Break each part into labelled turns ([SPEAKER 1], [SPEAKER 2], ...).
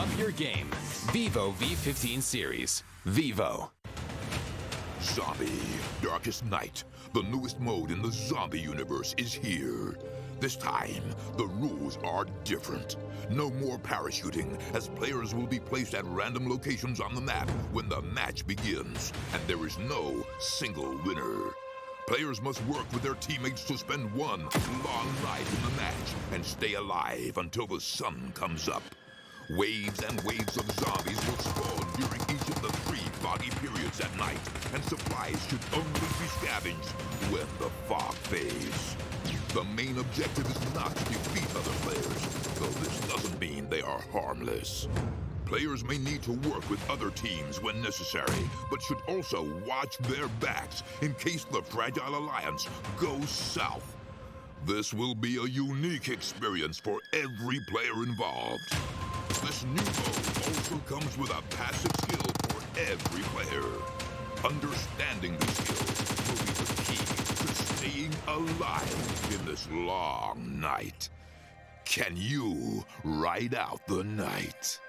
[SPEAKER 1] Up your game. Vivo V15 series. Vivo.
[SPEAKER 2] Zombie, Darkest Night, the newest mode in the zombie universe, is here. This time, the rules are different. No more parachuting, as players will be placed at random locations on the map when the match begins, and there is no single winner. Players must work with their teammates to spend one long night in the match and stay alive until the sun comes up. Waves and waves of zombies will spawn during each of the 3 foggy periods at night, and supplies should only be scavenged when the fog fades. The main objective is not to defeat other players, though this doesn't mean they are harmless. Players may need to work with other teams when necessary, but should also watch their backs in case the Fragile Alliance goes south. This will be a unique experience for every player involved. This new mode also comes with a passive skill for every player. Understanding these skills will be the key to staying alive in this long night. Can you ride out the night?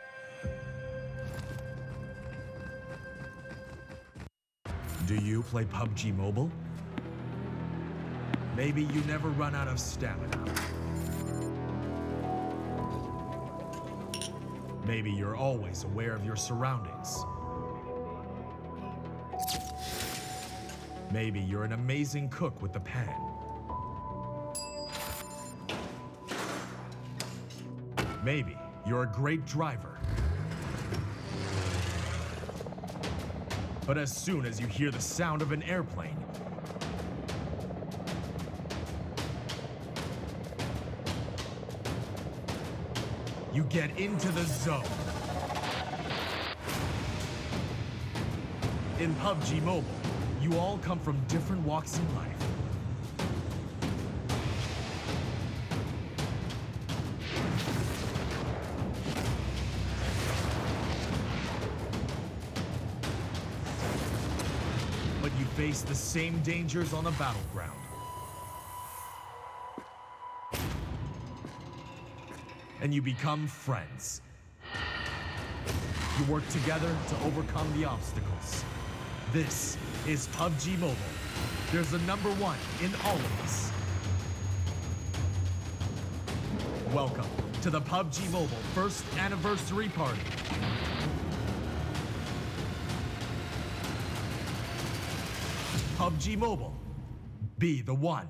[SPEAKER 3] Do you play PUBG Mobile? Maybe you never run out of stamina. Maybe you're always aware of your surroundings. Maybe you're an amazing cook with the pan. Maybe you're a great driver. But as soon as you hear the sound of an airplane, you get into the zone. In PUBG Mobile, you all come from different walks in life. But you face the same dangers on the battleground. And you become friends. You work together to overcome the obstacles. This is PUBG Mobile. There's a number 1 in all of us. Welcome to the PUBG Mobile first anniversary party. PUBG Mobile. Be the one.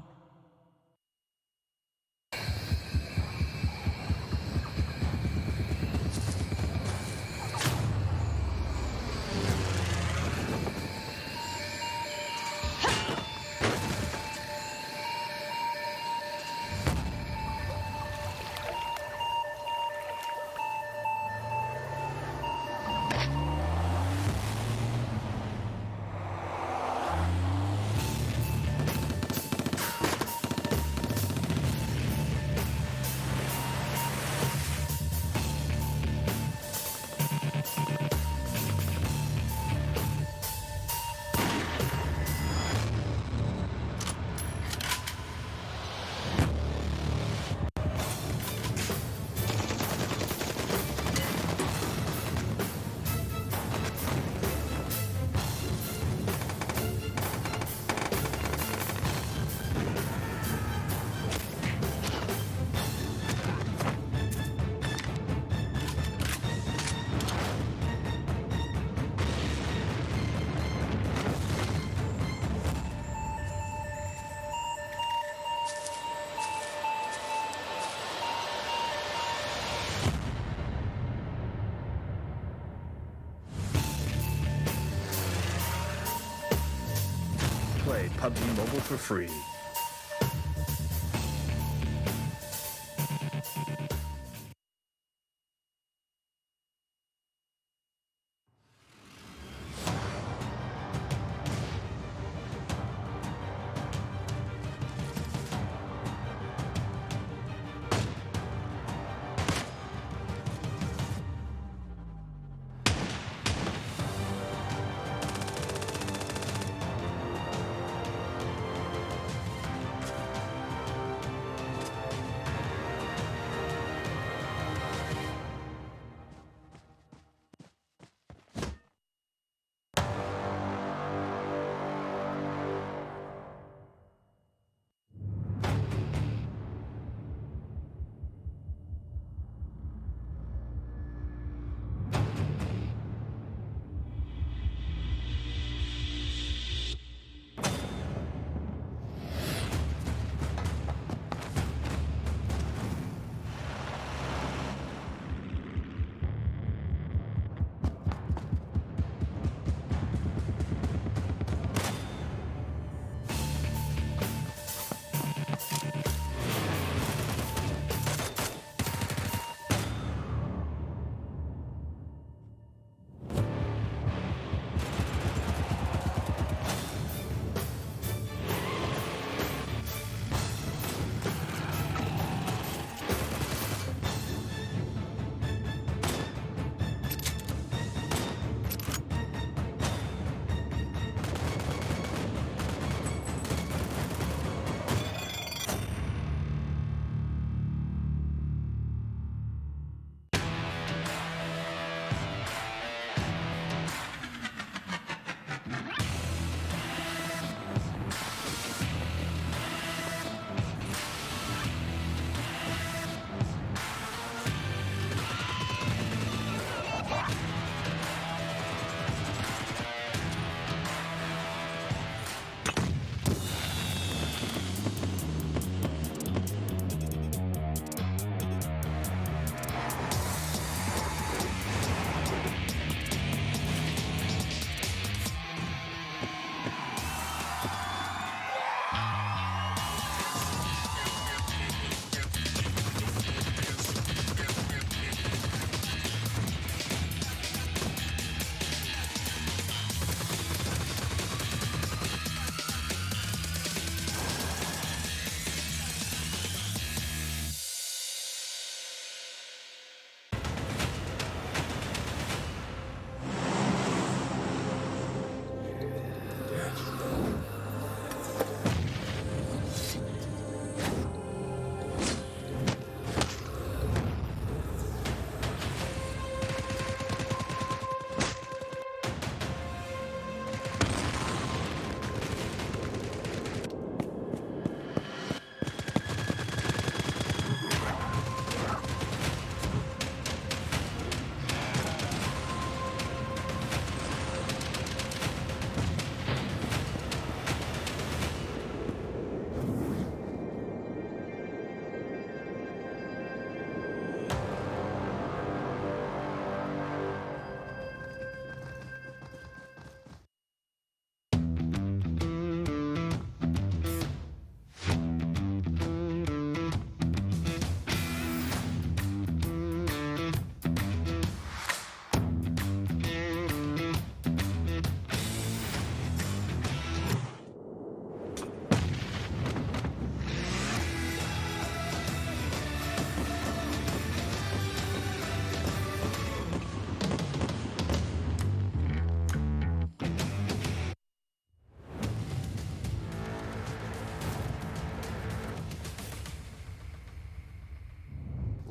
[SPEAKER 4] Play PUBG Mobile for free.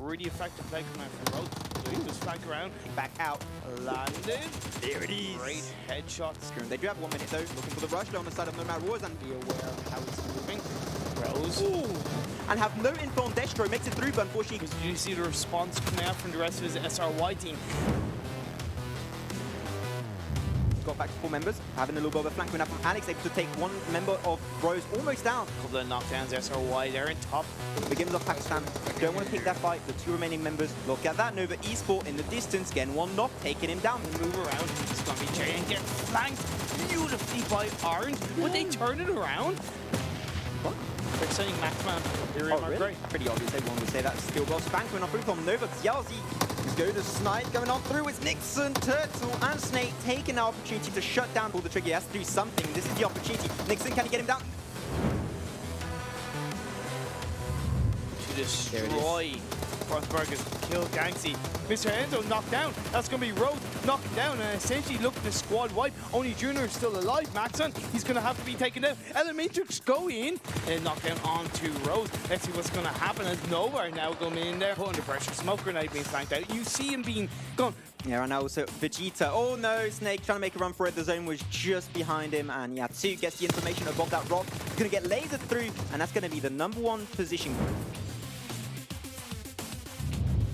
[SPEAKER 4] really effective play coming out from Rose. So he was flank around, back out, landed.
[SPEAKER 5] There it is.
[SPEAKER 4] Great headshot.
[SPEAKER 5] They do have 1 minute though, looking for the rush on the side of Nomad Warriors and
[SPEAKER 4] Be aware of how it's moving. Rose.
[SPEAKER 5] and have no info on Destro. Makes it through, but unfortunately...
[SPEAKER 4] Did you see the response coming out from the rest of his SRY team?
[SPEAKER 5] Got back to 4 members, having a little bit of a flank win up from Alex, able to take 1 member of Rose almost down.
[SPEAKER 4] Couple of knockdowns, SRY, they're in top.
[SPEAKER 5] Begins off Pakistan, don't want to pick that fight. The 2 remaining members, look at that. Nova Esport in the distance, getting 1 knock, taking him down.
[SPEAKER 4] Move around, it's gonna be Jay and get flanked beautifully by Orange. Would they turn it around?
[SPEAKER 5] What?
[SPEAKER 4] They're saying Maxman.
[SPEAKER 5] Oh, really? Pretty obvious, everyone would say that. Still well spanked going off through from Nova. Yalzi is going to snipe, going on through. It's Nixon, Turtle, and Snake taking the opportunity to shut down. Pull the trigger, he has to do something. This is the opportunity. Nixon, can he get him down?
[SPEAKER 4] To destroy Frostburgers, kill Gangsy. Mr. Enzo knocked down. That's going to be Rose knocking down and essentially look at the squad wipe. Only Junior is still alive. Maxon, he's going to have to be taken down. ELEMENTRIX go in and knock down onto Rose. Let's see what's going to happen as Nova are now going in there. Put under pressure. Smoke grenade being flanked out. You see him being gone.
[SPEAKER 5] Yeah, and now also Vegeta. Oh no, Snake trying to make a run for it. The zone was just behind him, and yeah, Tsu gets the information above that rock. He's going to get lasered through, and that's going to be the #1 position.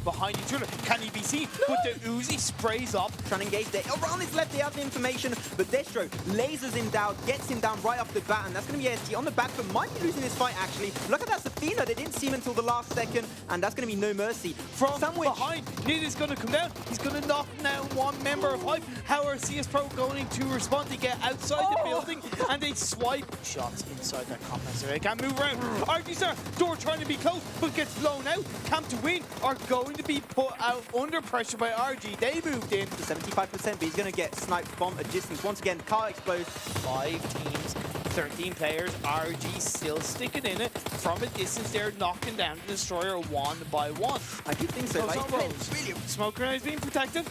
[SPEAKER 4] Behind each other. Can he be seen? But the Uzi sprays up.
[SPEAKER 5] Trying to engage there. Around his left, they have the information, but Destro lasers him down, gets him down right off the bat, and that's going to be AST on the back, but might be losing this fight, actually. Look at that, Safina. They didn't see him until the last second, and that's going to be no mercy.
[SPEAKER 4] From behind, Nid is going to come down. He's going to knock down 1 member of Hype. How are CS Pro going to respond? They get outside the building, and they swipe shots inside that complex. They can't move around. RGStar, door trying to be close, but gets blown out. Camp to win are going to be put out under pressure by RG. They moved in
[SPEAKER 5] to 75%, but he's going to get sniped from a distance. Once again, car explodes.
[SPEAKER 4] 5 teams, 13 players. RG still sticking in it. From a distance, they're knocking down the destroyer 1 by 1.
[SPEAKER 5] I do think so.
[SPEAKER 4] Like, Smoke grenade is being protected.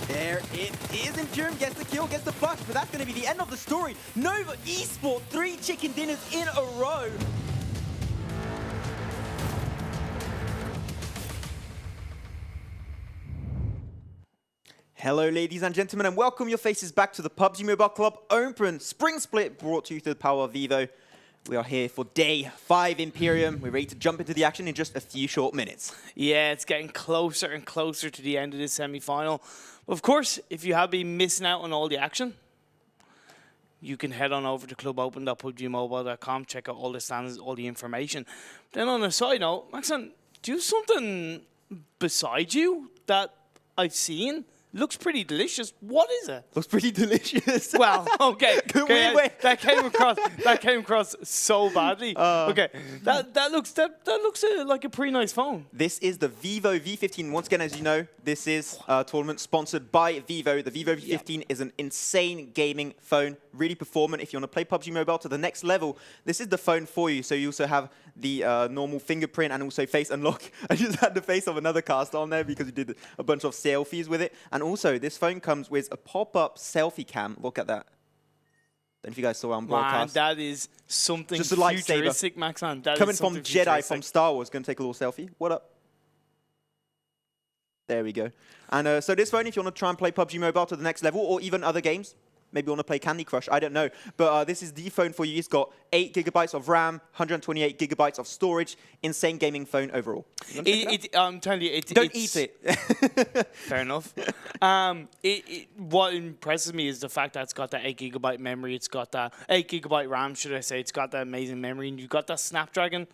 [SPEAKER 5] There it is. Imperium gets the kill, gets the flush, but that's going to be the end of the story. Nova Esport, 3 chicken dinners in a row. Hello, ladies and gentlemen, and welcome your faces back to the PUBG Mobile Club Open Spring Split, brought to you through the power of Vivo. We are here for day 5 Imperium. We're ready to jump into the action in just a few short minutes.
[SPEAKER 4] Yeah, it's getting closer and closer to the end of this semi-final. Of course, if you have been missing out on all the action, you can head on over to clubopen.pubgmobile.com, check out all the standings, all the information. Then on a side note, Maxon, do you have something beside you that I've seen? Looks pretty delicious. What is it?
[SPEAKER 5] Looks pretty delicious.
[SPEAKER 4] Well, okay. That came across so badly. Okay, that looks like a pretty nice phone.
[SPEAKER 5] This is the Vivo V15. Once again, as you know, this is a tournament sponsored by Vivo. The Vivo V15 is an insane gaming phone, really performant. If you want to play PUBG Mobile to the next level, this is the phone for you. So you also have the normal fingerprint and also face unlock. I just had the face of another caster on there because we did a bunch of selfies with it. And also, this phone comes with a pop-up selfie cam. Look at that. Don't know if you guys saw on broadcast.
[SPEAKER 4] Man, that is something
[SPEAKER 5] just a
[SPEAKER 4] futuristic, Maxon.
[SPEAKER 5] Coming from Jedi from Star Wars. Going to take a little selfie. What up? There we go. And so this phone, if you want to try and play PUBG Mobile to the next level, or even other games, maybe you want to play Candy Crush, I don't know. But this is the phone for you. It's got 8 GB of RAM, 128 GB of storage. Insane gaming phone overall.
[SPEAKER 4] I'm telling you,
[SPEAKER 5] don't eat it.
[SPEAKER 4] Fair enough. What impresses me is the fact that it's got that 8 GB memory. It's got that 8 GB RAM, should I say. It's got that amazing memory. And you've got that Snapdragon.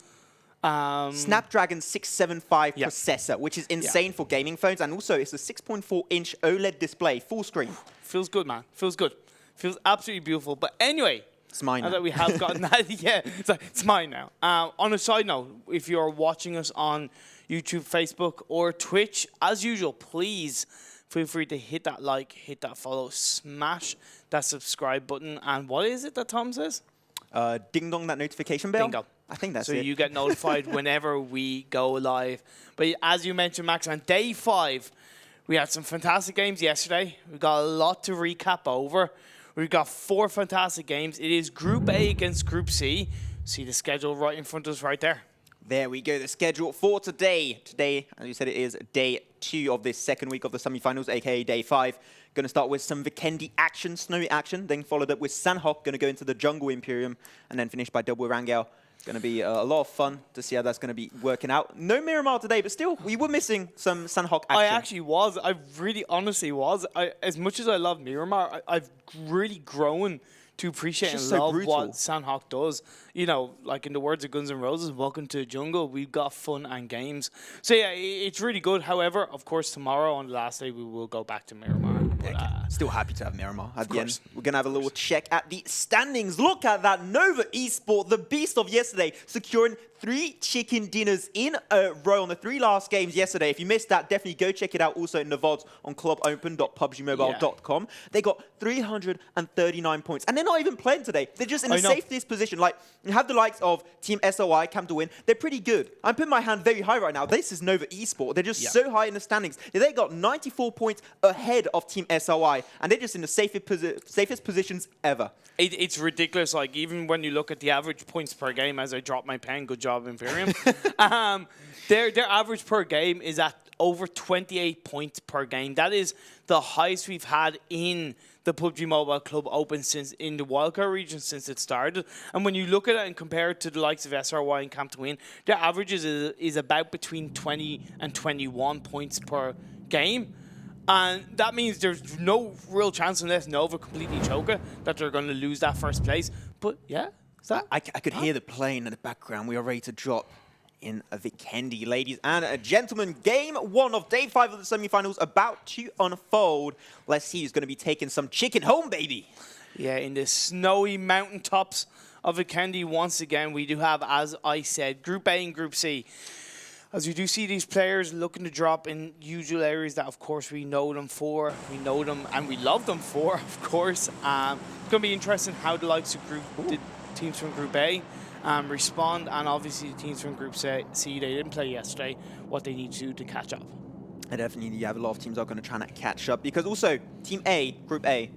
[SPEAKER 5] Snapdragon 675 processor, which is insane for gaming phones. And also, it's a 6.4-inch OLED display, full screen.
[SPEAKER 4] Feels good, man. Feels good. Feels absolutely beautiful. But anyway,
[SPEAKER 5] it's mine now.
[SPEAKER 4] That we have gotten that, it's mine now. On a side note, if you're watching us on YouTube, Facebook, or Twitch, as usual, please feel free to hit that like, hit that follow, smash that subscribe button. And what is it that Tom says?
[SPEAKER 5] Ding dong, that notification bell.
[SPEAKER 4] Bingo.
[SPEAKER 5] I think that's it.
[SPEAKER 4] So you get notified whenever we go live. But as you mentioned, Max, on day 5, we had some fantastic games yesterday. We got a lot to recap over. We've got 4 fantastic games. It is Group A against Group C. See the schedule right in front of us right there.
[SPEAKER 5] There we go, the schedule for today. Today, as you said, it is day 2 of this second week of the semi-finals, aka day 5. Going to start with some Vikendi action, snowy action, then followed up with Sanhok, going to go into the Jungle Imperium, and then finish by double Erangel. Going to be a lot of fun to see how that's going to be working out. No Miramar today, but still, we were missing some Sanhok action.
[SPEAKER 4] I actually was. I really honestly was. As much as I love Miramar, I've really grown to appreciate and love what Sanhok does. You know, like in the words of Guns N' Roses, welcome to the jungle. We've got fun and games. So yeah, it's really good. However, of course, tomorrow on the last day, we will go back to Miramar. But,
[SPEAKER 5] still happy to have Miramar at the end. We're going to have a little check at the standings. Look at that. Nova Esport, the beast of yesterday, securing 3 chicken dinners in a row on the 3 last games yesterday. If you missed that, definitely go check it out also in the VODs on clubopen.pubgmobile.com. They got 339 points. And they're not even playing today. They're just in the safest position. Like, you have the likes of Team SOI, Camp to Win. They're pretty good. I'm putting my hand very high right now. This is Nova Esport. They're just so high in the standings. They got 94 points ahead of Team SOI. And they're just in the safest positions ever.
[SPEAKER 4] It's ridiculous. Like, even when you look at the average points per game, as I drop my pen, good job, Imperium. Their average per game is at over 28 points per game. That is the highest we've had in the PUBG Mobile Club Open since in the Wildcard region since it started. And when you look at it and compare it to the likes of SRY and Camp to Win, their average is about between 20 and 21 points per game. And that means there's no real chance, unless Nova completely choke it, that they're going to lose that first place. But yeah, is that?
[SPEAKER 5] I could hear the plane in the background. We are ready to drop in a Vikendi, ladies and gentlemen. Game 1 of day 5 of the semi-finals about to unfold. Let's see who's going to be taking some chicken home, baby.
[SPEAKER 4] Yeah, in the snowy mountaintops of Vikendi, once again, we do have, as I said, Group A and Group C. As we do see these players looking to drop in usual areas that, of course, we know them for. We know them and we love them for, of course. It's going to be interesting how the likes of the teams from Group A respond, and obviously the teams from Group C, they didn't play yesterday, what they need to do to catch up.
[SPEAKER 5] And definitely, you have a lot of teams that are going to try and catch up, because also, Team A, Group A,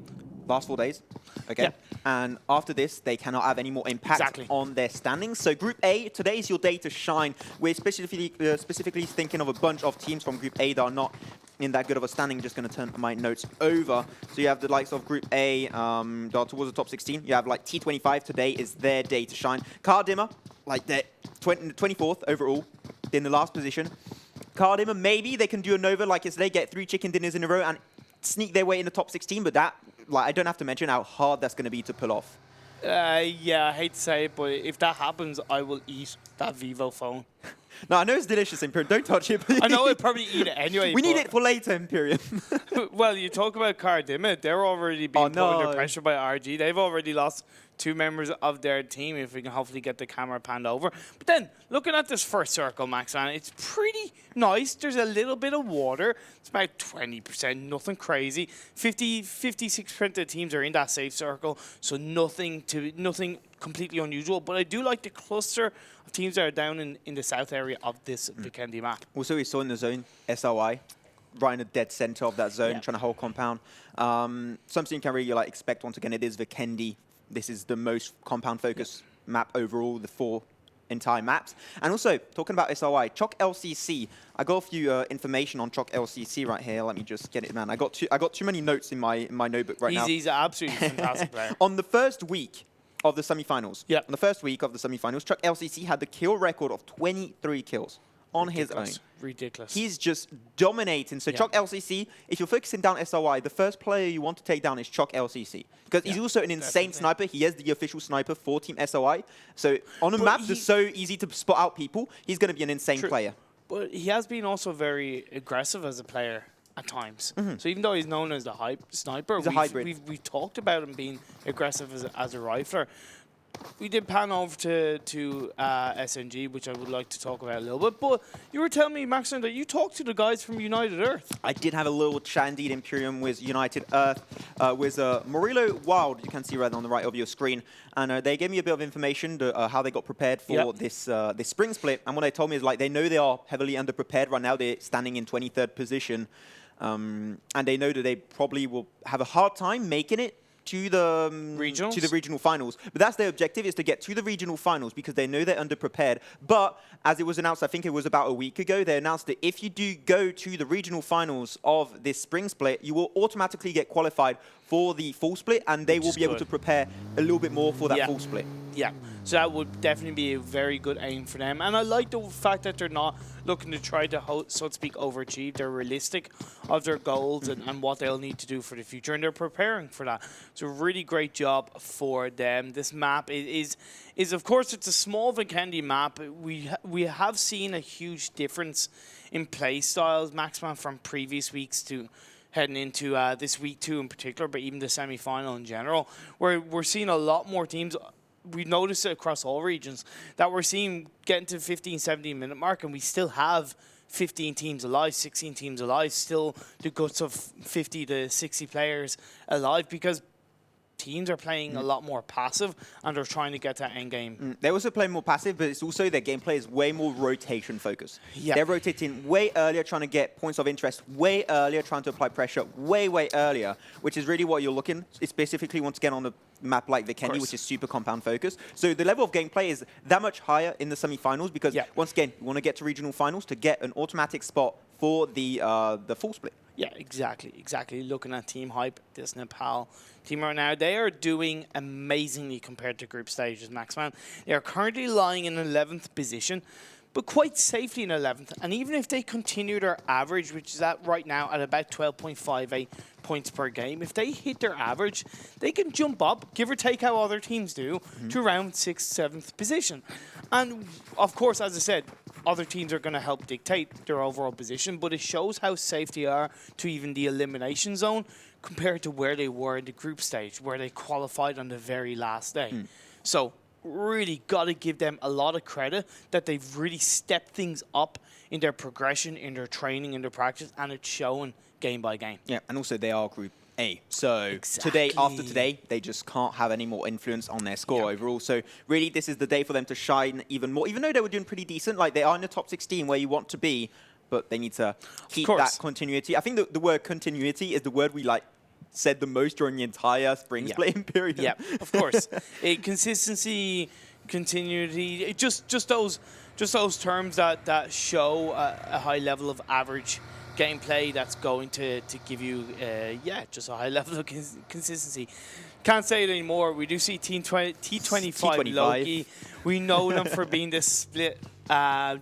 [SPEAKER 5] last 4 days, okay? Yeah. And after this, they cannot have any more impact on their standings. So Group A, today is your day to shine. We're specifically thinking of a bunch of teams from Group A that are not in that good of a standing. Just going to turn my notes over. So you have the likes of Group A that are towards the top 16. You have like T25, today is their day to shine. KharDimaghh, like they're 24th overall, in the last position. KharDimaghh, maybe they can do a Nova like yesterday, get 3 chicken dinners in a row and sneak their way in the top 16, but that, like, I don't have to mention how hard that's going to be to pull off.
[SPEAKER 4] Yeah, I hate to say it, but if that happens, I will eat that Vivo phone.
[SPEAKER 5] No, I know it's delicious, Imperium. Don't touch it, please.
[SPEAKER 4] I know I'd probably eat it anyway.
[SPEAKER 5] We need it for later, Imperium.
[SPEAKER 4] Well, you talk about KharDimaghh. They're already being put under pressure by RG. They've already lost 2 members of their team, if we can hopefully get the camera panned over. But then, looking at this first circle, Max, man, it's pretty nice. There's a little bit of water. It's about 20%, nothing crazy. 56% of the teams are in that safe circle, so nothing completely unusual. But I do like the cluster of teams that are down in the south area of this Vikendi map.
[SPEAKER 5] Also, we saw in the zone, SOI, right in the dead center of that zone, trying to hold compound. Something you can really expect. Once again, it is Vikendi. This is the most compound-focused map overall, the 4 entire maps. And also, talking about SOI, Choc LCC. I got a few information on Choc LCC right here. Let me just get it, man. I got too many notes in my notebook right now.
[SPEAKER 4] He's an absolutely fantastic player.
[SPEAKER 5] On the first week of the semifinals, on the first week of the semifinals, Choc LCC had the kill record of 23 kills on his own.
[SPEAKER 4] Ridiculous.
[SPEAKER 5] He's just dominating. So Choc LCC, if you're focusing down SOI, the first player you want to take down is Choc LCC. Because he's also an insane sniper. He is the official sniper for Team SOI. So on a map that's so easy to spot out people, he's going to be an insane player. But
[SPEAKER 4] he has been also very aggressive as a player at times. So even though he's known as the hype sniper,
[SPEAKER 5] he's a hybrid.
[SPEAKER 4] We've talked about him being aggressive as a rifler. We did pan over to SNG, which I would like to talk about a little bit. But you were telling me, Maxon, that you talked to the guys from United Earth.
[SPEAKER 5] I did have a little chat indeed, Imperium, with United Earth, with Murillo Wild, you can see right on the right of your screen. And they gave me a bit of information to, how they got prepared for this spring split. And what they told me is they know they are heavily underprepared right now. They're standing in 23rd position. And they know that they probably will have a hard time making it to the regional finals. But that's their objective, is to get to the regional finals because they know they're underprepared. But as it was announced, I think it was about a week ago, they announced that if you do go to the regional finals of this spring split, you will automatically get qualified for the full split, and they will be able to prepare a little bit more for that full split.
[SPEAKER 4] Yeah, so that would definitely be a very good aim for them. And I like the fact that they're not looking to try to, so to speak, overachieve. They're realistic of their goals and what they'll need to do for the future, and they're preparing for that. It's a really great job for them. This map is of course, it's a small Vikendi map. We have seen a huge difference in play styles, Maxman, from previous weeks to heading into this week 2 in particular, but even the semi-final in general, where we're seeing a lot more teams. We noticed it across all regions that we're seeing getting to 15, 17 minute mark, and we still have 15 teams alive, 16 teams alive, still the guts of 50 to 60 players alive, because teams are playing a lot more passive and they're trying to get that end game.
[SPEAKER 5] They also play more passive, but it's also their gameplay is way more rotation focused.
[SPEAKER 4] Yeah.
[SPEAKER 5] They're rotating way earlier, trying to get points of interest way earlier, trying to apply pressure way earlier, which is really what you're looking, specifically once again on a map like Vikendi, which is super compound focused. So the level of gameplay is that much higher in the semi-finals because once again, you want to get to regional finals to get an automatic spot for the full split.
[SPEAKER 4] Yeah, exactly. Looking at Team Hype, this Nepal team right now, they are doing amazingly compared to group stages, Maxman. They are currently lying in 11th position, but quite safely in 11th. And even if they continue their average, which is at right now at about 12.58 points per game, if they hit their average, they can jump up, give or take how other teams do, to around 6th, 7th position. And of course, as I said, other teams are going to help dictate their overall position, but it shows how safe they are to even the elimination zone compared to where they were in the group stage, where they qualified on the very last day. So really got to give them a lot of credit that they've really stepped things up in their progression, in their training, in their practice, and it's showing game by game.
[SPEAKER 5] Yeah, and also they are Group A. So today, after today, they just can't have any more influence on their score overall. So really, this is the day for them to shine even more. Even though they were doing pretty decent, like they are in the top 16 where you want to be, but they need to keep that continuity. I think the word continuity is the word we said the most during the entire spring splitting period.
[SPEAKER 4] Yeah, of course. Consistency, continuity, just those terms that show a high level of average gameplay that's going to give you, just a high level of consistency. Can't say it anymore. We do see T25 Loki. We know them for being this split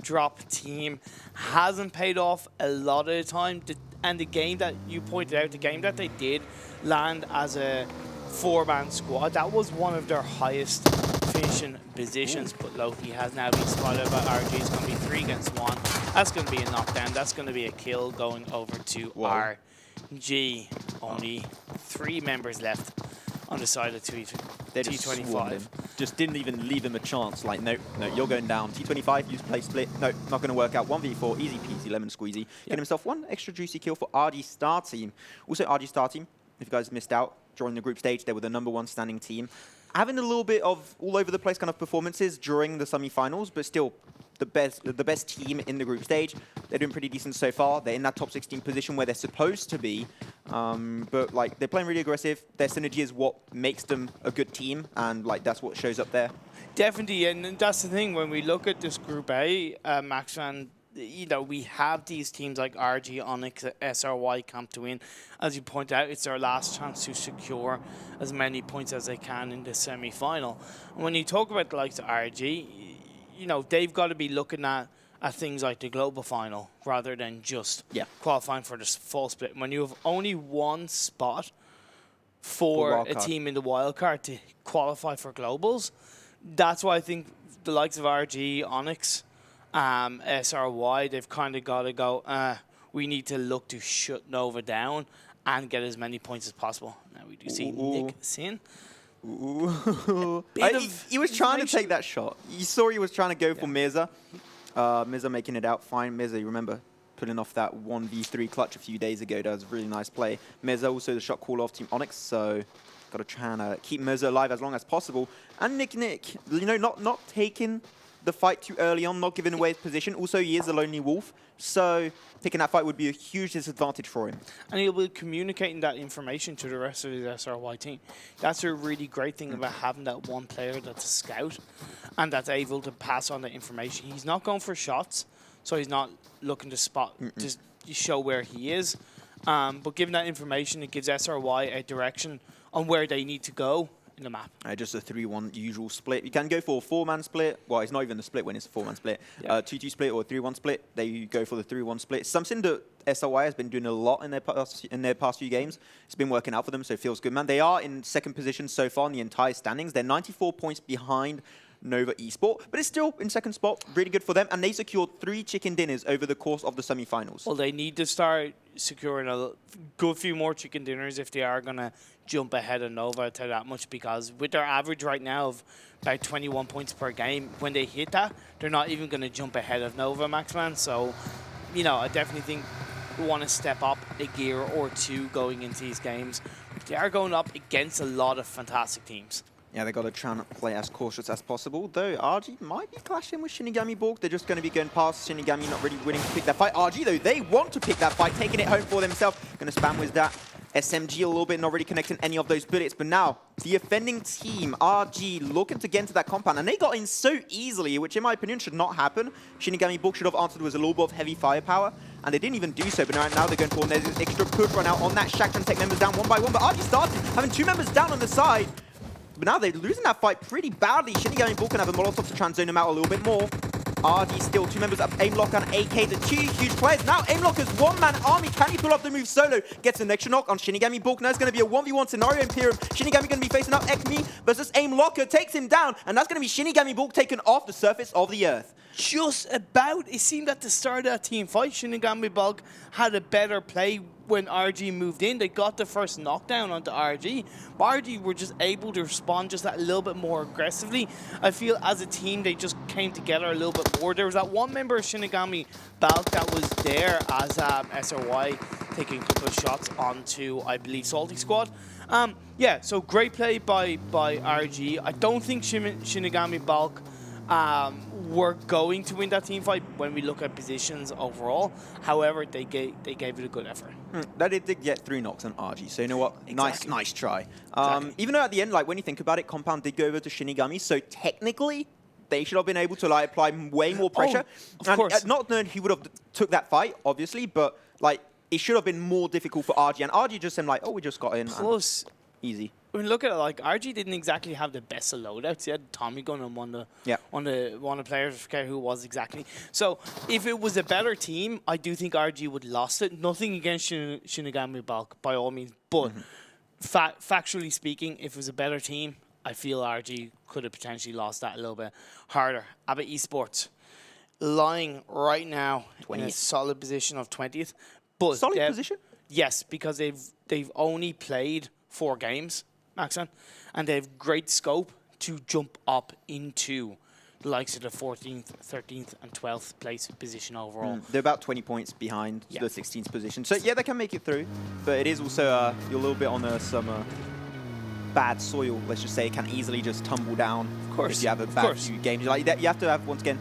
[SPEAKER 4] drop team. Hasn't paid off a lot of the time. And the game that you pointed out, the game that they did land as a 4-man squad, that was one of their highest finishing positions. But Loki has now been spotted by RG. It's going to be 3 against 1. That's going to be a knockdown. That's going to be a kill going over to RG. Only 3 members left on the side of T25.
[SPEAKER 5] Just didn't even leave him a chance. Like, no, you're going down. T25, use play split. No, not going to work out. 1v4, easy peasy, lemon squeezy. Get himself 1 extra juicy kill for RGStarTeam. Also, RGStarTeam, if you guys missed out during the group stage, they were the #1 standing team. Having a little bit of all over the place kind of performances during the semi-finals, but still the best team in the group stage. They're doing pretty decent so far. They're in that top 16 position where they're supposed to be. But like, they're playing really aggressive. Their synergy is what makes them a good team, and like that's what shows up there.
[SPEAKER 4] Definitely, and that's the thing when we look at this Group A, Maxman. You know, we have these teams like RG, OnyX, SRY camped to win. As you point out, it's their last chance to secure as many points as they can in the semi-final. And when you talk about the likes of RG, you know, they've got to be looking at things like the global final rather than just qualifying for the full split. When you have only 1 spot for a team in the wildcard to qualify for globals, that's why I think the likes of RG, OnyX, SRY, they've kind of got to go, we need to look to shut Nova down and get as many points as possible. Now we do see Nick Sin.
[SPEAKER 5] He was trying to take that shot. You saw he was trying to go for Mirza. Mirza making it out fine. Mirza, you remember, putting off that 1v3 clutch a few days ago. That was a really nice play. Mirza also the shot caller of Team OnyX, so got to try and keep Mirza alive as long as possible. And Nick, you know, not taking the fight too early on, not giving away his position. Also, he is a lonely wolf, so taking that fight would be a huge disadvantage for him.
[SPEAKER 4] And he'll be communicating that information to the rest of his SRY team. That's a really great thing about having that one player that's a scout and that's able to pass on the information. He's not going for shots, so he's not looking to spot, just show where he is. But given that information, it gives SRY a direction on where they need to go in the map.
[SPEAKER 5] Just a 3-1 usual split. You can go for a 4-man split. Well, it's not even a split when it's a 4-man split. 2-2 split or a 3-1 split. They go for the 3-1 split. Something that SRY has been doing a lot in their past few games. It's been working out for them, so it feels good, man. They are in second position so far in the entire standings. They're 94 points behind Nova Esport, but it's still in second spot. Really good for them, and they secured 3 chicken dinners over the course of the semi-finals.
[SPEAKER 4] Well, they need to start securing a good few more chicken dinners if they are going to jump ahead of Nova, I'll tell you that much, because with their average right now of about 21 points per game, when they hit that, they're not even going to jump ahead of Nova, Maxman. So, you know, I definitely think we want to step up a gear or two going into these games. They are going up against a lot of fantastic teams.
[SPEAKER 5] Yeah, they got to try and play as cautious as possible, though RG might be clashing with ShiNiGaMi balck. They're just going to be going past ShiNiGaMi, not really willing to pick that fight. RG, though, they want to pick that fight, taking it home for themselves. Going to spam with that SMG a little bit, not really connecting any of those bullets. But now, the offending team, RG, looking to get into that compound. And they got in so easily, which in my opinion should not happen. ShiNiGaMi balck should have answered with a little bit of heavy firepower. And they didn't even do so, but now they're going for it. There's an extra push right now on that Shack and take members down one by one. But RGStarTeam having 2 members down on the side. But now they're losing that fight pretty badly. ShiNiGaMi balck can have a Molotov to try and zone them out a little bit more. RG still 2 members up, Aimlock and AK, the 2 huge players. Now Aimlock is 1-man army. Can he pull off the move solo? Gets an extra knock on ShiNiGaMi balck. Now it's going to be a 1v1 scenario Imperium. ShiNiGaMi going to be facing up Ekmi versus Aimlocker, takes him down. And that's going to be ShiNiGaMi balck taken off the surface of the earth.
[SPEAKER 4] Just about. It seemed at the start of that team fight, ShiNiGaMi balck had a better play when RG moved in. They got the first knockdown onto RG. But RG were just able to respond just that little bit more aggressively. I feel as a team, they just came together a little bit more. There was that one member of ShiNiGaMi balck that was there as SRY taking a couple of shots onto, I believe, SOLTISQUAD. Yeah, so great play by RG. I don't think ShiNiGaMi balck were going to win that team fight when we look at positions overall. However, they gave it a good effort.
[SPEAKER 5] They did get 3 knocks on RG, so you know what?
[SPEAKER 4] Exactly.
[SPEAKER 5] Nice try.
[SPEAKER 4] Exactly.
[SPEAKER 5] Even though at the end, like when you think about it, Compound did go over to ShiNiGaMi, so technically they should have been able to like apply way more pressure.
[SPEAKER 4] Of course.
[SPEAKER 5] Not that he would have took that fight, obviously, but like it should have been more difficult for RG, and RG just seemed like, oh, we just got in.
[SPEAKER 4] Plus,
[SPEAKER 5] easy.
[SPEAKER 4] when you look at it, like RG didn't exactly have the best of loadouts. He had Tommy gun and one of the players, I forget who it was exactly. So if it was a better team, I do think RG would have lost it. Nothing against ShiNiGaMi balck by all means, but factually speaking, if it was a better team, I feel RG could have potentially lost that a little bit harder. About eSports, lying right now 20th. In a solid position of 20th. But
[SPEAKER 5] solid position?
[SPEAKER 4] Yes, because they've only played 4 games, Maxon, and they have great scope to jump up into the likes of the 14th, 13th, and 12th place position overall.
[SPEAKER 5] They're about 20 points behind the 16th position. So yeah, they can make it through, but it is also you're a little bit on some bad soil, let's just say. It can easily just tumble down.
[SPEAKER 4] Of course.
[SPEAKER 5] If you have a bad few games. Like, you have to have, once again,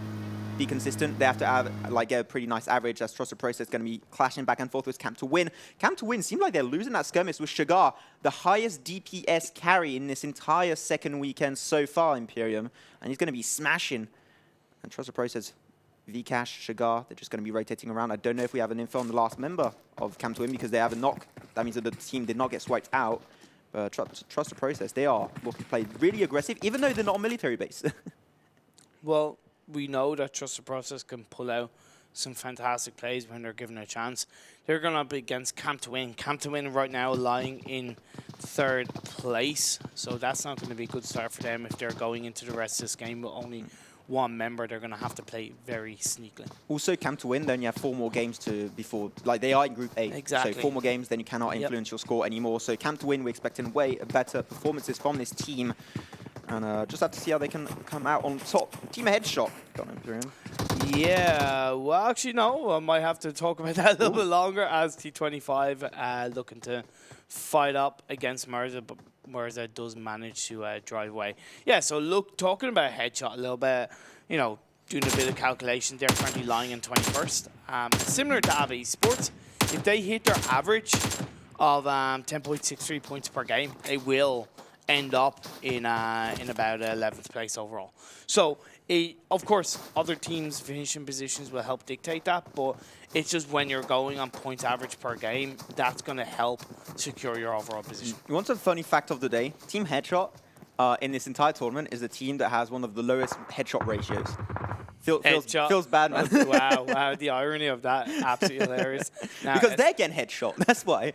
[SPEAKER 5] be consistent. They have to have like get a pretty nice average. As Trust the Process going to be clashing back and forth with Camp to Win. Camp to Win seemed like they're losing that skirmish with ShiNiGaMi, the highest DPS carry in this entire second weekend so far, Imperium, and he's going to be smashing. And Trust the Process, Vcash, ShiNiGaMi, they're just going to be rotating around. I don't know if we have an info on the last member of Camp to Win because they have a knock. That means that the team did not get swiped out. But Trust the Process, they are looking to play really aggressive, even though they're not a military base.
[SPEAKER 4] Well, we know that Trust the Process can pull out some fantastic plays when they're given a chance. They're going to be against Camp to Win. Camp to Win right now lying in 3rd place. So that's not going to be a good start for them if they're going into the rest of this game with only 1 member. They're going to have to play very sneakily. Also,
[SPEAKER 5] Camp to Win, then you have 4 more games before, like they are in Group A.
[SPEAKER 4] Exactly.
[SPEAKER 5] So 4 more games, then you cannot influence your score anymore. So Camp to Win, we're expecting way better performances from this team. And just have to see how they can come out on top. Team Headshot. Got Imperium.
[SPEAKER 4] Yeah, well, actually, no. I might have to talk about that a little bit longer as T25 looking to fight up against Mirza, but Mirza does manage to drive away. Yeah, so look, talking about Headshot a little bit, you know, doing a bit of calculation. They're currently lying in 21st. Similar to AV eSports, if they hit their average of 10.63 points per game, they will end up in about 11th place overall. So, of course, other teams' finishing positions will help dictate that, but it's just when you're going on points average per game, that's going to help secure your overall position.
[SPEAKER 5] You want a funny fact of the day? Team Headshot in this entire tournament is the team that has one of the lowest headshot ratios. Feels bad, man.
[SPEAKER 4] Wow, the irony of that, absolutely hilarious. Now,
[SPEAKER 5] because they're getting headshot, that's why.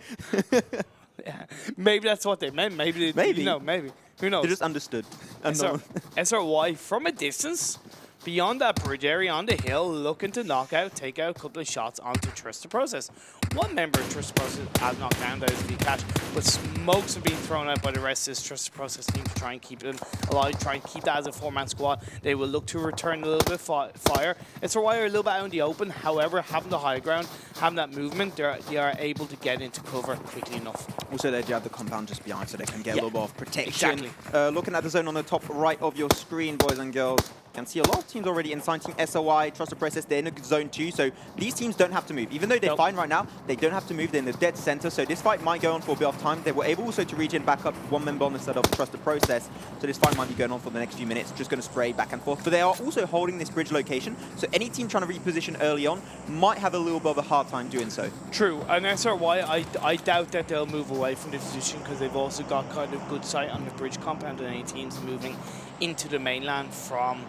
[SPEAKER 4] Yeah. Maybe that's what they meant. Maybe. You know, maybe. Who knows?
[SPEAKER 5] They just understood.
[SPEAKER 4] SRY from a distance, beyond that bridge area on the hill, looking to knock out, take out a couple of shots onto Trust the Process. One member of Trust the Process has knocked down, that is Vikendi, but smokes have been thrown out by the rest of this Trust the Process team to try and keep them alive, try and keep that as a 4-man squad. They will look to return a little bit fire. SRY are a little bit out in the open, however, having the high ground, having that movement, they are able to get into cover quickly enough.
[SPEAKER 5] Also, they do have the compound just behind, so they can get a little bit of protection.
[SPEAKER 4] Exactly.
[SPEAKER 5] Looking at the zone on the top right of your screen, boys and girls, you can see a lot of teams already inside. Team SOI, Trust the Process, they're in a zone 2, so these teams don't have to move. Even though they're fine right now, they don't have to move. They're in the dead center, so this fight might go on for a bit of time. They were able also to regen back up one member on instead of Trust the Process, so this fight might be going on for the next few minutes, just going to spray back and forth. But they are also holding this bridge location, so any team trying to reposition early on might have a little bit of a hard time doing so.
[SPEAKER 4] True, and SRY, I doubt that they'll move away from the position because they've also got kind of good sight on the bridge compound and any teams moving into the mainland from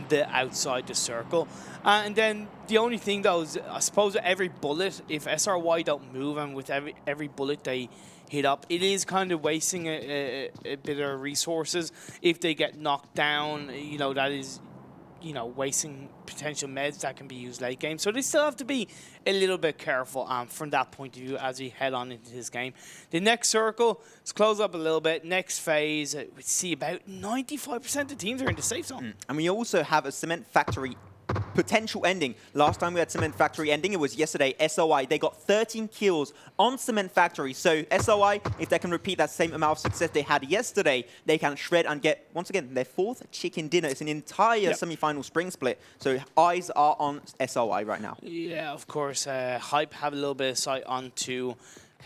[SPEAKER 4] the outside the circle. And then the only thing though is, I suppose every bullet, if SRY don't move and with every bullet they hit up, it is kind of wasting a bit of resources. If they get knocked down, you know, that is, you know, wasting potential meds that can be used late game. So they still have to be a little bit careful from that point of view as we head on into this game. The next circle, let's close up a little bit. Next phase, we see about 95% of teams are in the safe zone.
[SPEAKER 5] And we also have a Cement Factory potential ending. Last time we had Cement Factory ending, it was yesterday. SOI, they got 13 kills on Cement Factory. So SOI, if they can repeat that same amount of success they had yesterday, they can shred and get, once again, their 4th chicken dinner. It's an entire semi-final spring split. So eyes are on SOI right now.
[SPEAKER 4] Yeah, of course. Hype have a little bit of sight onto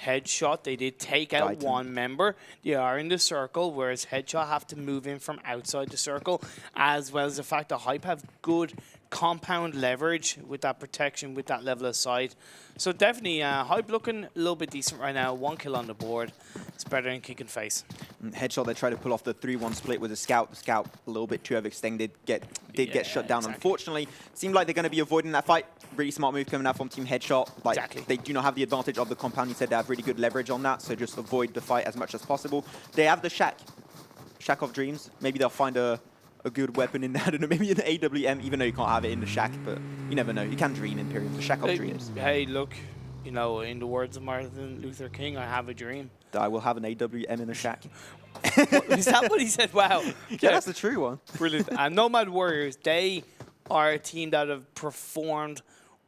[SPEAKER 4] Headshot. They did take out one member. They are in the circle, whereas Headshot have to move in from outside the circle, as well as the fact that Hype have good compound leverage with that protection, with that level of sight. So definitely Hype looking a little bit decent right now. 1 kill on the board. It's better than kicking face.
[SPEAKER 5] Headshot, they try to pull off the 3-1 split with a scout. The scout a little bit too overextended, did get shut down, unfortunately. Seemed like they're going to be avoiding that fight. Really smart move coming out from Team Headshot. Like, they do not have the advantage of the compound. You said they have really good leverage on that, so just avoid the fight as much as possible. They have the Shack of Dreams. Maybe they'll find a good weapon in there. I don't know, maybe an AWM, even though you can't have it in the Shack, but you never know. You can dream, Imperium, the Shack of Dreams.
[SPEAKER 4] Hey, look, you know, in the words of Martin Luther King, I have a dream.
[SPEAKER 5] That I will have an AWM in the Shack.
[SPEAKER 4] Is that what he said? Wow.
[SPEAKER 5] Yeah, that's the true one. Brilliant.
[SPEAKER 4] And Nomad Warriors, they are a team that have performed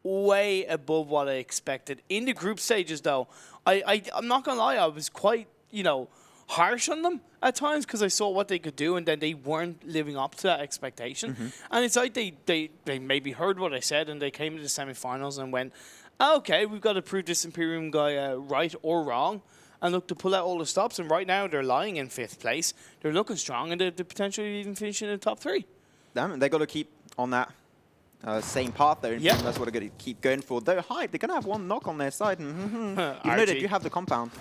[SPEAKER 4] way above what I expected. In the group stages, though, I'm not going to lie, I was quite, you know, harsh on them at times because I saw what they could do and then they weren't living up to that expectation. And it's like they maybe heard what I said and they came to the semifinals and went, okay, we've got to prove this Imperium guy right or wrong, and look to pull out all the stops. And right now they're lying in 5th place. They're looking strong and they're potentially even finishing in the top 3.
[SPEAKER 5] Damn it, they got to keep on that same path though.
[SPEAKER 4] Yeah,
[SPEAKER 5] that's what they're going to keep going for. Though Hype, they're going to have one knock on their side. Even though they do have the compound.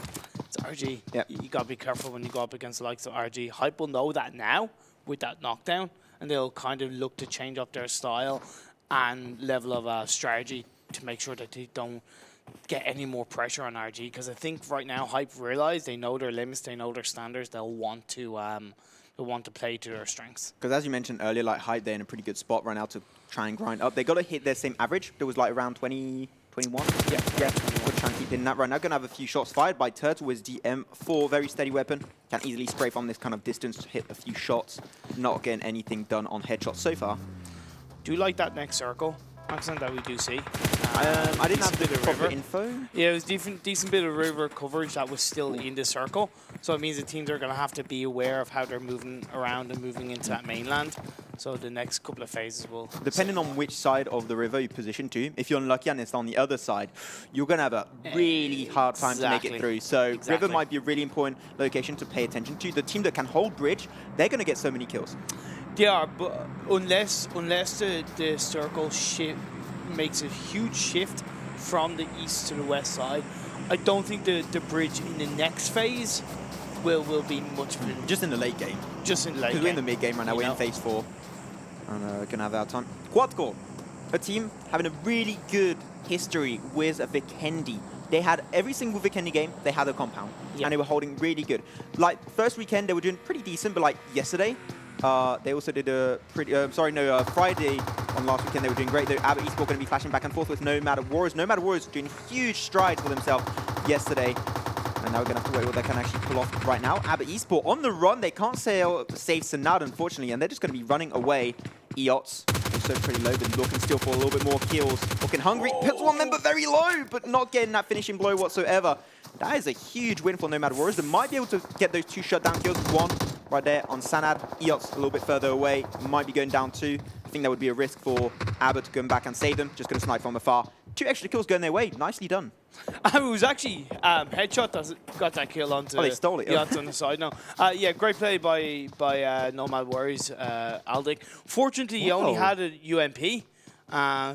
[SPEAKER 4] It's RG.
[SPEAKER 5] Yep.
[SPEAKER 4] You got to be careful when you go up against the likes of RG. Hype will know that now with that knockdown, and they'll kind of look to change up their style and level of strategy to make sure that they don't get any more pressure on RG. Because I think right now Hype realize they know their limits, they know their standards. They'll want to play to their strengths.
[SPEAKER 5] Because as you mentioned earlier, like Hype, they're in a pretty good spot right now to try and grind up. They got to hit their same average. There was like around 20, 21. Yeah. Got to try and keep in that right now. Going to have a few shots fired by Turtle with the M4. Very steady weapon. Can easily spray from this kind of distance to hit a few shots. Not getting anything done on Headshot so far.
[SPEAKER 4] Do like that next circle. accent that we do see.
[SPEAKER 5] I didn't have the proper
[SPEAKER 4] river
[SPEAKER 5] info.
[SPEAKER 4] Yeah, it was decent bit of river coverage that was still in the circle. So it means the teams are going to have to be aware of how they're moving around and moving into that mainland. So the next couple of phases will...
[SPEAKER 5] Depending on which side of the river you position to, if you're unlucky and it's on the other side, you're going to have a really hard time to make it through. So river might be a really important location to pay attention to. The team that can hold bridge, they're going to get so many kills.
[SPEAKER 4] They are, but unless the circle makes a huge shift from the east to the west side, I don't think the bridge in the next phase will be much of it.
[SPEAKER 5] Just in the late game.
[SPEAKER 4] Just in the late game.
[SPEAKER 5] Because we're in the mid game right now, we're in phase 4. And we're going to have our time. Quadcore, a team having a really good history with a Vikendi. They had every single Vikendi game, they had a compound.
[SPEAKER 4] Yep.
[SPEAKER 5] And they were holding really good. Like, first weekend, they were doing pretty decent, but like yesterday, they also did a pretty, Friday on last weekend, they were doing great. Though Abbott eSport going to be flashing back and forth with Nomad Warriors. Nomad Warriors doing huge strides for themselves yesterday. And now we're going to have to wait what they can actually pull off right now. Abbott eSport on the run. They can't save Sanhok, unfortunately, and they're just going to be running away. EOTS also pretty low, but looking still for a little bit more kills. Looking hungry. Puts one member very low, but not getting that finishing blow whatsoever. That is a huge win for Nomad Warriors. They might be able to get those 2 shutdown kills. One right there on Sanhok. EOTS a little bit further away. Might be going down 2. I think that would be a risk for Abbott to come back and save them. Just going to snipe from afar. 2 extra kills going their way. Nicely done.
[SPEAKER 4] It was actually Headshot that got that kill onto...
[SPEAKER 5] Oh, they stole it.
[SPEAKER 4] EOTS on the side now. Yeah, great play by Nomad Warriors, Aldic. Fortunately, he only had a UMP.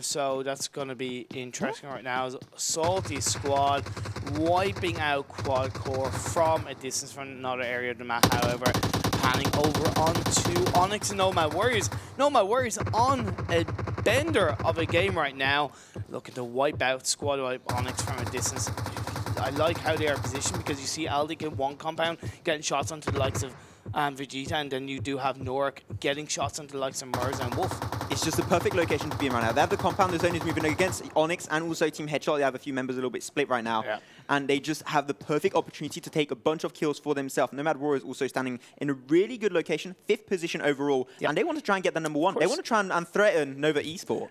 [SPEAKER 4] So that's going to be interesting right now. SOLTISQUAD wiping out Quadcore from a distance from another area of the map, however, panning over onto OnyX and Nomad Warriors. Nomad Warriors on a bender of a game right now, looking to wipe out squad wipe OnyX from a distance. I like how they are positioned because you see Aldic in one compound getting shots onto the likes of Vegeta, and then you do have Norik getting shots onto the likes of Murs and Wolf.
[SPEAKER 5] It's just the perfect location to be in right now. They have the compound, the zone is moving against OnyX and also Team Headshot. They have a few members a little bit split right now. Yeah. And they just have the perfect opportunity to take a bunch of kills for themselves. Nomad Warriors also standing in a really good location, 5th position overall. Yep. And they want to try and get the #1. They want to try and threaten Nova Esport.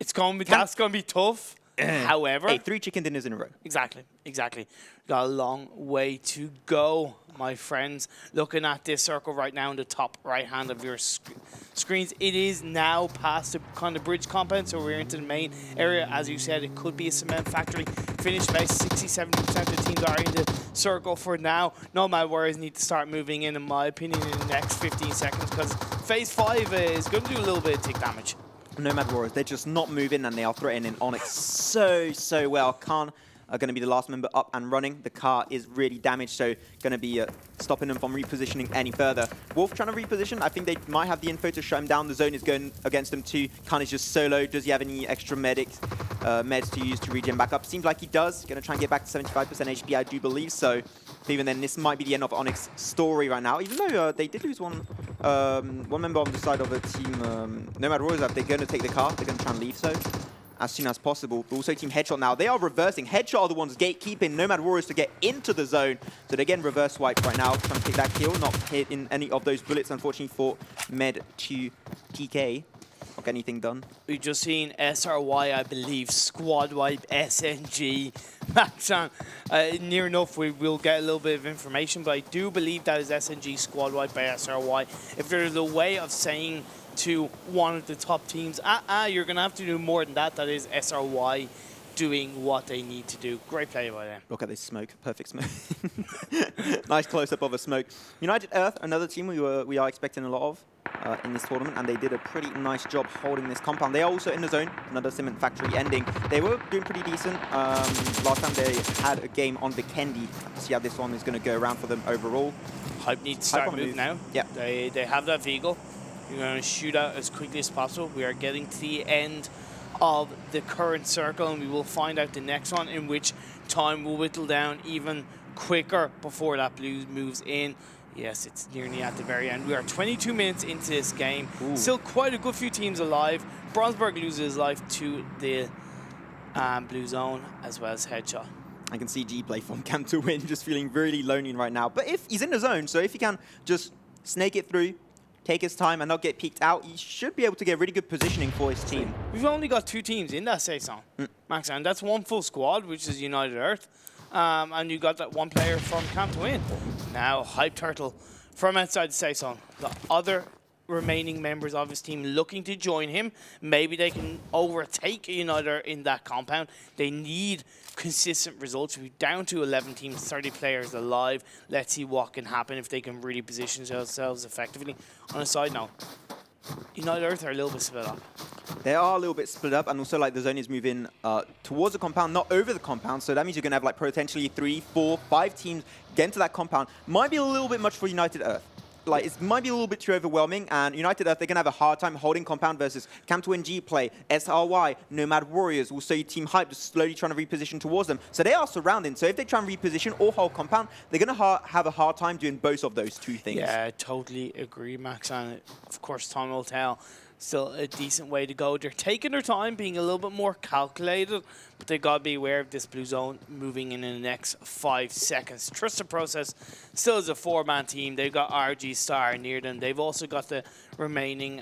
[SPEAKER 4] It's going to be, that's going to be tough. However...
[SPEAKER 5] Hey, 3 chicken dinners in a row.
[SPEAKER 4] Exactly. Got a long way to go, my friends. Looking at this circle right now in the top right hand of your screens, it is now past the kind of bridge compound, so we're into the main area. As you said, it could be a cement factory. Finished by 60-70% of the teams are in the circle for now. Nomad Warriors need to start moving in my opinion, in the next 15 seconds, because phase 5 is going to do a little bit of tick damage.
[SPEAKER 5] Nomad Warriors, they're just not moving, and they are threatening OnyX so well. Khan are going to be the last member up and running. The car is really damaged, so going to be stopping them from repositioning any further. Wolf trying to reposition. I think they might have the info to shut him down. The zone is going against them too. Khan is just solo. Does he have any extra meds to use to regen back up? Seems like he does. Going to try and get back to 75% HP, I do believe so. But even then, this might be the end of OnyX's story right now, even though they did lose one member on the side of the team. Nomad Warriors, they're going to take the car. They're going to try and leave so as soon as possible. But also Team Headshot now, they are reversing. Headshot are the ones gatekeeping Nomad Warriors to get into the zone. So they're getting reverse wiped right now, trying to take that kill. Not hit in any of those bullets, unfortunately, for Med to PK. Not get anything done.
[SPEAKER 4] We've just seen SRY, I believe, squad wipe SNG. Maxan, near enough, we will get a little bit of information, but I do believe that is SNG squad wipe by SRY. If there's a way of saying to one of the top teams, you're going to have to do more than that, that is SRY doing what they need to do. Great play by them.
[SPEAKER 5] Look at this smoke. Perfect smoke. Nice close-up of a smoke. United Earth, another team we are expecting a lot of in this tournament, and they did a pretty nice job holding this compound. They are also in the zone, another cement factory ending. They were doing pretty decent. Last time they had a game on Vikendi. See how this one is going to go around for them overall.
[SPEAKER 4] Hype needs to start moving now.
[SPEAKER 5] Yeah.
[SPEAKER 4] They have that vehicle. You're going to shoot out as quickly as possible. We are getting to the end of the current circle, and we will find out the next one, in which time will whittle down even quicker before that blue moves in. Yes, it's nearly at the very end. We are 22 minutes into this game. Ooh. Still quite a good few teams alive. Bronsberg loses his life to the blue zone, as well as Headshot.
[SPEAKER 5] I can see G play from camp to win, just feeling really lonely right now. But if he's in the zone, so if he can just snake it through, take his time and not get peeked out, he should be able to get really good positioning for his team.
[SPEAKER 4] We've only got 2 teams in that saison, Max, and that's 1 full squad, which is United Earth. And you got that 1 player from Camp to Win. Now, Hype Turtle from outside the saison. The other remaining members of his team looking to join him. Maybe they can overtake United in that compound. They need consistent results. We're down to 11 teams, 30 players alive. Let's see what can happen if they can really position themselves effectively. On a side note, United Earth are a little bit split up.
[SPEAKER 5] They are a little bit split up, and also like the zone is moving towards the compound, not over the compound. So that means you're going to have like potentially 3, 4, 5 teams get into that compound. Might be a little bit much for United Earth. Like, it might be a little bit too overwhelming, and United Earth, they're going to have a hard time holding compound versus Camp to Win G play, SRY, Nomad Warriors, also Team Hype, just slowly trying to reposition towards them. So they are surrounding. So if they try and reposition or hold compound, they're going to have a hard time doing both of those 2 things.
[SPEAKER 4] Yeah, I totally agree, Max. And of course, time will tell. Still a decent way to go. They're taking their time, being a little bit more calculated, but they got to be aware of this blue zone moving in the next 5 seconds. Trust the process. Still is a 4-man team. They've got RGStar near them. They've also got the remaining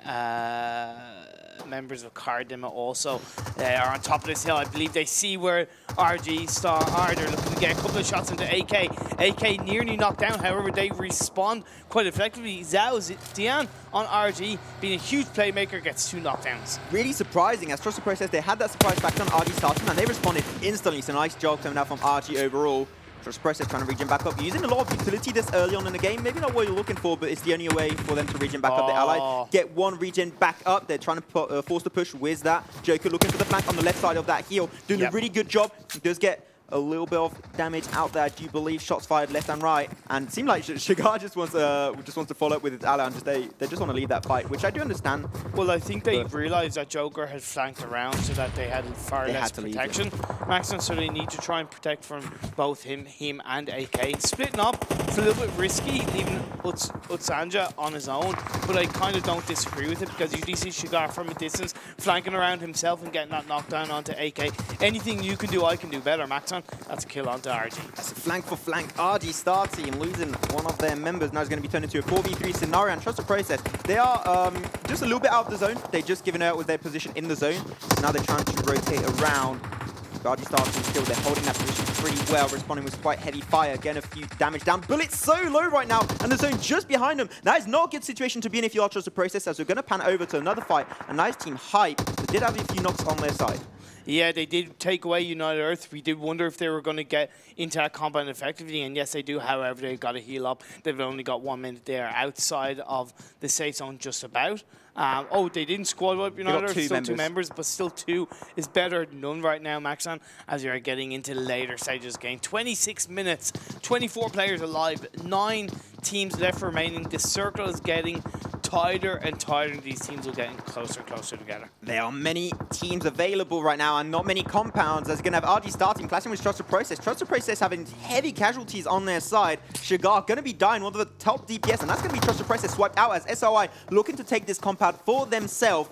[SPEAKER 4] members of KharDimaghh also. They are on top of this hill. I believe they see where RGStar are. They're looking to get a couple of shots into AK. AK nearly knocked down. However, they respond quite effectively. Zhao Dian on RG, being a huge playmaker, gets 2 knockdowns.
[SPEAKER 5] Really surprising, as Trust the Process, they had that surprise factor on RGStarTeam, and they responded instantly. So nice job coming out from RG overall. Trust the Process trying to regen back up, using a lot of utility this early on in the game. Maybe not what you're looking for, but it's the only way for them to regen back up the ally. Get 1 regen back up. They're trying to force the push with that. Joker looking for the flank on the left side of that heel, doing a really good job. He does get a little bit of damage out there, I do believe. Shots fired left and right, and it seemed like ShiNiGaMi just wants to follow up with his ally, and they just want to leave that fight, which I do understand.
[SPEAKER 4] Well, I think they realized that Joker had flanked around, so that they had far less protection, Maxon, so they need to try and protect from both him and AK. Splitting up, it's a little bit risky, leaving Utsanja on his own, but I kind of don't disagree with it, because you do see ShiNiGaMi from a distance, flanking around himself and getting that knockdown onto AK. Anything you can do, I can do better, Maxon. That's a kill onto RG. That's
[SPEAKER 5] a flank for flank. RGStarTeam losing one of their members. Now it's going to be turned into a 4v3 scenario. And trust the process. They are just a little bit out of the zone. They just given out with their position in the zone. Now they're trying to rotate around. RGStarTeam still, they're holding that position pretty well, responding with quite heavy fire. Getting a few damage down. Bullets so low right now, and the zone just behind them. That is not a good situation to be in if you are Trust the Process, as we're going to pan over to another fight. A nice Team Hype. They did have a few knocks on their side.
[SPEAKER 4] Yeah, they did take away United Earth. We did wonder if they were going to get into that compound effectively, and yes, they do. However, they've got to heal up. They've only got 1 minute there outside of the safe zone just about. Oh, they didn't squad wipe United Earth, still 2 members, but still 2 is better than none right now, Maxon, as you're getting into the later stages of the game. 26 minutes, 24 players alive, 9 teams left remaining. The circle is getting tighter and tighter. These teams are getting closer and closer together.
[SPEAKER 5] There are many teams available right now and not many compounds. As going to have RGStarTeam clashing with Trust the Process. Trust the Process having heavy casualties on their side. ShiNiGaMi going to be dying, one of the top DPS, and that's going to be Trust the Process swiped out as SOI looking to take this compound for themselves.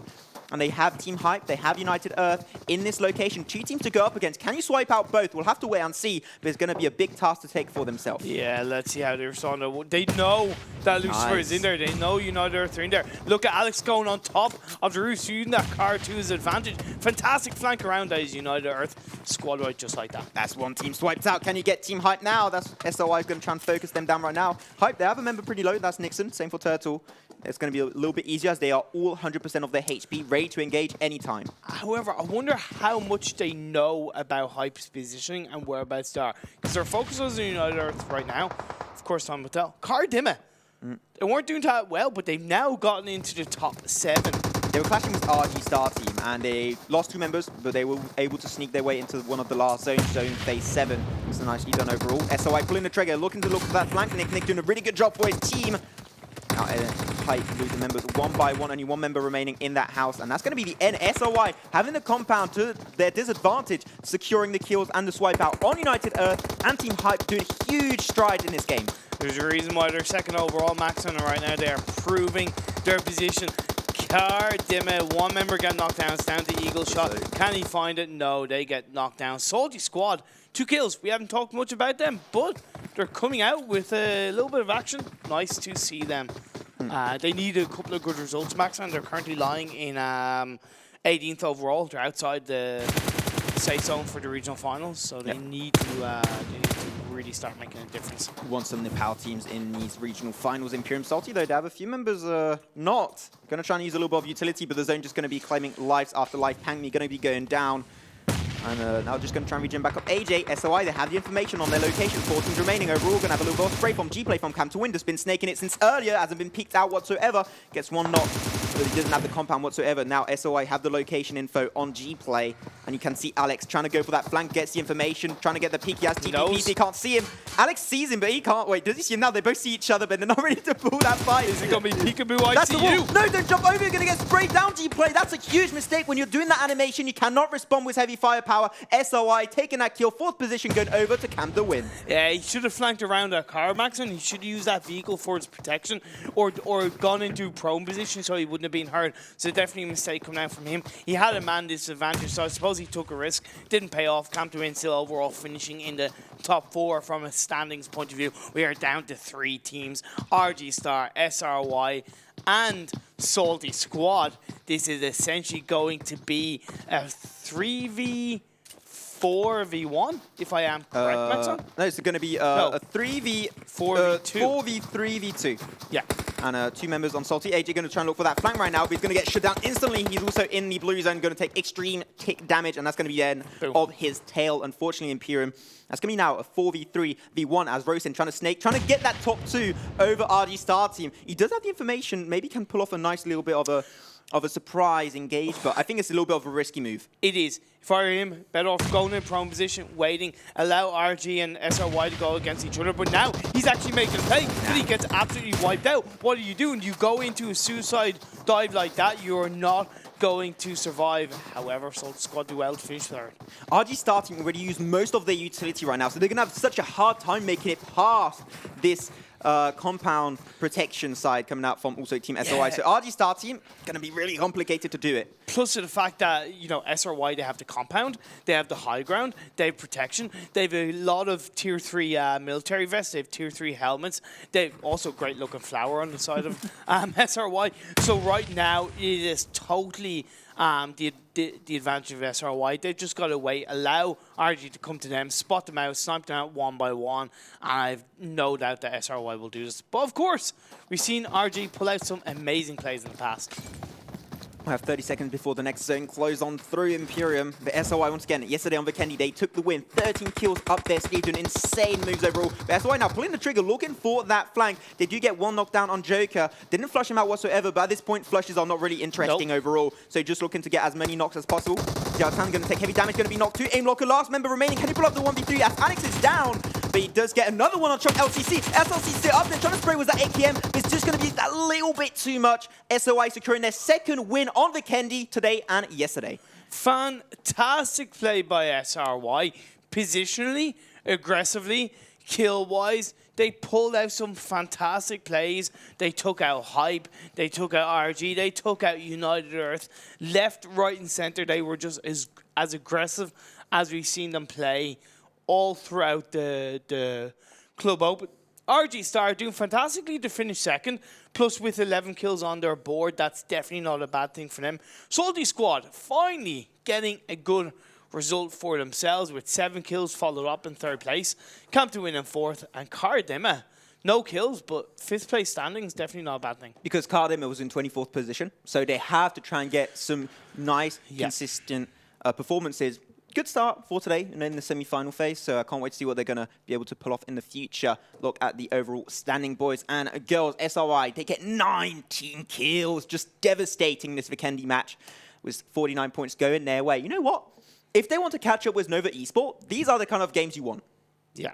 [SPEAKER 5] And they have Team Hype, they have United Earth in this location. 2 teams to go up against. Can you swipe out both? We'll have to wait and see, but it's going to be a big task to take for themselves.
[SPEAKER 4] Yeah, let's see how they respond. They know that Lucifer is in there. They know United Earth are in there. Look at Alex going on top of the roof, using that car to his advantage. Fantastic flank around that is United Earth. Squad right just like that.
[SPEAKER 5] That's 1 team swiped out. Can you get Team Hype now? That's SOI is going to try and focus them down right now. Hype, they have a member pretty low. That's Nixon. Same for Turtle. It's going to be a little bit easier as they are all 100% of their HP, ready to engage anytime.
[SPEAKER 4] However, I wonder how much they know about Hype's positioning and whereabouts they are. Because their focus is on United Earth right now. Of course, time will tell. KharDimaghh. They weren't doing that well, but they've now gotten into the top 7.
[SPEAKER 5] They were clashing with RGStarTeam, and they lost 2 members, but they were able to sneak their way into one of the last zones, zone phase 7. It's a nicely done overall. SOI pulling the trigger, looking to look for that flank. Nick doing a really good job for his team. Now, Hype losing members 1 by 1, only 1 member remaining in that house, and that's going to be the end. SOI having the compound to their disadvantage, securing the kills and the swipe out on United Earth, and Team Hype doing huge strides in this game.
[SPEAKER 4] There's a reason why they're second overall, Maxon, and right now they are proving their position. KharDimaghh, 1 member got knocked down. It's down to Eagle Shot. Can he find it? No, they get knocked down. SOLTISQUAD, 2 kills. We haven't talked much about them, but they're coming out with a little bit of action. Nice to see them. They need a couple of good results, Max, and they're currently lying in 18th overall. They're outside the safe zone for the regional finals, so they need to really start making a difference.
[SPEAKER 5] Want some Nepal teams in these regional finals. Imperium Salty, though, they have a few members not going to try and use a little bit of utility, but the zone just going to be claiming lives after life. Pangmi going to be going down. And now just going to try and regen back up. AJ, SOI, they have the information on their location. 4 teams remaining overall. Going to have a little bit of spray from G-Play from Cam to Wind. Has been snaking it since earlier. Hasn't been peeked out whatsoever. Gets one knock, but he doesn't have the compound whatsoever. Now SOI have the location info on G-Play. And you can see Alex trying to go for that flank. Gets the information. Trying to get the peek. He has TPP. He can't see him. Alex sees him, but he can't. Wait, does he see him now? They both see each other, but they're not ready to pull that fight.
[SPEAKER 4] Is it going to be peekaboo? I
[SPEAKER 5] That's
[SPEAKER 4] see
[SPEAKER 5] the wall.
[SPEAKER 4] you.
[SPEAKER 5] No, don't jump over. You're going to get sprayed down, G-Play. That's a huge mistake. When you're doing that animation, you cannot respond with heavy firepower. SOI taking that kill. 4th position going over to Cam the win.
[SPEAKER 4] Yeah, he should have flanked around that car, Max, and he should use that vehicle for his protection or gone into prone position so he wouldn't have been hurt. So definitely a mistake coming out from him. He had a man disadvantage, so I suppose he took a risk. Didn't pay off. Cam to win still overall finishing in the top 4 from a standings point of view. We are down to 3 teams. RGStar, SRY, and SOLTISQUAD. This is essentially going to be a 3v4v1, if I am correct, Maxon?
[SPEAKER 5] No, it's going to be a 4v3v2.
[SPEAKER 4] Yeah.
[SPEAKER 5] And 2 members on Salty. AJ going to try and look for that flank right now, but he's going to get shut down instantly. He's also in the blue zone, going to take extreme tick damage, and that's going to be the end of his tail. Unfortunately, Imperium. That's going to be now a 4v3v1 as Rosen trying to get that top 2 over RGStarTeam. He does have the information, maybe can pull off a nice little bit of a surprise engage, but I think it's a little bit of a risky move.
[SPEAKER 4] It is. If I were him, better off going in prone position, waiting, allow RG and SRY to go against each other. But now he's actually making a play, but he gets absolutely wiped out. What are you doing? You go into a suicide dive like that, you're not going to survive. However, SOLTISQUAD do well to finish 3rd.
[SPEAKER 5] RGStarTeam already used most of their utility right now, so they're going to have such a hard time making it past this compound protection side coming out from also Team SOI. So RGStarTeam going to be really complicated to do it.
[SPEAKER 4] Plus to the fact that, you know, SRY, they have the compound, they have the high ground, they have protection, they have a lot of tier 3 military vests, they have tier 3 helmets, they have also great looking flower on the side of SRY. So right now it is totally the advantage of SRY. They've just got to wait, allow RG to come to them, spot them out, snipe them out one by one, and I've no doubt that SRY will do this. But of course, we've seen RG pull out some amazing plays in the past.
[SPEAKER 5] We have 30 seconds before the next zone close on through Imperium. The SOI once again, yesterday on Vikendi, they took the win. 13 kills up their sleeve, doing insane moves overall. But SOI now pulling the trigger, looking for that flank. They do get one knockdown on Joker. Didn't flush him out whatsoever, but at this point, flushes are not really interesting overall. So just looking to get as many knocks as possible. Xiaotan going to take heavy damage, going to be knocked 2. Aim locker, last member remaining. Can he pull up the 1v3 as Alex is down? But he does get another one on Chuck LCC. SLC still up there, trying to spray was that AKM. But it's just going to be that little bit too much. SOI securing their 2nd win on Vikendi today and yesterday.
[SPEAKER 4] Fantastic play by SRY. Positionally, aggressively, kill-wise, they pulled out some fantastic plays. They took out Hype, they took out RG, they took out United Earth. Left, right, and center, they were just as aggressive as we've seen them play all throughout the Club Open. RGStar doing fantastically to finish 2nd, plus with 11 kills on their board. That's definitely not a bad thing for them. SOLTISQUAD finally getting a good result for themselves with 7 kills followed up in 3rd place. Cam to win in 4th, and KharDimaghh, no kills, but 5th place standings, definitely not a bad thing.
[SPEAKER 5] Because KharDimaghh was in 24th position, so they have to try and get some nice, consistent performances. Good start for today and in the semi-final phase, so I can't wait to see what they're going to be able to pull off in the future. Look at the overall standing, boys and girls. SRI, they get 19 kills, just devastating this Vikendi match with 49 points going their way. You know what? If they want to catch up with Nova Esport, these are the kind of games you want. Yeah.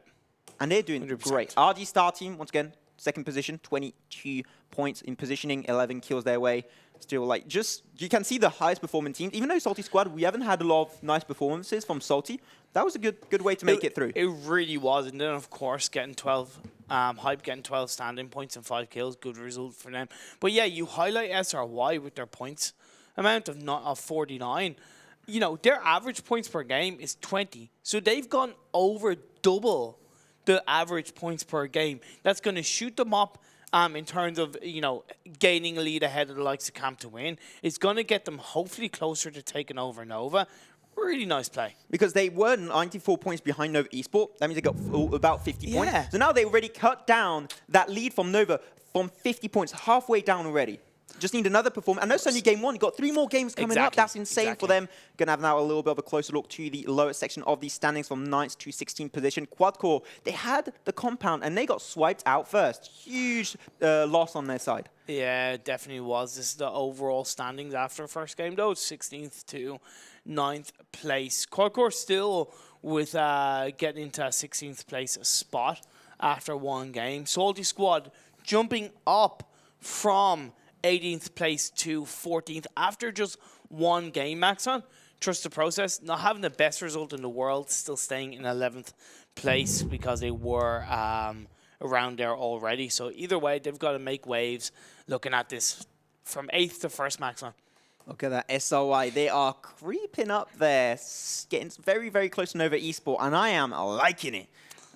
[SPEAKER 5] And they're doing 100%. Great. RGStarTeam, once again, 2nd position, 22 points in positioning, 11 kills their way. Still, like, just, you can see the highest performing teams. Even though SOLTISQUAD, we haven't had a lot of nice performances from Salty. That was a good way to make it through.
[SPEAKER 4] It really was. And then, of course, getting 12, Hype getting 12 standing points and 5 kills. Good result for them. But yeah, you highlight SRY with their points amount of 49. You know, their average points per game is 20. So they've gone over double the average points per game. That's going to shoot them up in terms of, you know, gaining a lead ahead of the likes of Camp to win. It's going to get them hopefully closer to taking over Nova. Really nice play.
[SPEAKER 5] Because they were 94 points behind Nova Esport. That means they got about 50 points.
[SPEAKER 4] Yeah.
[SPEAKER 5] So now they already cut down that lead from Nova from 50 points, halfway down already. Just need another performance. I know Sunny Game 1 got 3 more games coming up. That's insane for them. Going to have now a little bit of a closer look to the lower section of the standings from 9th to 16th position. Quadcore, they had the compound and they got swiped out first. Huge loss on their side.
[SPEAKER 4] Yeah, it definitely was. This is the overall standings after first game, though. 16th to 9th place. Quadcore still with getting into a 16th place spot after one game. SOLTISQUAD jumping up from 18th place to 14th after just one game, Maxon. Trust the process. Not having the best result in the world, still staying in 11th place because they were around there already. So either way, they've got to make waves looking at this from 8th to 1st, Maxon.
[SPEAKER 5] Look at that SOI. They are creeping up there, getting very, very close to Nova Esport, and I am liking it.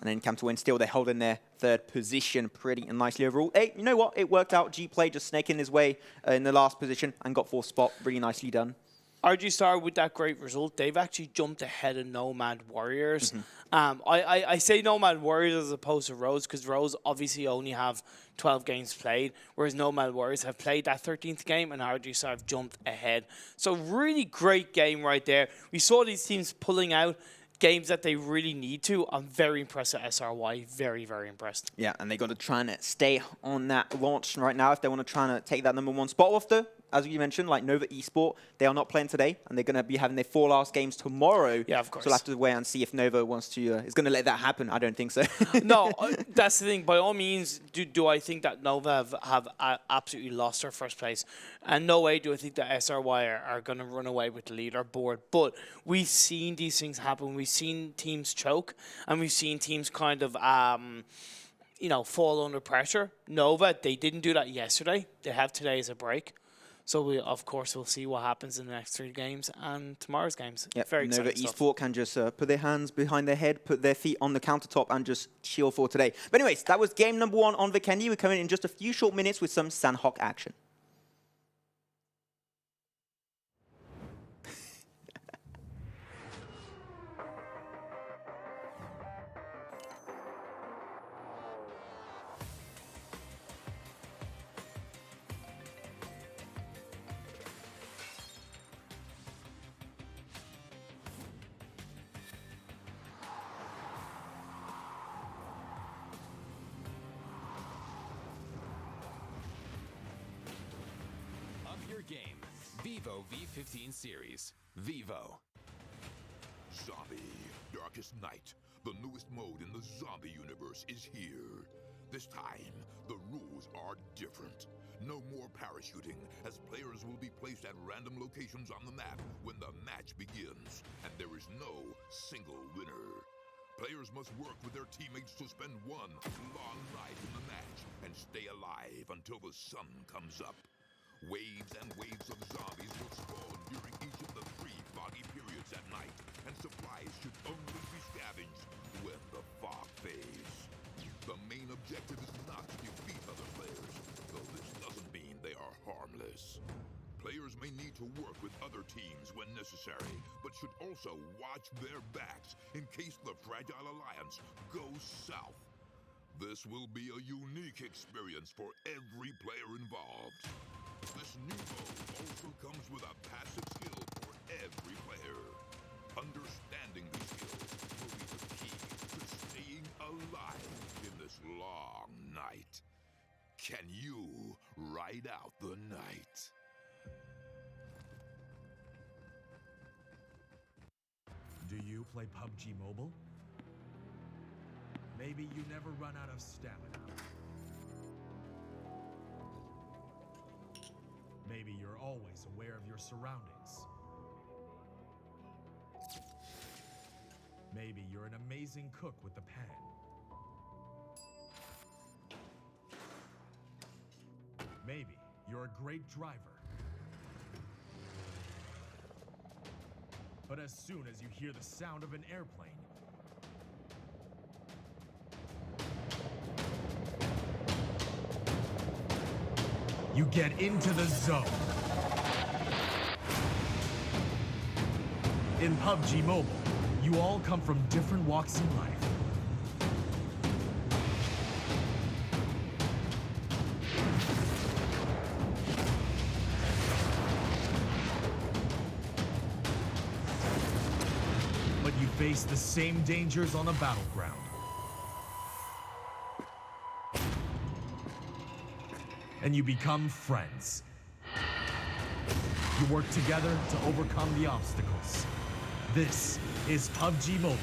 [SPEAKER 5] And then Camp to win still, they're holding their 3rd position pretty nicely overall. Hey, you know what? It worked out. G-Play just snaking his way in the last position and got 4th spot. Really nicely done.
[SPEAKER 4] RGStar with that great result, they've actually jumped ahead of Nomad Warriors. I say Nomad Warriors as opposed to Rose because Rose obviously only have 12 games played, whereas Nomad Warriors have played that 13th game and RGStar have jumped ahead. So really great game right there. We saw these teams pulling out games that they really need to. I'm very impressed with SRY. Very, very impressed.
[SPEAKER 5] Yeah, and they got to try and stay on that launch right now if they want to try and take that #1 spot off the, as you mentioned, like Nova Esport. They are not playing today, and they're going to be having their 4 last games tomorrow.
[SPEAKER 4] Yeah, of course.
[SPEAKER 5] So we'll have to wait and see if Nova wants to, is going to let that happen. I don't think so.
[SPEAKER 4] No, that's the thing. By all means, do I think that Nova have absolutely lost their 1st place? And no way do I think that SRY are going to run away with the leaderboard. But we've seen these things happen. We've seen teams choke, and we've seen teams kind of, you know, fall under pressure. Nova, they didn't do that yesterday. They have today as a break. So, of course, we'll see what happens in the next 3 games and tomorrow's games.
[SPEAKER 5] Yep.
[SPEAKER 4] Very
[SPEAKER 5] Nova
[SPEAKER 4] exciting stuff.
[SPEAKER 5] Esport can just put their hands behind their head, put their feet on the countertop, and just chill for today. But anyways, that was game #1 on Vikendi. We're coming in just a few short minutes with some Sanhok action.
[SPEAKER 1] Game, Vivo V15 Series. Vivo.
[SPEAKER 2] Zombie, Darkest Night, the newest mode in the zombie universe is here. This time, the rules are different. No more parachuting, as players will be placed at random locations on the map when the match begins, and there is no single winner. Players must work with their teammates to spend one long night in the match and stay alive until the sun comes up. Waves and waves of zombies will spawn during each of the 3 foggy periods at night, and supplies should only be scavenged when the fog fades. The main objective is not to defeat other players, though this doesn't mean they are harmless. Players may need to work with other teams when necessary, but should also watch their backs in case the Fragile Alliance goes south. This will be a unique experience for every player involved. This new mode also comes with a passive skill for every player. Understanding these skills will be the key to staying alive in this long night. Can you ride out the night?
[SPEAKER 3] Do you play PUBG Mobile? Maybe you never run out of stamina. Maybe you're always aware of your surroundings. Maybe you're an amazing cook with the pan. Maybe you're a great driver. But as soon as you hear the sound of an airplane, you get into the zone. In PUBG Mobile, you all come from different walks in life. But you face the same dangers on the battleground. And you become friends. You work together to overcome the obstacles. This is PUBG Mobile.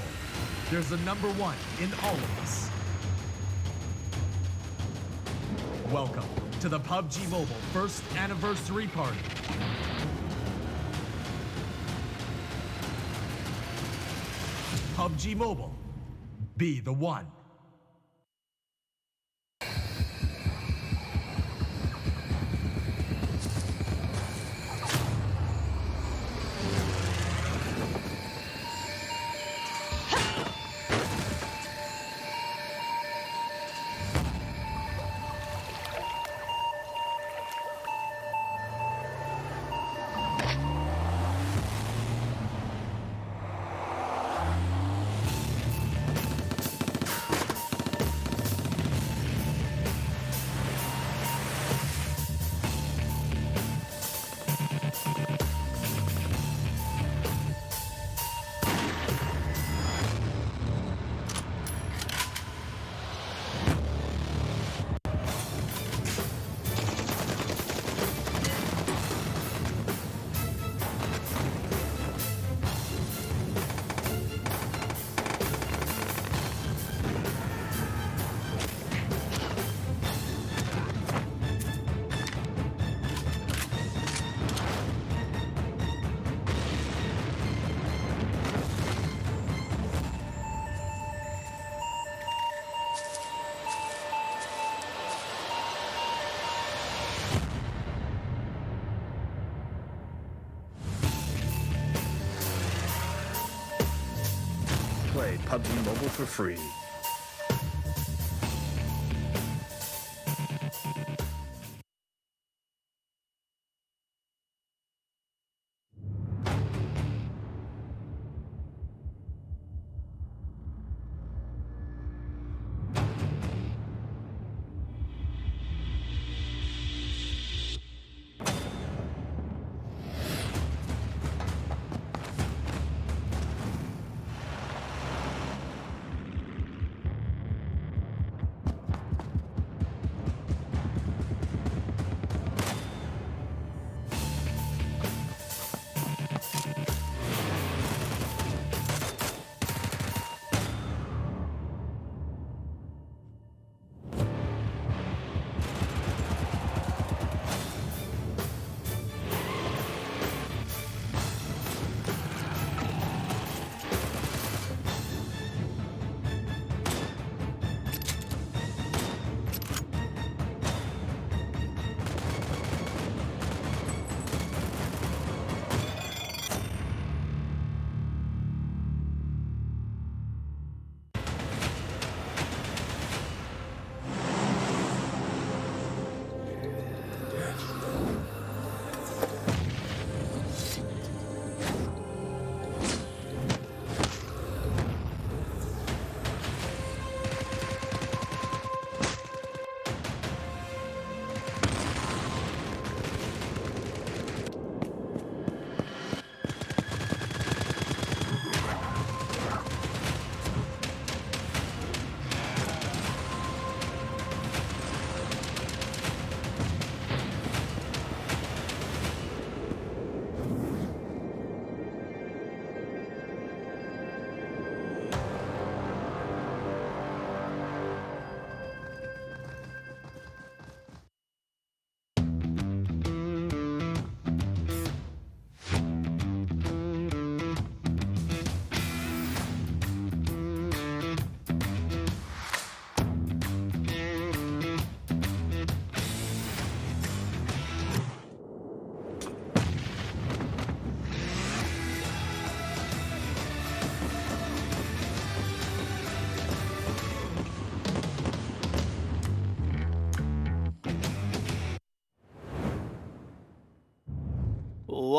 [SPEAKER 3] There's a number one in all of us. Welcome to the PUBG Mobile first anniversary party. PUBG Mobile, be the one.
[SPEAKER 6] Play PUBG Mobile for free.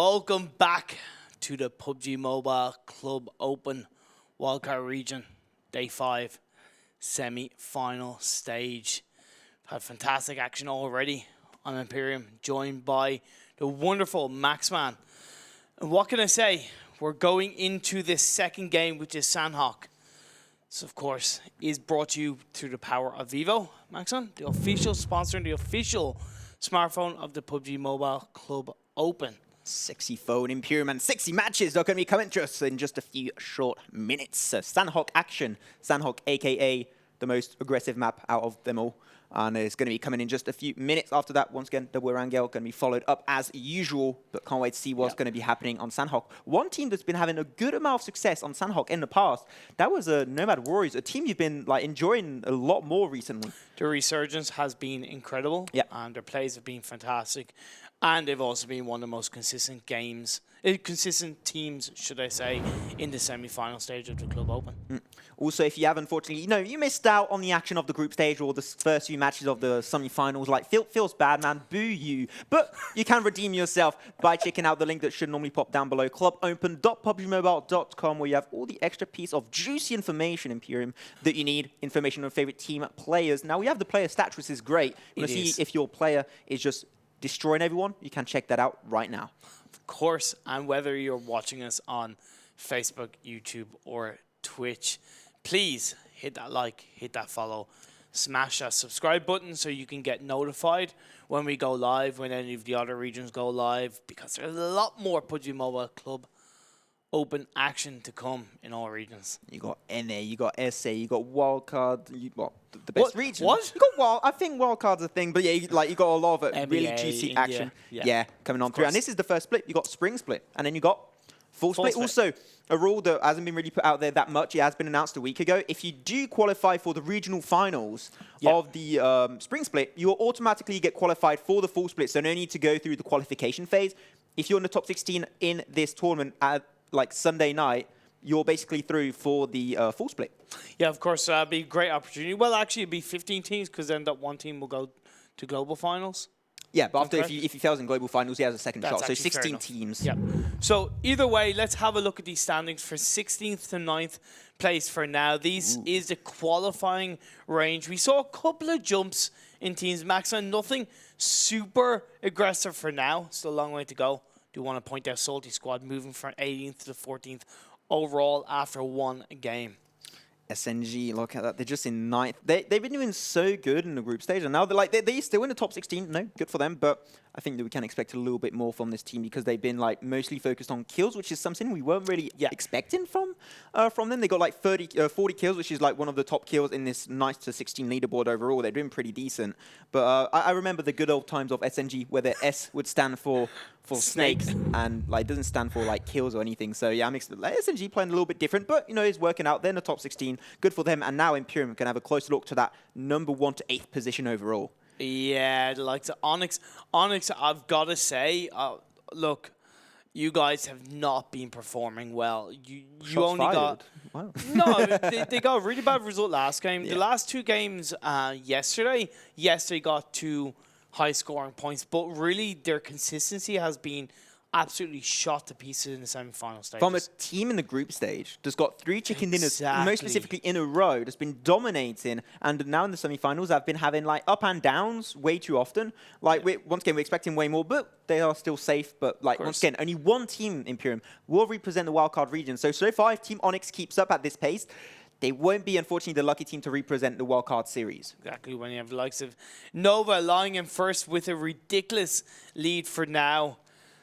[SPEAKER 4] welcome back to the PUBG Mobile Club Open Wildcard Region, Day 5, Semi-Final Stage. Had fantastic action already on Imperium, joined by the wonderful Maxman. And what can I say? We're going into this second game, which is Sanhok. This, of course, is brought to you through the power of Vivo, Maxman, the official sponsor and the official smartphone of the PUBG Mobile Club Open.
[SPEAKER 5] Sexy phone, Imperium, and sexy matches are going to be coming to us in just a few short minutes. Sanhok action. Sanhok, a.k.a. the most aggressive map out of them all. And it's going to be coming in just a few minutes after that. Once again, double Erangel going to be followed up as usual, but can't wait to see what's going to be happening on Sanhok. One team that's been having a good amount of success on Sanhok in the past, that was Nomad Warriors, a team you've been enjoying a lot more recently.
[SPEAKER 4] The resurgence has been incredible, and their plays have been fantastic. And they've also been one of the most consistent consistent teams, should I say, in the semi-final stage of the Club Open.
[SPEAKER 5] Also, if you have, unfortunately, you missed out on the action of the group stage or the first few matches of the semi-finals, feels bad, man, boo you. But you can redeem yourself by checking out the link that should normally pop down below, clubopen.pubgmobile.com, where you have all the extra piece of juicy information, Imperium, that you need, information on favorite team players. Now, we have the player stats, which is great. You want to see if your player is just destroying everyone, you can check that out right now.
[SPEAKER 4] Of course, and whether you're watching us on Facebook, YouTube, or Twitch, please hit that like, hit that follow, smash that subscribe button so you can get notified when we go live, when any of the other regions go live, because there's a lot more PUBG Mobile Club Open action to come in all regions.
[SPEAKER 5] You got NA, you got SA, you got Wildcard, the best region.
[SPEAKER 4] What?
[SPEAKER 5] You got I think Wildcard's a thing, but yeah, you got a lot of really juicy
[SPEAKER 4] India,
[SPEAKER 5] action. Yeah, coming on through. And this is the first split. You got Spring Split, and then you got Full Split. Also, a rule that hasn't been really put out there that much. It has been announced a week ago. If you do qualify for the regional finals of the Spring Split, you will automatically get qualified for the Full Split, so no need to go through the qualification phase. If you're in the top 16 in this tournament at Sunday night, you're basically through for the Full Split.
[SPEAKER 4] Yeah, of course, that'd be a great opportunity. Well, actually, it'd be 15 teams, because then that one team will go to global finals.
[SPEAKER 5] Yeah, but after if he fails in global finals, he has a second shot. So 16 teams.
[SPEAKER 4] Yeah. So either way, let's have a look at these standings for 16th to 9th place for now. This is the qualifying range. We saw a couple of jumps in teams, Max, and nothing super aggressive for now. Still a long way to go. Do want to point out SOLTISQUAD moving from 18th to 14th overall after one game.
[SPEAKER 5] SNG, look at that. They're just in 9th. They've been doing so good in the group stage, and now they're still in the top 16. No, good for them, but I think that we can expect a little bit more from this team because they've been mostly focused on kills, which is something we weren't really expecting from them. They got 40 kills, which is one of the top kills in this 9th to 16 leaderboard overall. They're doing pretty decent. But I remember the good old times of SNG where the S would stand for snakes and it doesn't stand for kills or anything. So yeah, I'm SNG playing a little bit different, but it's working out. They're in the top 16. Good for them. And now Imperium can have a closer look to that number 1 to 8th position overall.
[SPEAKER 4] Yeah, the likes of OnyX. OnyX, I've got to say, look, you guys have not been performing well. You only got... Wow. No, they got a really bad result last game. Yeah. The last 2 games yesterday, yes, they got 2 high-scoring points, but really their consistency has been absolutely shot to pieces in the semi-final stage.
[SPEAKER 5] From a team in the group stage that's got 3 chicken dinners, most specifically in a row, that's been dominating, and now in the semi-finals have been having up and downs way too often. Once again, we're expecting way more, but they are still safe. But once again, only one team, Imperium, will represent the wildcard region. So far, if Team OnyX keeps up at this pace, they won't be, unfortunately, the lucky team to represent the wildcard series.
[SPEAKER 4] Exactly, when you have the likes of Nova lying in first with a ridiculous lead for now.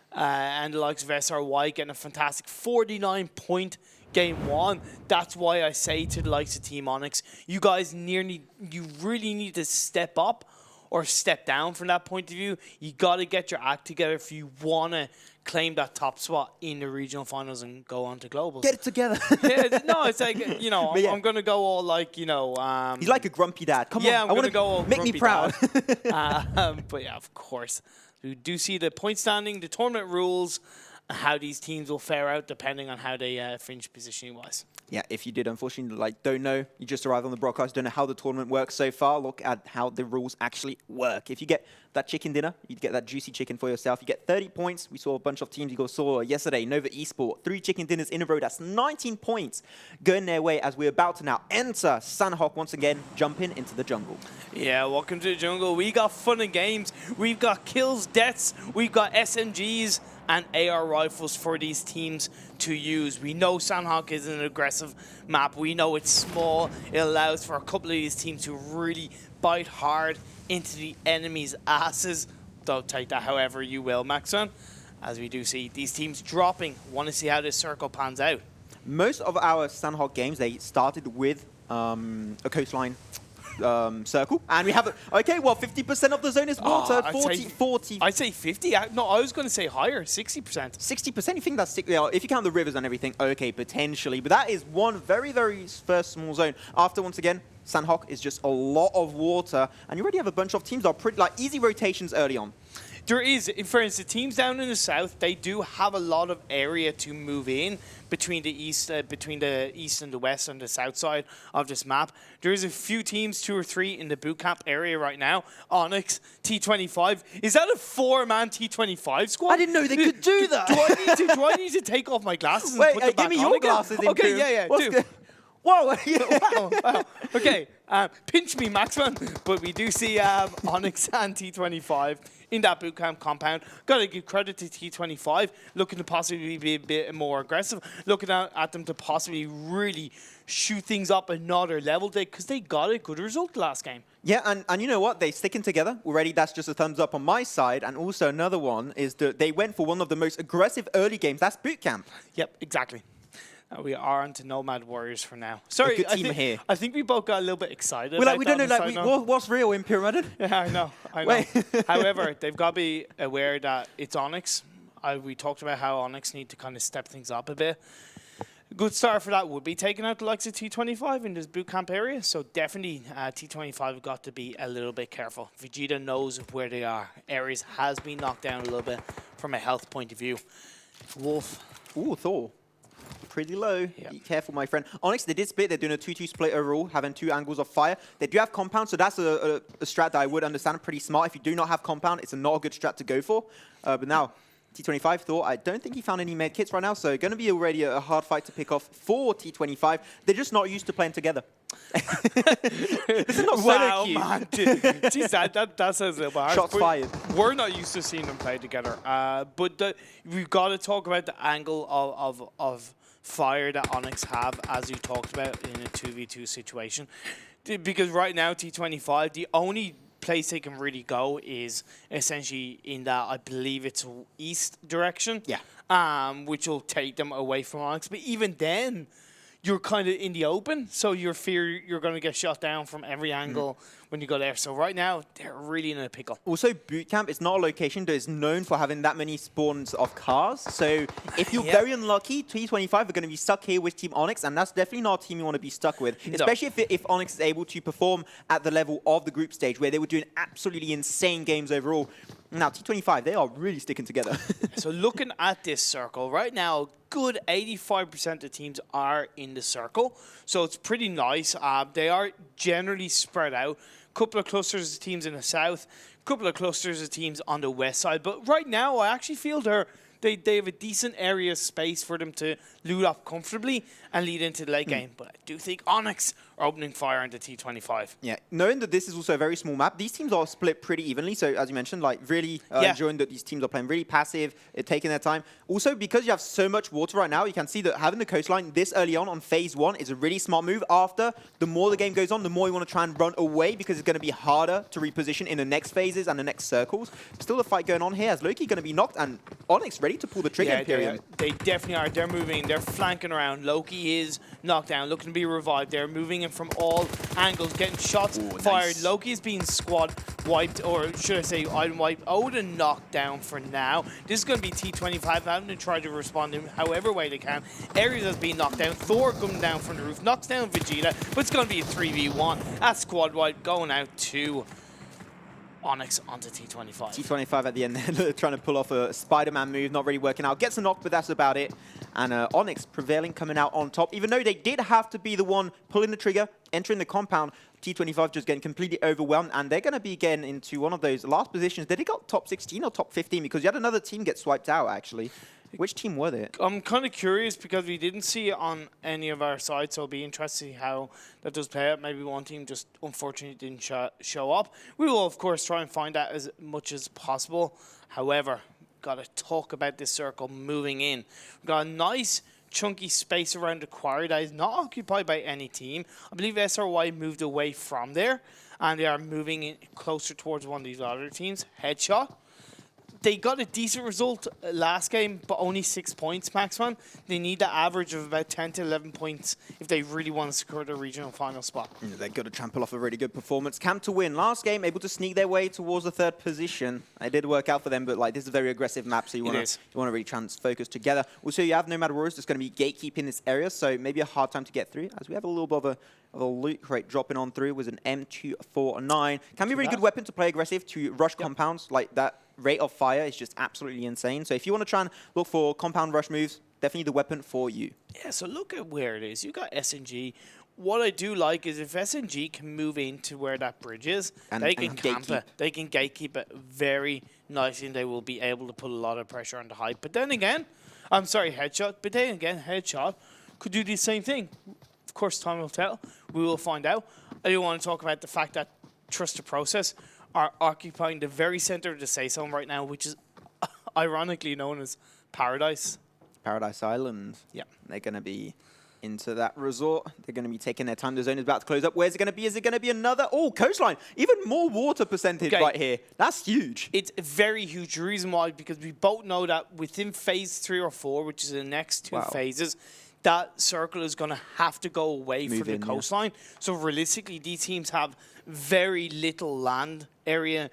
[SPEAKER 4] And the likes of SRY getting a fantastic 49-point game 1. That's why I say to the likes of Team OnyX, you guys you really need to step up or step down from that point of view. You got to get your act together if you want to claim that top spot in the regional finals and go on to globals.
[SPEAKER 5] Get it together.
[SPEAKER 4] No, it's I'm going to go all
[SPEAKER 5] he's like a grumpy dad. Come on,
[SPEAKER 4] I'm going to go all
[SPEAKER 5] make me proud.
[SPEAKER 4] But yeah, of course. We do see the point standing, the tournament rules, how these teams will fare out depending on how they finish positioning-wise.
[SPEAKER 5] Yeah, if you did, unfortunately, like, don't know, you just arrived on the broadcast, don't know how the tournament works so far, look at how the rules actually work. If you get that chicken dinner, you get that juicy chicken for yourself, you get 30 points. We saw a bunch of teams you saw yesterday, Nova Esport, 3 chicken dinners in a row, that's 19 points going their way as we're about to now enter Sanhok once again, jumping into the jungle.
[SPEAKER 4] Yeah, welcome to the jungle. We got fun and games, we've got kills, deaths, we've got SMGs, and AR rifles for these teams to use. We know Sanhok is an aggressive map. We know it's small. It allows for a couple of these teams to really bite hard into the enemy's asses. Don't take that however you will, Maxon. As we do see these teams dropping. Want to see how this circle pans out.
[SPEAKER 5] Most of our Sanhok games, they started with a coastline circle, and we have okay, well, 50% of the zone is water. 40.
[SPEAKER 4] I'd say 50. No, I was going to say higher, 60%.
[SPEAKER 5] 60%. You think that's if you count the rivers and everything? Okay, potentially, but that is one very, very first small zone. After once again, Sanhok is just a lot of water, and you already have a bunch of teams that are pretty like easy rotations early on.
[SPEAKER 4] There is, for instance, teams down in the south, they do have a lot of area to move in between the east and the west and the south side of this map. There is a few teams, 2 or 3 in the bootcamp area right now. OnyX, T25. Is that a 4-man T25 squad?
[SPEAKER 5] I didn't know they could do that.
[SPEAKER 4] Do I need to take off my glasses and
[SPEAKER 5] Wait,
[SPEAKER 4] put them back
[SPEAKER 5] give me
[SPEAKER 4] on
[SPEAKER 5] your
[SPEAKER 4] again?
[SPEAKER 5] glasses.
[SPEAKER 4] Okay, yeah, do.
[SPEAKER 5] Whoa!
[SPEAKER 4] Wow. Okay, pinch me, Maxman. But we do see OnyX and T25 in that bootcamp compound. Got to give credit to T25, looking to possibly be a bit more aggressive, looking at them to possibly really shoot things up another level because they got a good result last game.
[SPEAKER 5] Yeah, and you know what? They're sticking together already. That's just a thumbs up on my side. And also another one is that they went for one of the most aggressive early games. That's bootcamp.
[SPEAKER 4] Yep, exactly. We are on to Nomad Warriors for now. Sorry,
[SPEAKER 5] good team here.
[SPEAKER 4] I think we both got a little bit excited.
[SPEAKER 5] We're like, we don't know, like, what's real in Pyramid?
[SPEAKER 4] Yeah, I know.
[SPEAKER 5] Wait.
[SPEAKER 4] However, they've got to be aware that it's OnyX. We talked about how OnyX need to kind of step things up a bit. A good start for that would be taking out the likes of T25 in this bootcamp area. So definitely T25 have got to be a little bit careful. Vegeta knows where they are. Ares has been knocked down a little bit from a health point of view. Wolf.
[SPEAKER 5] Ooh, Thor. Pretty low. Yep. Be careful, my friend. OnyX, they did split. They're doing a 2-2 split overall, having 2 angles of fire. They do have compound, so that's a strat that I would understand. Pretty smart. If you do not have compound, it's not a good strat to go for. But now, T25 Thor, I don't think he found any med kits right now, so going to be already a hard fight to pick off for T25. They're just not used to playing together. This is not
[SPEAKER 4] wow,
[SPEAKER 5] cute.
[SPEAKER 4] Man. Jeez, that says a little bit.
[SPEAKER 5] Shots fired.
[SPEAKER 4] We're not used to seeing them play together. But we've got to talk about the angle of fire that OnyX have, as you talked about, in a 2v2 situation. Because right now, T25, the only place they can really go is essentially in that, I believe it's east direction.
[SPEAKER 5] Yeah.
[SPEAKER 4] Which will take them away from OnyX. But even then, you're kind of in the open, so you fear you're going to get shot down from every angle when you go there. So right now, they're really in a pickle.
[SPEAKER 5] Also, bootcamp is not a location that is known for having that many spawns of cars. So if you're very unlucky, T25 are going to be stuck here with Team OnyX, and that's definitely not a team you want to be stuck with, especially if OnyX is able to perform at the level of the group stage, where they were doing absolutely insane games overall. Now, T25, they are really sticking together.
[SPEAKER 4] So looking at this circle, right now, good 85% of teams are in the circle. So it's pretty nice. They are generally spread out. Couple of clusters of teams in the south, couple of clusters of teams on the west side. But right now, I actually feel they have a decent area of space for them to loot up comfortably and lead into the late game. But I do think OnyX are opening fire into T25.
[SPEAKER 5] Yeah, knowing that this is also a very small map, these teams are split pretty evenly. So as you mentioned, like really enjoying that these teams are playing really passive, taking their time. Also, because you have so much water right now, you can see that having the coastline this early on phase 1 is a really smart move. After, the more the game goes on, the more you want to try and run away because it's going to be harder to reposition in the next phases and the next circles. Still a fight going on here as Loki going to be knocked and OnyX ready to pull the trigger.
[SPEAKER 4] Yeah, they definitely are. They're moving. They're flanking around. Loki is knocked down, looking to be revived. They're moving in from all angles, getting shots fired. Nice. Loki is being squad wiped, or should I say item wiped. Odin knocked down for now. This is going to be T25 having to try to respond in however way they can. Ares has been knocked down. Thor coming down from the roof, knocks down Vegeta, but it's going to be a 3v1. That squad wipe going out to OnyX onto T25.
[SPEAKER 5] T25 at the end there, trying to pull off a Spider-Man move, not really working out. Gets a knock, but that's about it. And OnyX prevailing, coming out on top. Even though they did have to be the one pulling the trigger, entering the compound, T25 just getting completely overwhelmed, and they're going to be getting into one of those last positions. Did they got top 16 or top 15? Because you had another team get swiped out, actually. Which team were they?
[SPEAKER 4] I'm kind of curious because we didn't see it on any of our sides, so it'll be interesting to see how that does play out. Maybe one team just unfortunately didn't show up. We will, of course, try and find out as much as possible. However, got to talk about this circle moving in. We've got a nice chunky space around the quarry that is not occupied by any team. I believe SRY moved away from there, and they are moving in closer towards one of these other teams. Headshot. They got a decent result last game, but only 6 points, Maxman. They need the average of about 10 to 11 points if they really want to secure the regional final spot.
[SPEAKER 5] Yeah, they've got to trample off a really good performance. Camp to win. Last game, able to sneak their way towards the 3rd position. It did work out for them, but like this is a very aggressive map, so you want to really try and focus together. Also, you have Nomad Warriors that's going to be gatekeeping this area, so maybe a hard time to get through, as we have a little bit of a loot crate dropping on through with an M249. Can be a really good weapon to play aggressive, to rush compounds like that. Rate of fire is just absolutely insane. So if you want to try and look for compound rush moves, definitely the weapon for you.
[SPEAKER 4] Yeah, so look at where it is. You got SNG. What I do like is if SNG can move into where that bridge is, they can camp it. They can gatekeep it very nicely, and they will be able to put a lot of pressure on the hype. But then again, I'm sorry, Headshot. But then again, Headshot could do the same thing. Of course, time will tell. We will find out. I do want to talk about the fact that Trust the Process are occupying the very center of the say zone right now, which is ironically known as Paradise.
[SPEAKER 5] Paradise Island.
[SPEAKER 4] Yeah.
[SPEAKER 5] They're going to be into that resort. They're going to be taking their time. The zone is about to close up. Where's it going to be? Is it going to be another? Oh, coastline. Even more water percentage right here. That's huge.
[SPEAKER 4] It's a very huge. The reason why, because we both know that within phase 3 or 4, which is the next 2 phases, that circle is going to have to go away from the coastline. So realistically, these teams have very little land area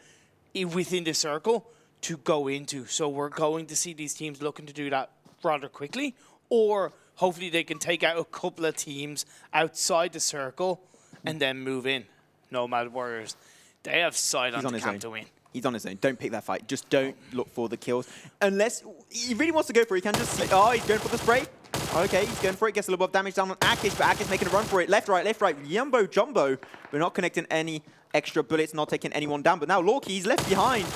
[SPEAKER 4] within the circle to go into. So we're going to see these teams looking to do that rather quickly, or hopefully they can take out a couple of teams outside the circle and then move in. Nomad Warriors, they have sight on the camp to win.
[SPEAKER 5] He's on his own. Don't pick that fight. Just don't look for the kills. Unless he really wants to go for it. He can just see. Oh, he's going for the spray. Okay, he's going for it. Gets a little bit of damage down on Akish, but Akish making a run for it. Left, right, left, right. Yumbo Jumbo. We're not connecting any extra bullets, not taking anyone down. But now Lorky, he's left behind.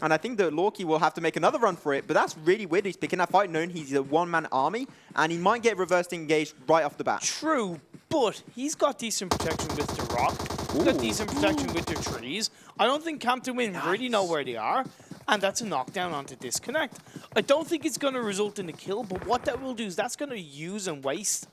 [SPEAKER 5] And I think that Lorky will have to make another run for it. But that's really weird. He's picking that fight, knowing he's a one-man army. And he might get reversed engaged right off the bat.
[SPEAKER 4] True, but he's got decent protection with the rock. He's got decent protection with the trees. I don't think Camp to Win really know where they are. And that's a knockdown onto Disconnect. I don't think it's going to result in a kill, but what that will do is that's going to use and waste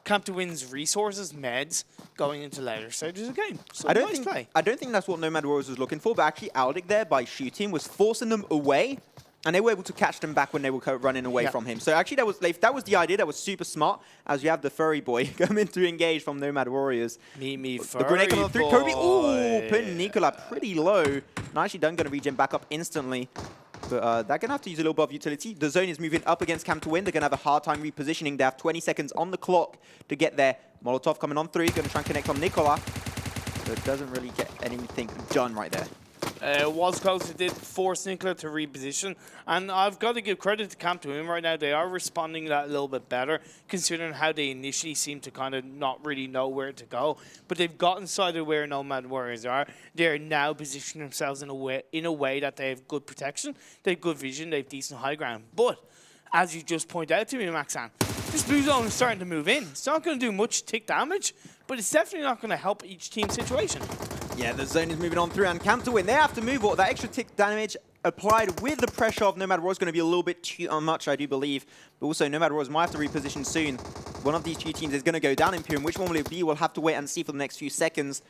[SPEAKER 4] Camp to Win's resources, meds, going into later stages of the game. So
[SPEAKER 5] I don't think that's what Nomad Warriors was looking for, but actually Aldic there, by shooting, was forcing them away, and they were able to catch them back when they were running away from him. So actually that was the idea. That was super smart, as you have the furry boy coming to engage from Nomad Warriors.
[SPEAKER 4] Me,
[SPEAKER 5] the grenade coming through. Kobe, ooh, putting Nikola pretty low. Nicely done, going to regen back up instantly. But they're going to have to use a little bit of utility. The zone is moving up against Camp to Win. They're going to have a hard time repositioning. They have 20 seconds on the clock to get there. Molotov coming on through. Going to try and connect on Nikola. But doesn't really get anything done right there.
[SPEAKER 4] It was close. It did force Nikola to reposition. And I've got to give credit to Camp to Win right now. They are responding to that a little bit better, considering how they initially seemed to kind of not really know where to go. But they've gotten inside of where Nomad Warriors are. They're now positioning themselves in a way that they have good protection, they have good vision, they have decent high ground. But, as you just pointed out to me, Maxan, this blue zone is starting to move in. It's not going to do much tick damage, but it's definitely not going to help each team's situation.
[SPEAKER 5] Yeah, the zone is moving on through, and Camp to Win, they have to move. That extra tick damage applied with the pressure of Nomad Warriors is going to be a little bit too much, I do believe. But also, Nomad Warriors might have to reposition soon. One of these two teams is going to go down Imperium. Which one will it be? We'll have to wait and see for the next few seconds.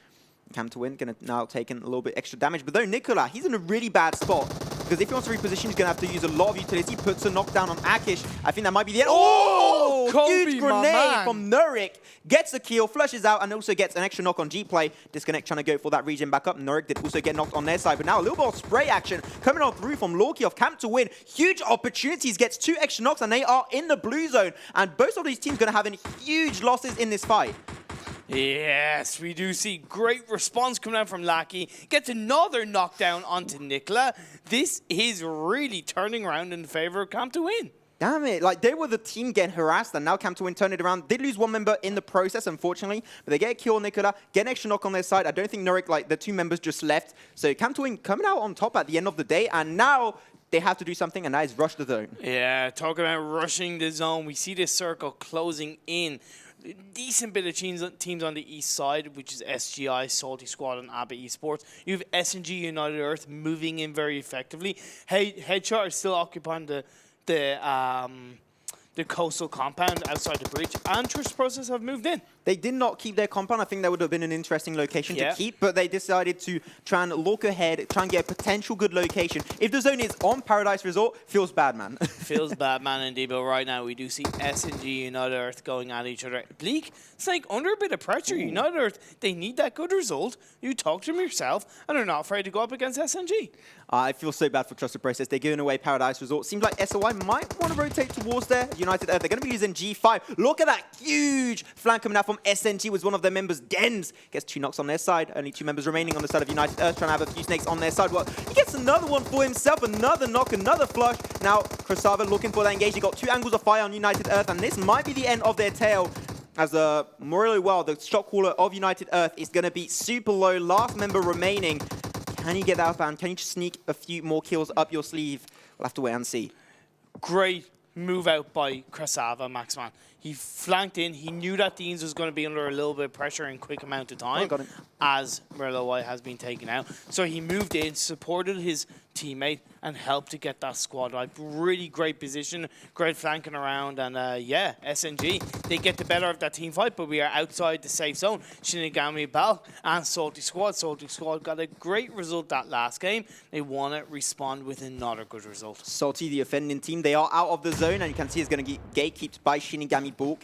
[SPEAKER 5] Camp to Win going to now take in a little bit extra damage. But though Nikola, he's in a really bad spot. Because if he wants to reposition, he's going to have to use a lot of utility. Puts a knockdown on Akish. I think that might be the end. Oh! Huge grenade from Nurik. Gets a kill, flushes out, and also gets an extra knock on G-Play. Disconnect trying to go for that regen back up. Nurik did also get knocked on their side. But now a little bit of spray action coming on through from Lorky of Camp to Win. Huge opportunities. Gets 2 extra knocks, and they are in the blue zone. And both of these teams going to have huge losses in this fight.
[SPEAKER 4] Yes, we do see great response coming out from Lackey. Gets another knockdown onto Nicola. This is really turning around in favor of Camp to win.
[SPEAKER 5] Damn it, like they were the team getting harassed and now Camp to win turned it around. Did lose one member in the process, unfortunately, but they get a kill on Nicola, get an extra knock on their side. I don't think Norik, like the two members just left. So Camp to win coming out on top at the end of the day, and now they have to do something, and that is rush the zone. Yeah,
[SPEAKER 4] talking about rushing the zone. We see this circle closing in. Decent bit of teams on the east side, which is SGI, SOLTISQUAD, and ABBA eSports. You have SNG United Earth moving in very effectively. Headshot is still occupying the coastal compound outside the breach, and Trust Process have moved in.
[SPEAKER 5] They did not keep their compound. I think that would have been an interesting location to keep, but they decided to try and look ahead, try and get a potential good location. If the zone is on Paradise Resort, feels bad, man.
[SPEAKER 4] Feels bad, man, indeed. But right now, we do see SNG United Earth going at each other. Bleak, it's like under a bit of pressure. United Earth, they need that good result. You talk to them yourself, and they're not afraid to go up against SNG.
[SPEAKER 5] I feel so bad for Trusted Process. They're giving away Paradise Resort. Seems like SOI might want to rotate towards there. United Earth, they're going to be using G5. Look at that huge flank coming out from SNG with one of their members, Dens. Gets 2 knocks on their side. Only 2 members remaining on the side of United Earth, trying to have a few snakes on their side. Well, he gets another one for himself. Another knock, another flush. Now, Krasava looking for that engage. He got 2 angles of fire on United Earth, and this might be the end of their tail. As Morello Wild, the shot caller of United Earth, is going to be super low. Last member remaining. Can you get that outbound? Can you just sneak a few more kills up your sleeve? We'll have to wait and see.
[SPEAKER 4] Great move out by Krasava, Maxman. He flanked in. He knew that Deans was going to be under a little bit of pressure in a quick amount of time as Merlo White has been taken out. So he moved in, supported his teammate, and helped to get that squad right. Really great position, great flanking around, and yeah, SNG, they get the better of that team fight, but we are outside the safe zone. ShiNiGaMi, balck, and SOLTISQUAD. SOLTISQUAD got a great result that last game. They want to respond with another good result.
[SPEAKER 5] Salty, the offending team, they are out of the zone, and you can see it's going to get gatekeeped by ShiNiGaMi balck.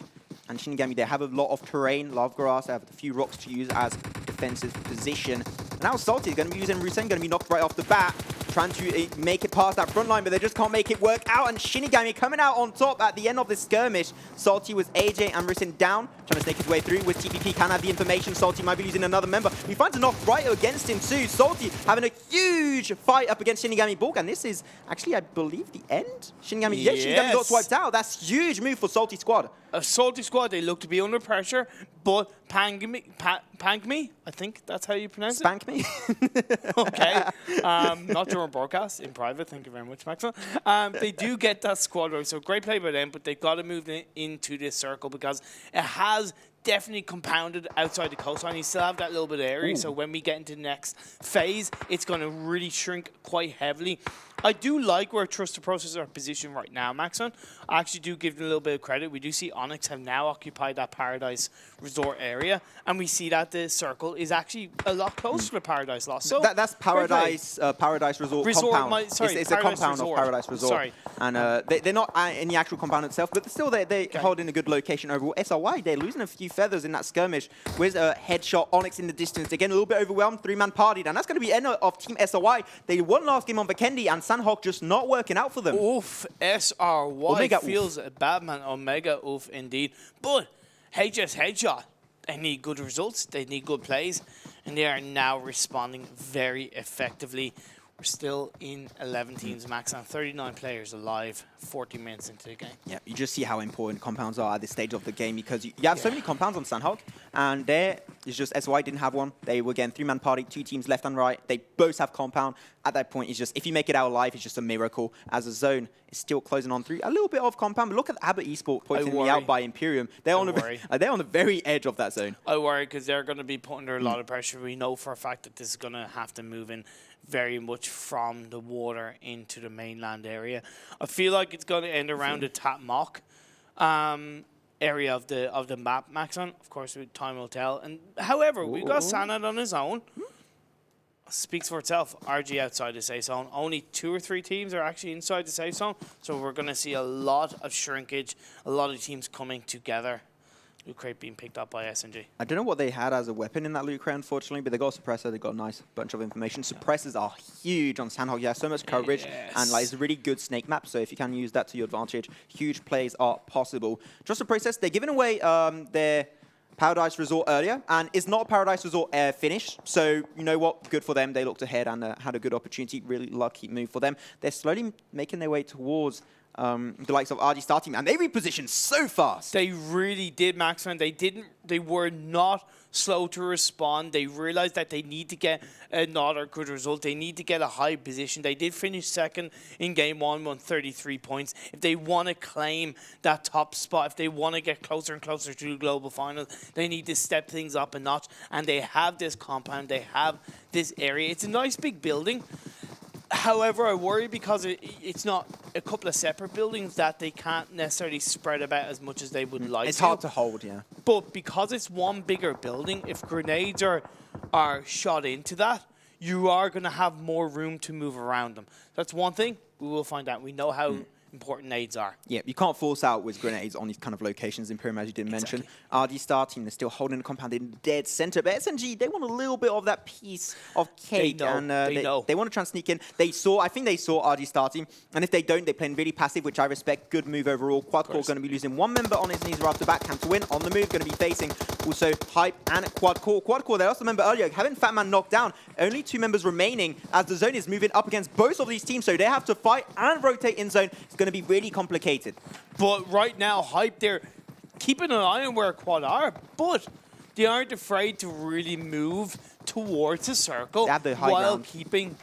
[SPEAKER 5] And ShiNiGaMi, they have a lot of terrain, a lot of grass, they have a few rocks to use as defensive position. And now Salty is going to be using Rusen, going to be knocked right off the bat, trying to make it past that front line, but they just can't make it work out. And ShiNiGaMi coming out on top at the end of this skirmish. Salty with AJ and Rusen down, trying to snake his way through with TPP, can have the information. Salty might be losing another member. He finds a knock right against him too. Salty having a huge fight up against ShiNiGaMi balck, and this is actually, I believe, the end. ShiNiGaMi, ShiNiGaMi got swiped out. That's huge move for SOLTISQUAD.
[SPEAKER 4] SOLTISQUAD, they look to be under pressure, but Pank me, I think that's how you pronounce it.
[SPEAKER 5] Spank me.
[SPEAKER 4] Okay. Not during broadcast, in private. Thank you very much, Maxwell. They do get that squad right, so great play by them, but they've got to move into this circle because it has definitely compounded outside the coastline. You still have that little bit of area, so when we get into the next phase, it's going to really shrink quite heavily. I do like where Trusted Process are positioned right now, Maxon. I actually do give them a little bit of credit. We do see OnyX have now occupied that Paradise Resort area, and we see that the circle is actually a lot closer to Paradise Lost. So
[SPEAKER 5] that's Paradise Paradise Resort compound. It's a compound of Paradise Resort. Sorry. And they're not in the actual compound itself, but still they're holding a good location overall. SRY, they're losing a few feathers in that skirmish with a headshot. OnyX in the distance. They're getting a little bit overwhelmed. 3-man partied, and that's going to be the end of Team SRY. They won last game on Vikendi, and Sanhok just not working out for them.
[SPEAKER 4] Oof, SRY Omega feels bad, man. Omega, oof, indeed. But HS Headshot, they need good results, they need good plays, and they are now responding very effectively. We're still in 11 teams max and 39 players alive 40 minutes into the game. Yeah,
[SPEAKER 5] you just see how important compounds are at this stage of the game because you have so many compounds on Sanhok, and there is just SY didn't have one. They were getting 3-man party, 2 teams left and right. They both have compound. At that point, it's just if you make it out alive, it's just a miracle. As a zone is still closing on through a little bit of compound. But look at ABBA eSport pointing me out by Imperium. They're on the very edge of that zone.
[SPEAKER 4] I worry because they're going to be put under a lot of pressure. We know for a fact that this is going to have to move in very much from the water into the mainland area. I feel like it's going to end around the Tatmok area of the map, Maxon. Of course, time will tell. And however, we've got Sanhok on his own. Speaks for itself. RG outside the safe zone. Only 2 or 3 teams are actually inside the safe zone. So we're going to see a lot of shrinkage, a lot of teams coming together. Loot crate being picked up by SNG.
[SPEAKER 5] I don't know what they had as a weapon in that loot crate, unfortunately, but they got a suppressor. They got a nice bunch of information. Suppressors are huge on Sanhok. Yeah, so much coverage, and like it's a really good snake map. So if you can use that to your advantage, huge plays are possible. Trusted Process, they're giving away their Paradise Resort earlier, and it's not a Paradise Resort finish, so you know what? Good for them. They looked ahead and had a good opportunity. Really lucky move for them. They're slowly making their way towards the likes of RGStarTeam, and they repositioned so fast.
[SPEAKER 4] They really did, Max, and they were not slow to respond. They realized that they need to get another good result. They need to get a high position. They did finish second in game 1 on 33 points. If they want to claim that top spot, if they want to get closer and closer to the global final, they need to step things up a notch. And they have this compound. They have this area. It's a nice big building. However, I worry because it's not a couple of separate buildings that they can't necessarily spread about as much as they would like.
[SPEAKER 5] It's hard to hold, yeah.
[SPEAKER 4] But because it's one bigger building, if grenades are shot into that, you are going to have more room to move around them. That's one thing we will find out. We know how important nades are.
[SPEAKER 5] Yeah, you can't force out with grenades on these kind of locations in Pyramid, as you did mention. RGStarTeam, they're still holding the compound in dead center. But SNG, they want a little bit of that piece of cake.
[SPEAKER 4] They know.
[SPEAKER 5] They want to try and sneak in. I think they saw RGStarTeam. And if they don't, they're playing really passive, which I respect. Good move overall. Quadcore going to be losing one member on his knees right off the bat. Cam to win on the move. Going to be facing also Hype and Quadcore. Quadcore, they lost a member earlier. Having Fatman knocked down. Only 2 members remaining as the zone is moving up against both of these teams. So they have to fight and rotate in zone. It's going to be really complicated.
[SPEAKER 4] But right now, Hype, they're keeping an eye on where Quad are, but they aren't afraid to really move towards the circle while keeping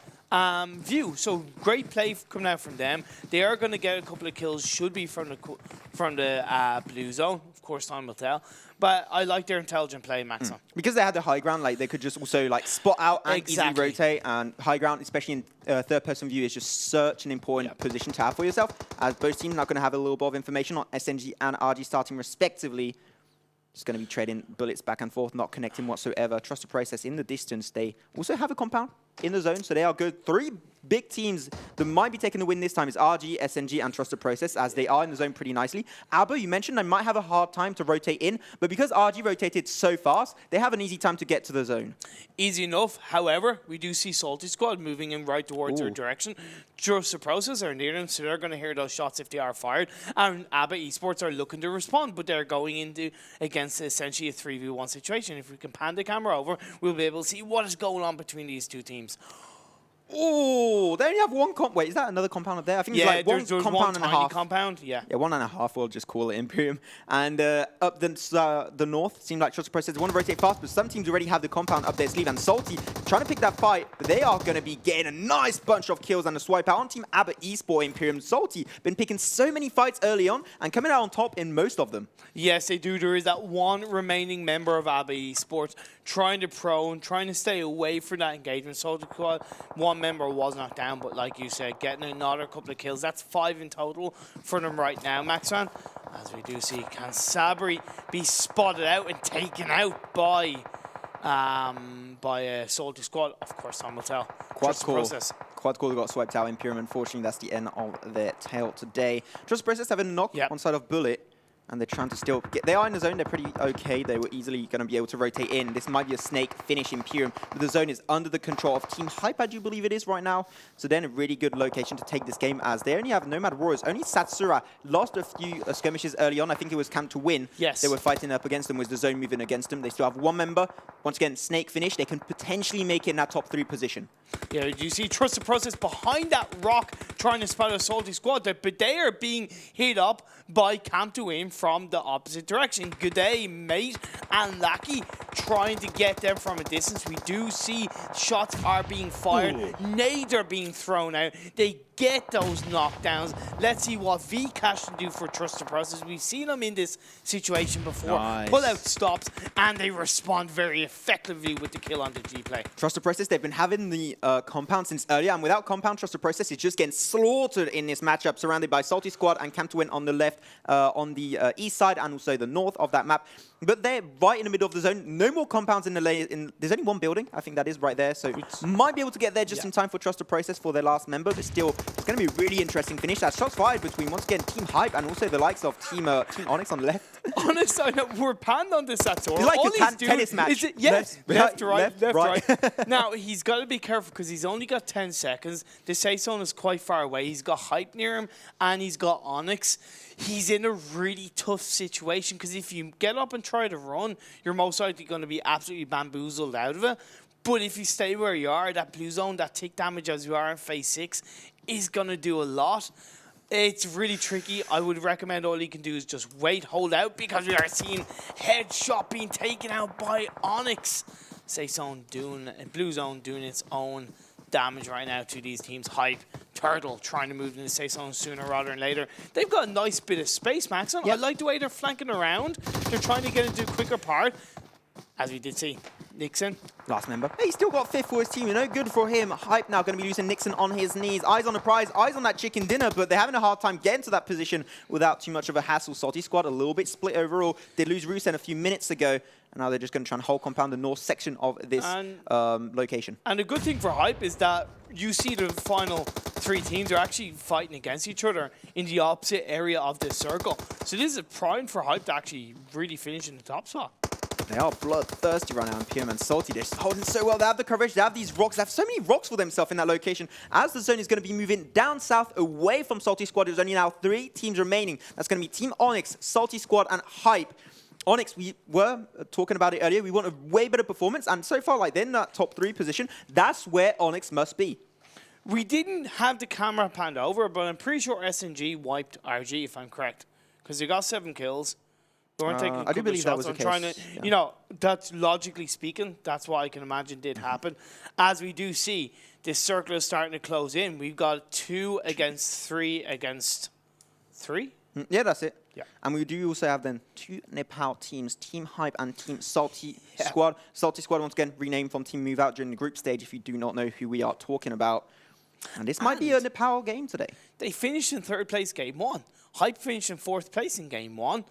[SPEAKER 4] view. So great play coming out from them. They are going to get a couple of kills, should be from the blue zone. Of course, time will tell. But I like their intelligent play, Maxon.
[SPEAKER 5] Because they had the high ground, like they could just also like spot out and easily rotate. And high ground, especially in third-person view, is just such an important position to have for yourself. As both teams are going to have a little bit of information on SNG and RGStarTeam respectively. Just going to be trading bullets back and forth, not connecting whatsoever. Trust the process in the distance. They also have a compound in the zone, so they are good. 3 big teams that might be taking the win this time is RG, SNG, and Trust the Process, as they are in the zone pretty nicely. Alba, you mentioned they might have a hard time to rotate in, but because RG rotated so fast, they have an easy time to get to the zone.
[SPEAKER 4] Easy enough. However, we do see SOLTISQUAD moving in right towards their direction. Trust the Process are near them, so they're going to hear those shots if they are fired. And ABBA eSports are looking to respond, but they're going into against essentially a 3v1 situation. If we can pan the camera over, we'll be able to see what is going on between these two teams.
[SPEAKER 5] Oh, they only have one wait, is that another compound up there? I think it's like one compound and a half.
[SPEAKER 4] Compound, yeah.
[SPEAKER 5] Yeah, 1.5, we'll just call it Imperium. And up the north, seemed like Trust the Process want to rotate fast, but some teams already have the compound up their sleeve. And Salty trying to pick that fight, but they are going to be getting a nice bunch of kills and a swipe out on Team ABBA Esport Imperium. Salty been picking so many fights early on and coming out on top in most of them.
[SPEAKER 4] Yes, they do. There is that one remaining member of ABBA Esports trying to prone, trying to stay away from that engagement. So one member was knocked down, but like you said, getting another couple of kills. That's 5 in total for them right now, Maxman. As we do see, can Sabri be spotted out and taken out by SOLTISQUAD? Of course, time will tell.
[SPEAKER 5] Quadcore got swiped out. Imperium, unfortunately, that's the end of their tail today. Trust the Process have a knock on side of Bullet. And they're trying to still get... They are in the zone. They're pretty okay. They were easily going to be able to rotate in. This might be a snake finish Imperium. But the zone is under the control of Team Hype, I do believe it is right now. So they're in a really good location to take this game, as they only have Nomad Warriors. Only Satsura lost a few skirmishes early on. I think it was Camp to win.
[SPEAKER 4] Yes.
[SPEAKER 5] They were fighting up against them. Was the zone moving against them? They still have one member. Once again, snake finish. They can potentially make it in that top 3 position.
[SPEAKER 4] Yeah, you see Trust the Process behind that rock trying to spot a SOLTISQUAD, but they are being hit up by Camp to win from the opposite direction. Good day, mate. And Lucky trying to get them from a distance. We do see shots are being fired. Nades are being thrown out. They get those knockdowns. Let's see what Vcash can do for Trust the Process. We've seen them in this situation before. Pull out stops, and they respond very effectively with the kill on the G-play.
[SPEAKER 5] Trust the Process, they've been having the compound since earlier, and without compound, Trust the Process is just getting slaughtered in this matchup, surrounded by SOLTISQUAD and Camp to win on the left, on the east side, and also the north of that map. But they're right in the middle of the zone. No more compounds in the layer. There's only one building. I think that is right there. So might be able to get there just in time for Trust the Process for their last member. But still, it's going to be a really interesting finish. That shots fired between, once again, Team Hype and also the likes of Team OnyX on the left.
[SPEAKER 4] Honestly, I know we're panned on this Sator.
[SPEAKER 5] It's like
[SPEAKER 4] All
[SPEAKER 5] a
[SPEAKER 4] he's doing
[SPEAKER 5] tennis match.
[SPEAKER 4] is yes, left, right.
[SPEAKER 5] right.
[SPEAKER 4] Now, he's got to be careful because he's only got 10 seconds. The safe zone is quite far away. He's got Hype near him, and he's got OnyX. He's in a really tough situation because if you get up and try to run, you're most likely going to be absolutely bamboozled out of it. But if you stay where you are, that blue zone, that tick damage as you are in phase 6 is going to do a lot. It's really tricky. I would recommend all he can do is just wait, hold out, because we are seeing headshot being taken out by OnyX. Safe zone doing, blue zone doing its own damage right now to these teams. Hype, Turtle trying to move into the safe zone sooner rather than later. They've got a nice bit of space, Maxon.
[SPEAKER 5] Yep.
[SPEAKER 4] I like the way they're flanking around. They're trying to get into a quicker part, as we did see. Nixon.
[SPEAKER 5] Last member. Hey, he's still got 5th for his team, you know, good for him. Hype now going to be losing Nixon on his knees. Eyes on the prize, eyes on that chicken dinner, but they're having a hard time getting to that position without too much of a hassle. SOLTISQUAD a little bit split overall. Did lose Rusen a few minutes ago, and now they're just going to try and hold compound the north section of this location. And
[SPEAKER 4] the good thing for Hype is that you see the final 3 teams are actually fighting against each other in the opposite area of the circle. So this is prime for Hype to actually really finish in the top spot.
[SPEAKER 5] They are bloodthirsty right now in PM and Salty. They're just holding so well. They have the coverage. They have these rocks. They have so many rocks for themselves in that location. As the zone is going to be moving down south away from SOLTISQUAD, there's only now 3 teams remaining. That's going to be Team OnyX, SOLTISQUAD, and Hype. OnyX, we were talking about it earlier. We want a way better performance. And so far, like, they're in that top 3 position. That's where OnyX must be.
[SPEAKER 4] We didn't have the camera panned over, but I'm pretty sure SNG wiped RG, if I'm correct. Because they got 7 kills.
[SPEAKER 5] I do believe that was the case.
[SPEAKER 4] You know, that's logically speaking, that's what I can imagine did happen. As we do see, this circle is starting to close in. We've got 2 against 3 against 3.
[SPEAKER 5] Yeah, that's it.
[SPEAKER 4] Yeah.
[SPEAKER 5] And we do also have then 2 Nepal teams, Team Hype and Team SOLTISQUAD. SOLTISQUAD, once again, renamed from Team Move Out during the group stage, if you do not know who we are talking about. And this might be a Nepal game today. They
[SPEAKER 4] finished in 3rd place game 1. Hype finished in 4th place in game 1.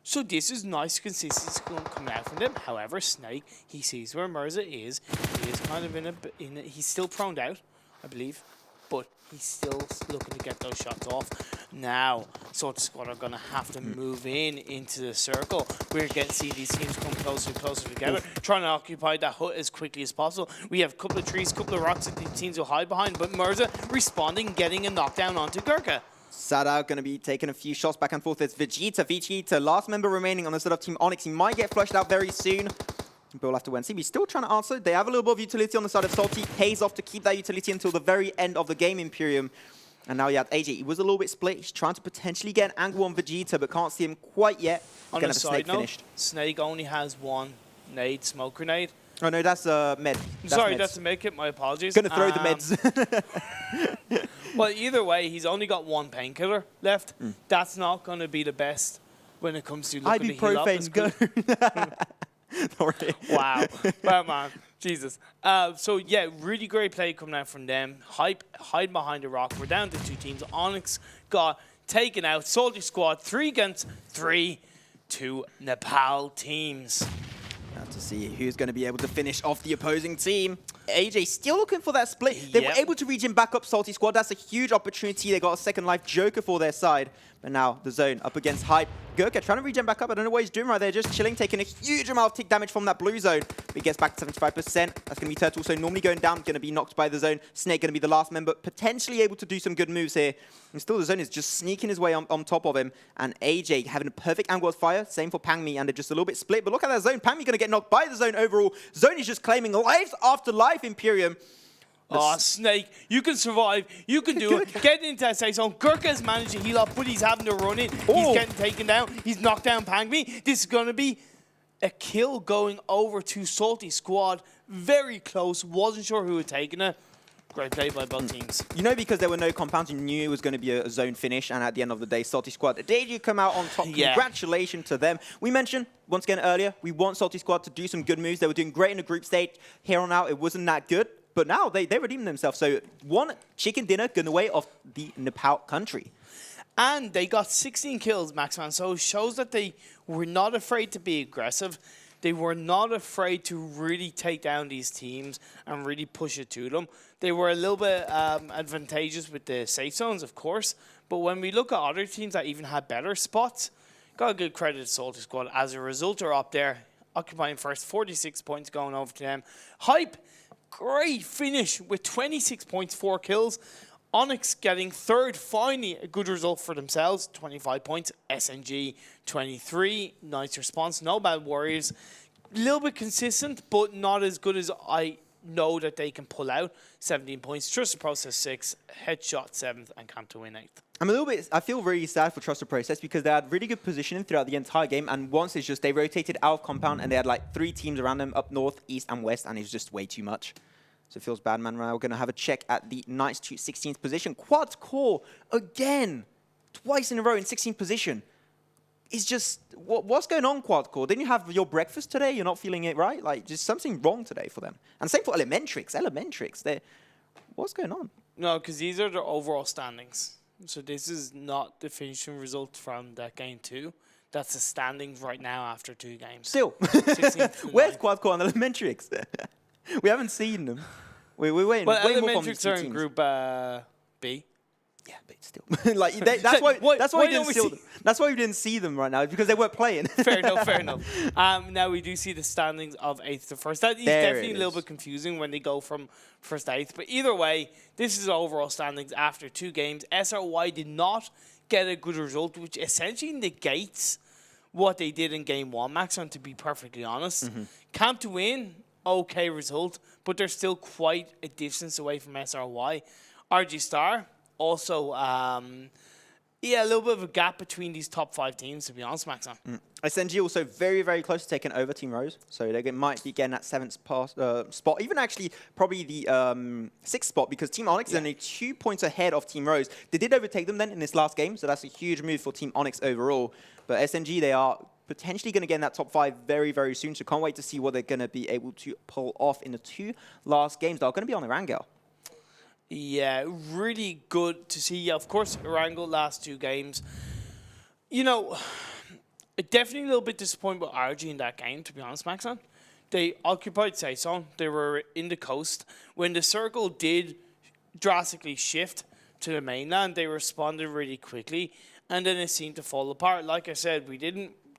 [SPEAKER 4] So this is nice consistency coming out from them. However, Snake, he sees where Mirza is. He is kind of he's still proned out, I believe, but he's still looking to get those shots off. Now, SOLTISQUAD are going to have to move into the circle. We're getting to see these teams come closer and closer together, trying to occupy that hut as quickly as possible. We have a couple of trees, a couple of rocks that these teams will hide behind, but Mirza responding, getting a knockdown onto Gurkha.
[SPEAKER 5] Sada going to be taking a few shots back and forth. It's Vegeta, last member remaining on the side of Team OnyX. He might get flushed out very soon. But we'll have to wait and see. He's still trying to answer. They have a little bit of utility on the side of Salty. Pays off to keep that utility until the very end of the game, Imperium. And now you have AJ. He was a little bit split. He's trying to potentially get an angle on Vegeta, but can't see him quite yet.
[SPEAKER 4] On a side note, Snake only has 1 nade, smoke grenade.
[SPEAKER 5] Oh no, that's med.
[SPEAKER 4] Sorry, that's a med kit. My apologies.
[SPEAKER 5] Gonna throw the meds.
[SPEAKER 4] Well, either way, he's only got 1 painkiller left. That's not going to be the best when it comes to looking to heal up. Wow. Well, man. Jesus. So, yeah, really great play coming out from them. Hype, hide behind the rock. We're down to 2 teams. OnyX got taken out. SOLTISQUAD 3 against 3. 2 Nepal teams.
[SPEAKER 5] To see who's going to be able to finish off the opposing team. AJ still looking for that split. They were able to reach him back up SOLTISQUAD. That's a huge opportunity. They got a second life Joker for their side. But now the zone up against Hype. Gurkha trying to regen back up. I don't know what he's doing right there. Just chilling, taking a huge amount of tick damage from that blue zone. But he gets back to 75%. That's going to be Turtle. So normally going down, going to be knocked by the zone. Snake going to be the last member. Potentially able to do some good moves here. And still the zone is just sneaking his way on top of him. And AJ having a perfect angle of fire. Same for Pangmi. And they're just a little bit split. But look at that zone. Pangmi going to get knocked by the zone overall. Zone is just claiming life after life, Imperium.
[SPEAKER 4] Oh, Snake, you can survive. You can do it. Get into that safe zone. Gurkha's managed to heal up, but he's having to run in. He's getting taken down. He's knocked down Pangmi. This is going to be a kill going over to SOLTISQUAD. Very close. Wasn't sure who had taken it. Great play by both teams.
[SPEAKER 5] You know, because there were no compounds, you knew it was going to be a zone finish, and at the end of the day, SOLTISQUAD did come out on top. Congratulations to them. We mentioned, once again earlier, we want SOLTISQUAD to do some good moves. They were doing great in the group stage. Here on out, it wasn't that good. But now they redeemed themselves. So 1 chicken dinner gone away of the Nepal country.
[SPEAKER 4] And they got 16 kills, Maxman. So it shows that they were not afraid to be aggressive. They were not afraid to really take down these teams and really push it to them. They were a little bit advantageous with the safe zones, of course. But when we look at other teams that even had better spots, Got to give credit to SOLTISQUAD. As a result, are up there, occupying first, 46 points going over to them. Hype, great finish with 26 points, 4 kills. OnyX getting third, finally a good result for themselves, 25 points. SNG 23, nice response. Nomad Warriors, a little bit consistent, but not as good as I know that they can pull out. 17 points. Trusted Process 6, Headshot 7th, and Camp to win 8th.
[SPEAKER 5] I feel really sad for Trusted Process because they had really good positioning throughout the entire game, and once it's just they rotated out of compound and they had like 3 teams around them up north, east, and west, and it's just way too much. So it feels bad, man. Right, we're going to have a check at the Knights to 16th position. Quadcore again, twice in a row in 16th position. It's just, what's going on, Quadcore? Didn't you have your breakfast today? You're not feeling it right? Like, just something wrong today for them. And same for ELEMENTRIX. ELEMENTRIX, what's going on?
[SPEAKER 4] No, because these are their overall standings. So this is not the finishing result from that game 2. That's the standings right now after 2 games.
[SPEAKER 5] Still. Where's Quadcore and ELEMENTRIX? We haven't seen them. We're waiting.
[SPEAKER 4] Well,
[SPEAKER 5] way more from these
[SPEAKER 4] ELEMENTRIX
[SPEAKER 5] two
[SPEAKER 4] are in
[SPEAKER 5] teams.
[SPEAKER 4] Group B.
[SPEAKER 5] Yeah, but still, like that's why we didn't see them right now, because they weren't playing.
[SPEAKER 4] Fair enough, fair enough. Now we do see the standings of 8th to 1st. That is definitely a little bit confusing when they go from 1st to 8th. But either way, this is overall standings after 2 games. SRY did not get a good result, which essentially negates what they did in game 1, Maxon, to be perfectly honest. Camp to win, okay result, but they're still quite a distance away from SRY. RGStar, also, yeah, a little bit of a gap between these top 5 teams, to be honest, Maxon.
[SPEAKER 5] SNG also very, very close to taking over Team Rose. So they might be getting that 7th spot. Even actually probably the 6th spot, because Team OnyX is only 2 points ahead of Team Rose. They did overtake them then in this last game, so that's a huge move for Team OnyX overall. But SNG, they are potentially going to get in that top 5 very, very soon. So can't wait to see what they're going to be able to pull off in the 2 last games that are going to be on Erangel.
[SPEAKER 4] Yeah, really good to see. Yeah, of course, Erangel last 2 games. You know, definitely a little bit disappointed with RG in that game, to be honest, Maxon. They occupied Saison. They were in the coast. When the circle did drastically shift to the mainland, they responded really quickly, and then it seemed to fall apart. Like I said,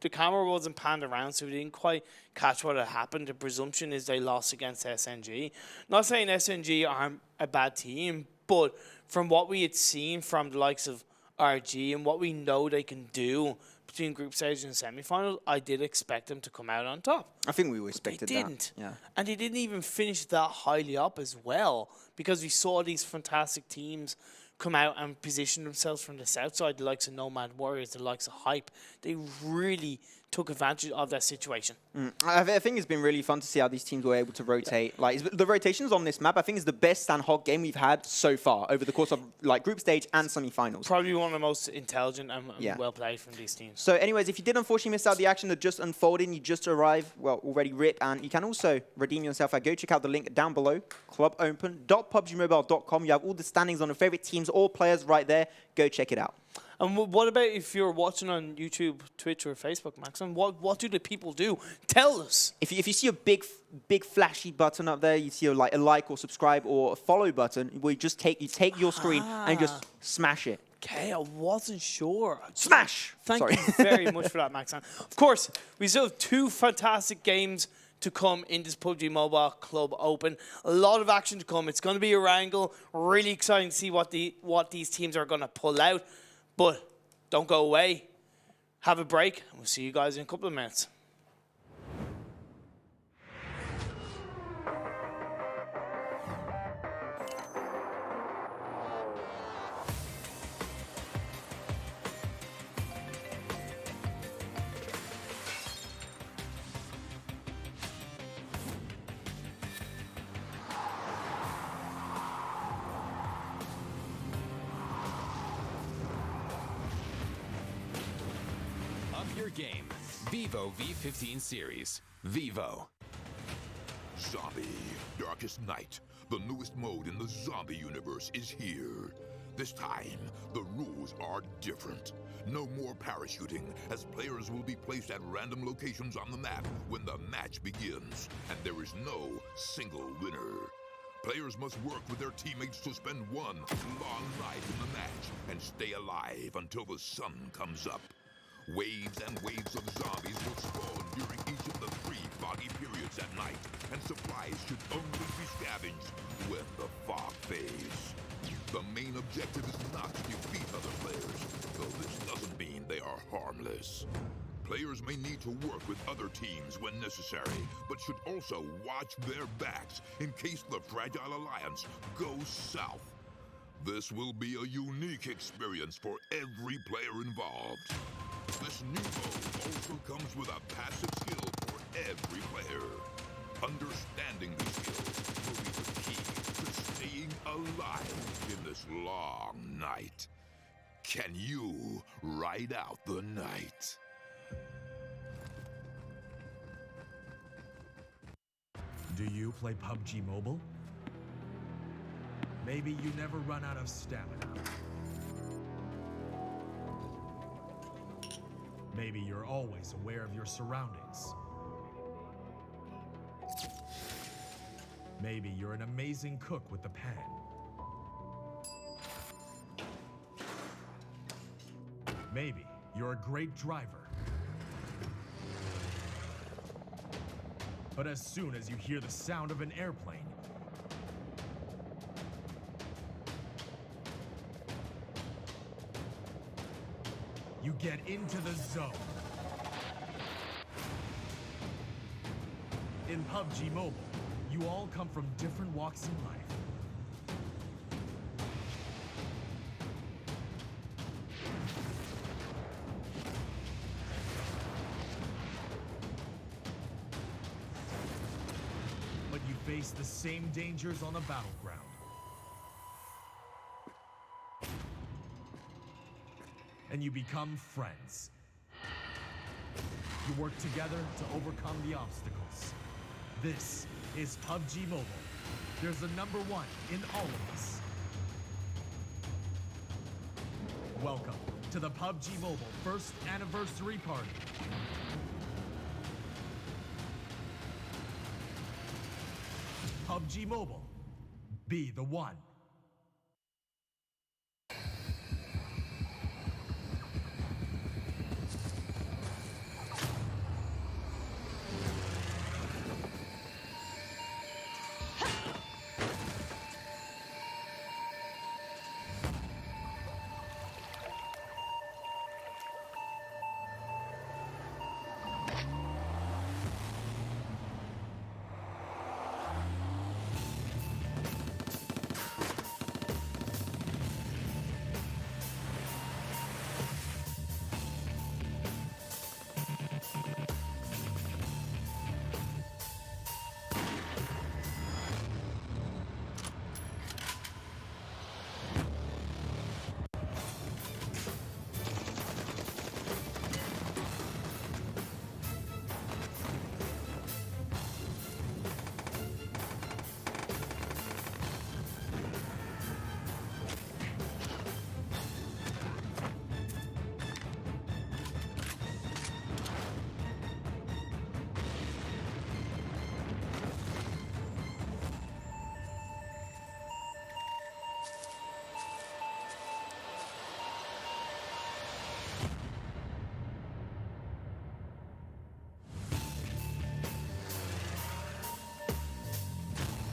[SPEAKER 4] the camera wasn't panned around, so we didn't quite catch what had happened. The presumption is they lost against SNG. Not saying SNG aren't a bad team, but from what we had seen from the likes of RG and what we know they can do between group stage and semifinals, I did expect them to come out on top.
[SPEAKER 5] I think we expected that.
[SPEAKER 4] They didn't.
[SPEAKER 5] Yeah.
[SPEAKER 4] And they didn't even finish that highly up as well, because we saw these fantastic teams come out and position themselves from the south side, the likes of Nomad Warriors, the likes of Hype. They really took advantage of that situation.
[SPEAKER 5] I think it's been really fun to see how these teams were able to rotate. Like, the rotations on this map, I think, is the best Sanhok game we've had so far over the course of like group stage and semi-finals.
[SPEAKER 4] Probably one of the most intelligent and well played from these teams.
[SPEAKER 5] So anyways, if you did unfortunately miss out the action that just unfolded, you just arrived, well, already RIP, and you can also redeem yourself. Go check out the link down below, clubopen.pubgmobile.com. You have all the standings on the favorite teams, all players right there. Go check it out.
[SPEAKER 4] And what about if you're watching on YouTube, Twitch, or Facebook, Maxim? What do the people do? Tell us.
[SPEAKER 5] If you see a big flashy button up there, you see a like or subscribe or a follow button, where you take your screen and just smash it.
[SPEAKER 4] Okay, I wasn't sure.
[SPEAKER 5] Smash!
[SPEAKER 4] Thank you very much for that, Maxim. Of course, we still have 2 fantastic games to come in this PUBG Mobile Club Open. A lot of action to come. It's going to be Erangel. Really exciting to see what these teams are going to pull out. But don't go away. Have a break, and we'll see you guys in a couple of minutes.
[SPEAKER 1] Game, Vivo V15 series. Vivo.
[SPEAKER 2] Zombie, Darkest Night. The newest mode in the zombie universe is here. This time, the rules are different. No more parachuting, as players will be placed at random locations on the map when the match begins, and there is no single winner. Players must work with their teammates to spend one long night in the match and stay alive until the sun comes up. Waves and waves of zombies will spawn during each of the 3 foggy periods at night, and supplies should only be scavenged when the fog fades. The main objective is not to defeat other players, though this doesn't mean they are harmless. Players may need to work with other teams when necessary, but should also watch their backs in case the Fragile Alliance goes south. This will be a unique experience for every player involved. This new mode also comes with a passive skill for every player. Understanding these skills will be the key to staying alive in this long night. Can you ride out the night?
[SPEAKER 3] Do you play PUBG Mobile? Maybe you never run out of stamina. Maybe you're always aware of your surroundings. Maybe you're an amazing cook with the pan. Maybe you're a great driver. But as soon as you hear the sound of an airplane, you get into the zone. In PUBG Mobile, you all come from different walks in life. But you face the same dangers on the battleground. And you become friends. You work together to overcome the obstacles. This is PUBG Mobile. There's a #1 in all of us. Welcome to the PUBG Mobile first anniversary party. PUBG Mobile, be the one.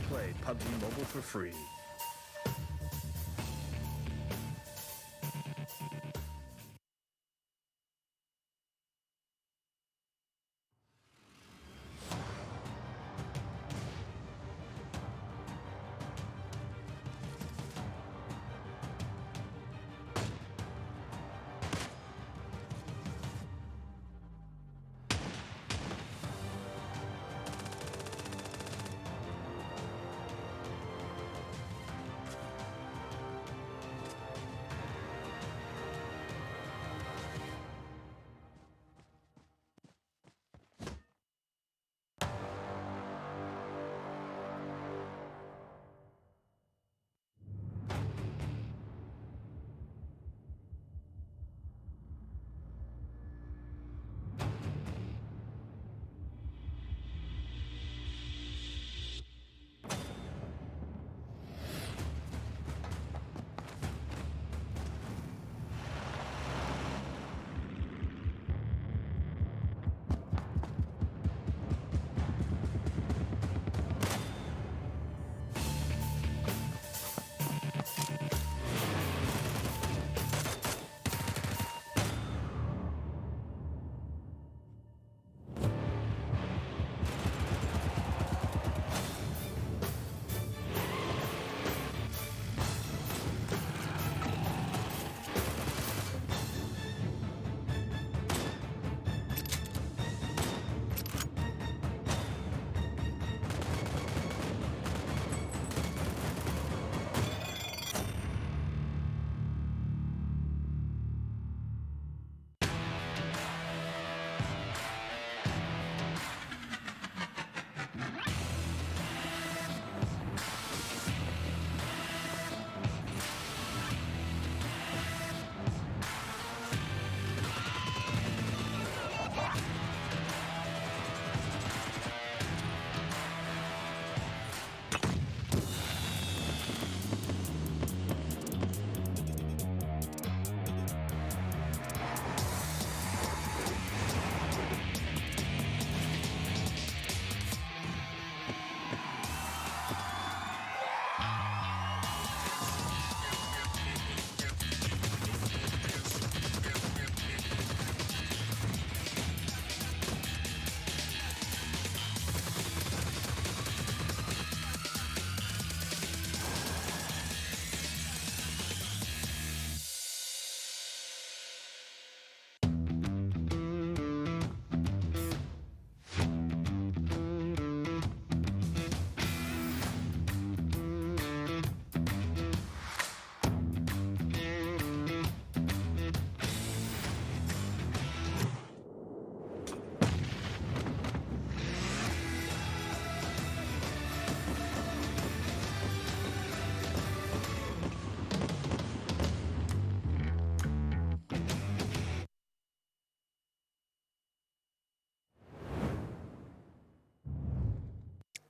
[SPEAKER 6] Play PUBG Mobile for free.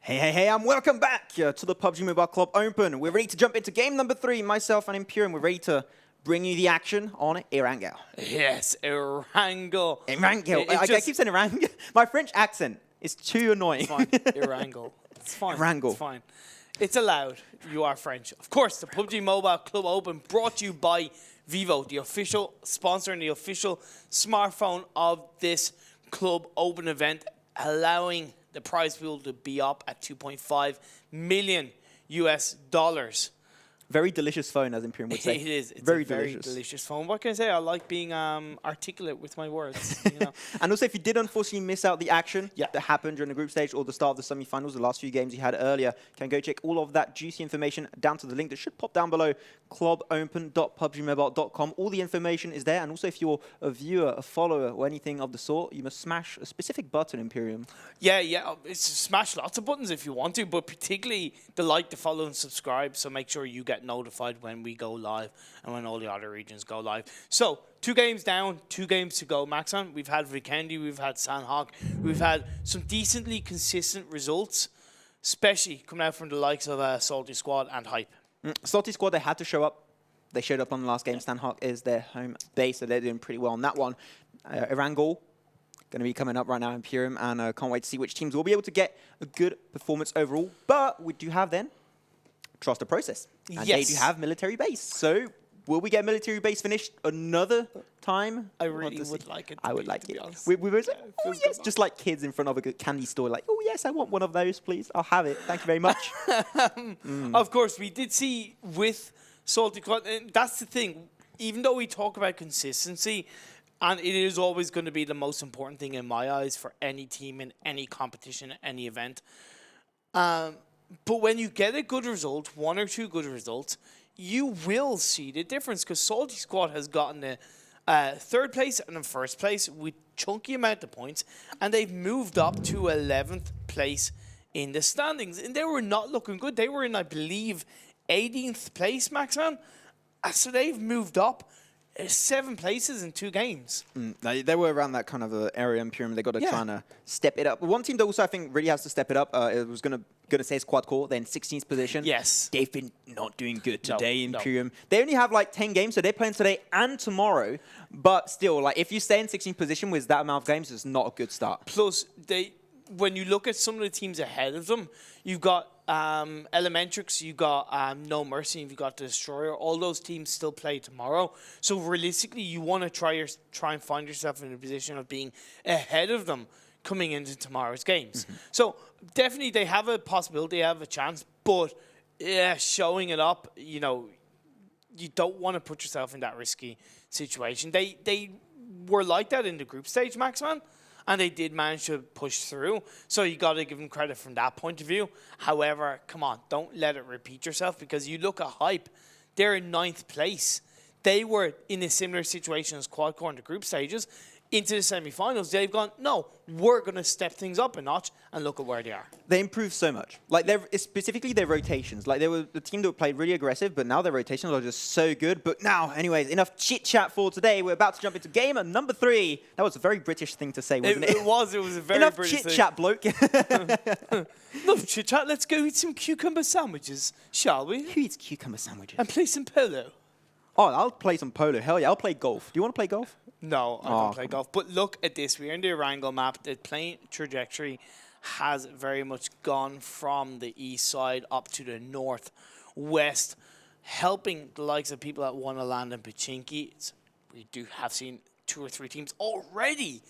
[SPEAKER 5] Hey, and welcome back to the PUBG Mobile Club Open. We're ready to jump into game number 3. Myself and Imperium, we're ready to bring you the action on Erangel.
[SPEAKER 4] Yes, Erangel.
[SPEAKER 5] Erangel. I keep saying Erangel. My French accent is too annoying.
[SPEAKER 4] It's fine. Erangel. It's fine.
[SPEAKER 5] Erangel.
[SPEAKER 4] It's fine. It's allowed. You are French. Of course, the PUBG Mobile Club Open brought to you by Vivo, the official sponsor and the official smartphone of this Club Open event, allowing the prize pool to be up at $2.5 million US.
[SPEAKER 5] Very delicious phone, as Imperium would say.
[SPEAKER 4] It is. It's
[SPEAKER 5] very
[SPEAKER 4] a very delicious phone. What can I say? I like being articulate with my words. You know?
[SPEAKER 5] And also, if you did unfortunately miss out the action that happened during the group stage or the start of the semi-finals, the last few games you had earlier, can go check all of that juicy information down to the link that should pop down below, clubopen.pubgmobile.com. All the information is there. And also, if you're a viewer, a follower, or anything of the sort, you must smash a specific button, Imperium.
[SPEAKER 4] Yeah. Smash lots of buttons if you want to, but particularly the like, the follow, and subscribe. So make sure you get notified when we go live and when all the other regions go live. So 2 games down, 2 games to go, Maxon. We've had Vikendi, we've had Sanhok, we've had some decently consistent results, especially coming out from the likes of SoltiSquad and Hype.
[SPEAKER 5] SoltiSquad, they had to show up. They showed up on the last game. Sanhok is their home base, so they're doing pretty well on that one. Erangel going to be coming up right now, Imperium, and can't wait to see which teams will be able to get a good performance overall. But we do have then Trust the Process. And they do have military base. So will we get military base finished another time?
[SPEAKER 4] I really would like it.
[SPEAKER 5] I would like it. We were like, oh yes, just like kids in front of a candy store, like, oh yes, I want one of those, please. I'll have it. Thank you very much.
[SPEAKER 4] Of course, we did see with SoltiSquad, and that's the thing. Even though we talk about consistency, and it is always going to be the most important thing in my eyes for any team in any competition, any event. But when you get a good result, 1 or 2 good results, you will see the difference, because SoltiSquad has gotten the 3rd place and in 1st place with chunky amount of points, and they've moved up to 11th place in the standings. And they were not looking good. They were in, I believe, 18th place, Maxman. So they've moved up 7 places in 2 games.
[SPEAKER 5] They were around that kind of area, Imperium. They got to try and step it up. One team that also I think really has to step it up, it was going to say is Quadcore. They're in 16th position.
[SPEAKER 4] Yes.
[SPEAKER 5] They've been not doing good today,
[SPEAKER 4] No.
[SPEAKER 5] Imperium. They only have like 10 games, so they're playing today and tomorrow. But still, like if you stay in 16th position with that amount of games, it's not a good start.
[SPEAKER 4] Plus, when you look at some of the teams ahead of them, you've got ELEMENTRIX, you've got No Mercy, you've got Destroyer. All those teams still play tomorrow. So realistically, you want to try and find yourself in a position of being ahead of them coming into tomorrow's games. So definitely they have a possibility, they have a chance, but showing it up, you know, you don't want to put yourself in that risky situation. They were like that in the group stage, Maxman. And they did manage to push through. So you got to give them credit from that point of view. However, come on, don't let it repeat yourself, because you look at Hype, they're in 9th place. They were in a similar situation as Quadcore in the group stages. Into the semi-finals, they've gone, no, we're going to step things up a notch, and look at where they are.
[SPEAKER 5] They improved so much. Like, specifically their rotations. Like, they were the team that played really aggressive, but now their rotations are just so good. But now, anyways, enough chit-chat for today. We're about to jump into game number 3. That was a very British thing to say, wasn't it?
[SPEAKER 4] It was a very
[SPEAKER 5] enough
[SPEAKER 4] British
[SPEAKER 5] chit-chat, bloke.
[SPEAKER 4] Enough chit-chat. Let's go eat some cucumber sandwiches, shall we?
[SPEAKER 5] Who eats cucumber sandwiches?
[SPEAKER 4] And play some polo.
[SPEAKER 5] Oh, I'll play some polo. Hell yeah, I'll play golf. Do you want to play golf?
[SPEAKER 4] No, I don't play golf. But look at this. We're in the Erangel map. The playing trajectory has very much gone from the east side up to the northwest, helping the likes of people that want to land in Pachinki. We do have seen 2 or 3 teams already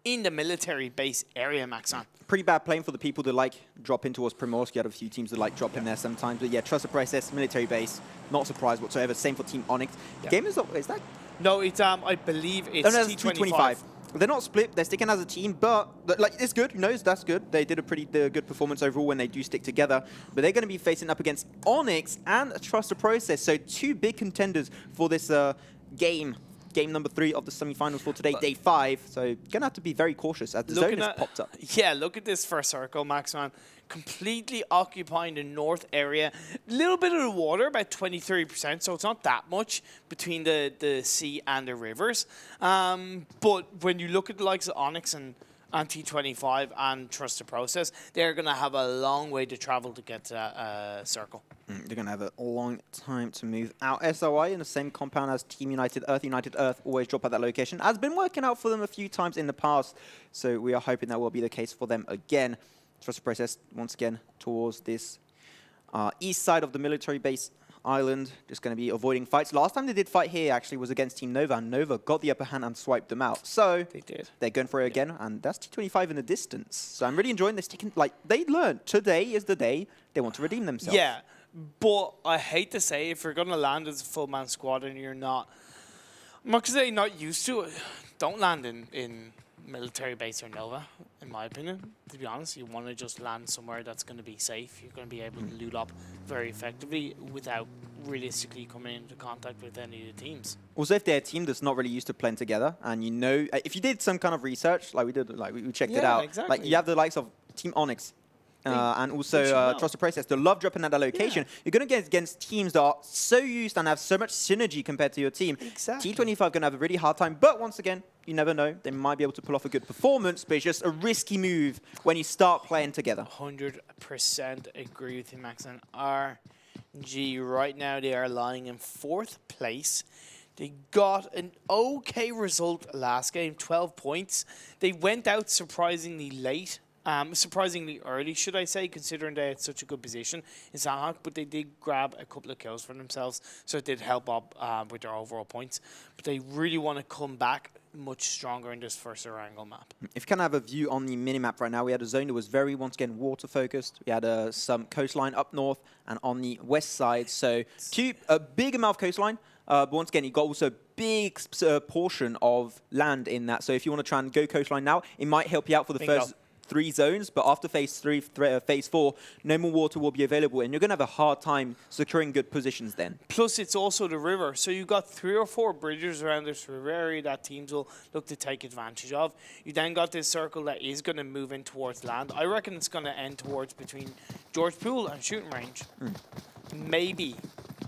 [SPEAKER 4] in the military base area, Maxon.
[SPEAKER 5] Pretty bad playing for the people that like drop in towards Primorsk. You had a few teams that like drop in there sometimes. But yeah, Trust the Process, military base, not surprised whatsoever. Same for Team OnyX. The game is that?
[SPEAKER 4] No, it's I believe it's T25.
[SPEAKER 5] They're not split. They're sticking as a team, but like it's good. That's good. They did a pretty good performance overall when they do stick together. But they're going to be facing up against OnyX and Trust the Process. So 2 big contenders for this game. Game number 3 of the semi-finals for today, day 5. So gonna have to be very cautious as the zone has popped up.
[SPEAKER 4] Yeah, look at this first circle, Maxman. Completely occupying the north area. A little bit of the water, about 20-30%, so it's not that much between the sea and the rivers. But when you look at the likes of OnyX and and T25 and Trust the Process, they're going to have a long way to travel to get to that circle.
[SPEAKER 5] They're going to have a long time to move out. SOI in the same compound as Team United Earth always drop at that location. Has been working out for them a few times in the past, so we are hoping that will be the case for them again. Trust the Process once again towards this east side of the military base island, just going to be avoiding fights. Last time they did fight here actually was against Team Nova, and Nova got the upper hand and swiped them out. So they're going for it again, and that's T25 in the distance. So I'm really enjoying this. Like, they learned today is the day they want to redeem themselves.
[SPEAKER 4] Yeah, but I hate to say, if you're going to land as a full-man squad and you're not, I'm not going to say not used to it, don't land in military base or Nova, in my opinion. To be honest, you want to just land somewhere that's going to be safe. You're going to be able to loot up very effectively without realistically coming into contact with any of the teams.
[SPEAKER 5] Also, if they're a team that's not really used to playing together, and you know, if you did some kind of research, like we did, like we checked it out,
[SPEAKER 4] exactly.
[SPEAKER 5] like you have the likes of Team OnyX, and also Trust the Process, they love dropping at that location. You're going to get against teams that are so used and have so much synergy compared to your team.
[SPEAKER 4] Exactly.
[SPEAKER 5] T25 going to have a really hard time, but once again, you never know. They might be able to pull off a good performance, but it's just a risky move when you start playing together.
[SPEAKER 4] 100% agree with you, Max. And RG, right now, they are lying in 4th place. They got an okay result last game, 12 points. They went out surprisingly late. Surprisingly early, should I say, considering they had such a good position in Sanhok, but they did grab a couple of kills for themselves, so it did help up with their overall points. But they really want to come back much stronger in this first Erangel map.
[SPEAKER 5] If you kind of have a view on the minimap right now, we had a zone that was very, once again, water-focused. We had some coastline up north and on the west side, so a big amount of coastline. But once again, you got also a big portion of land in that, so if you want to try and go coastline now, it might help you out for the first 3 zones, but after phase 4, no more water will be available, and you're going to have a hard time securing good positions then.
[SPEAKER 4] Plus, it's also the river, so you've got 3 or 4 bridges around this river area that teams will look to take advantage of. You then got this circle that is going to move in towards land. I reckon it's going to end towards between George Pool and shooting range. Maybe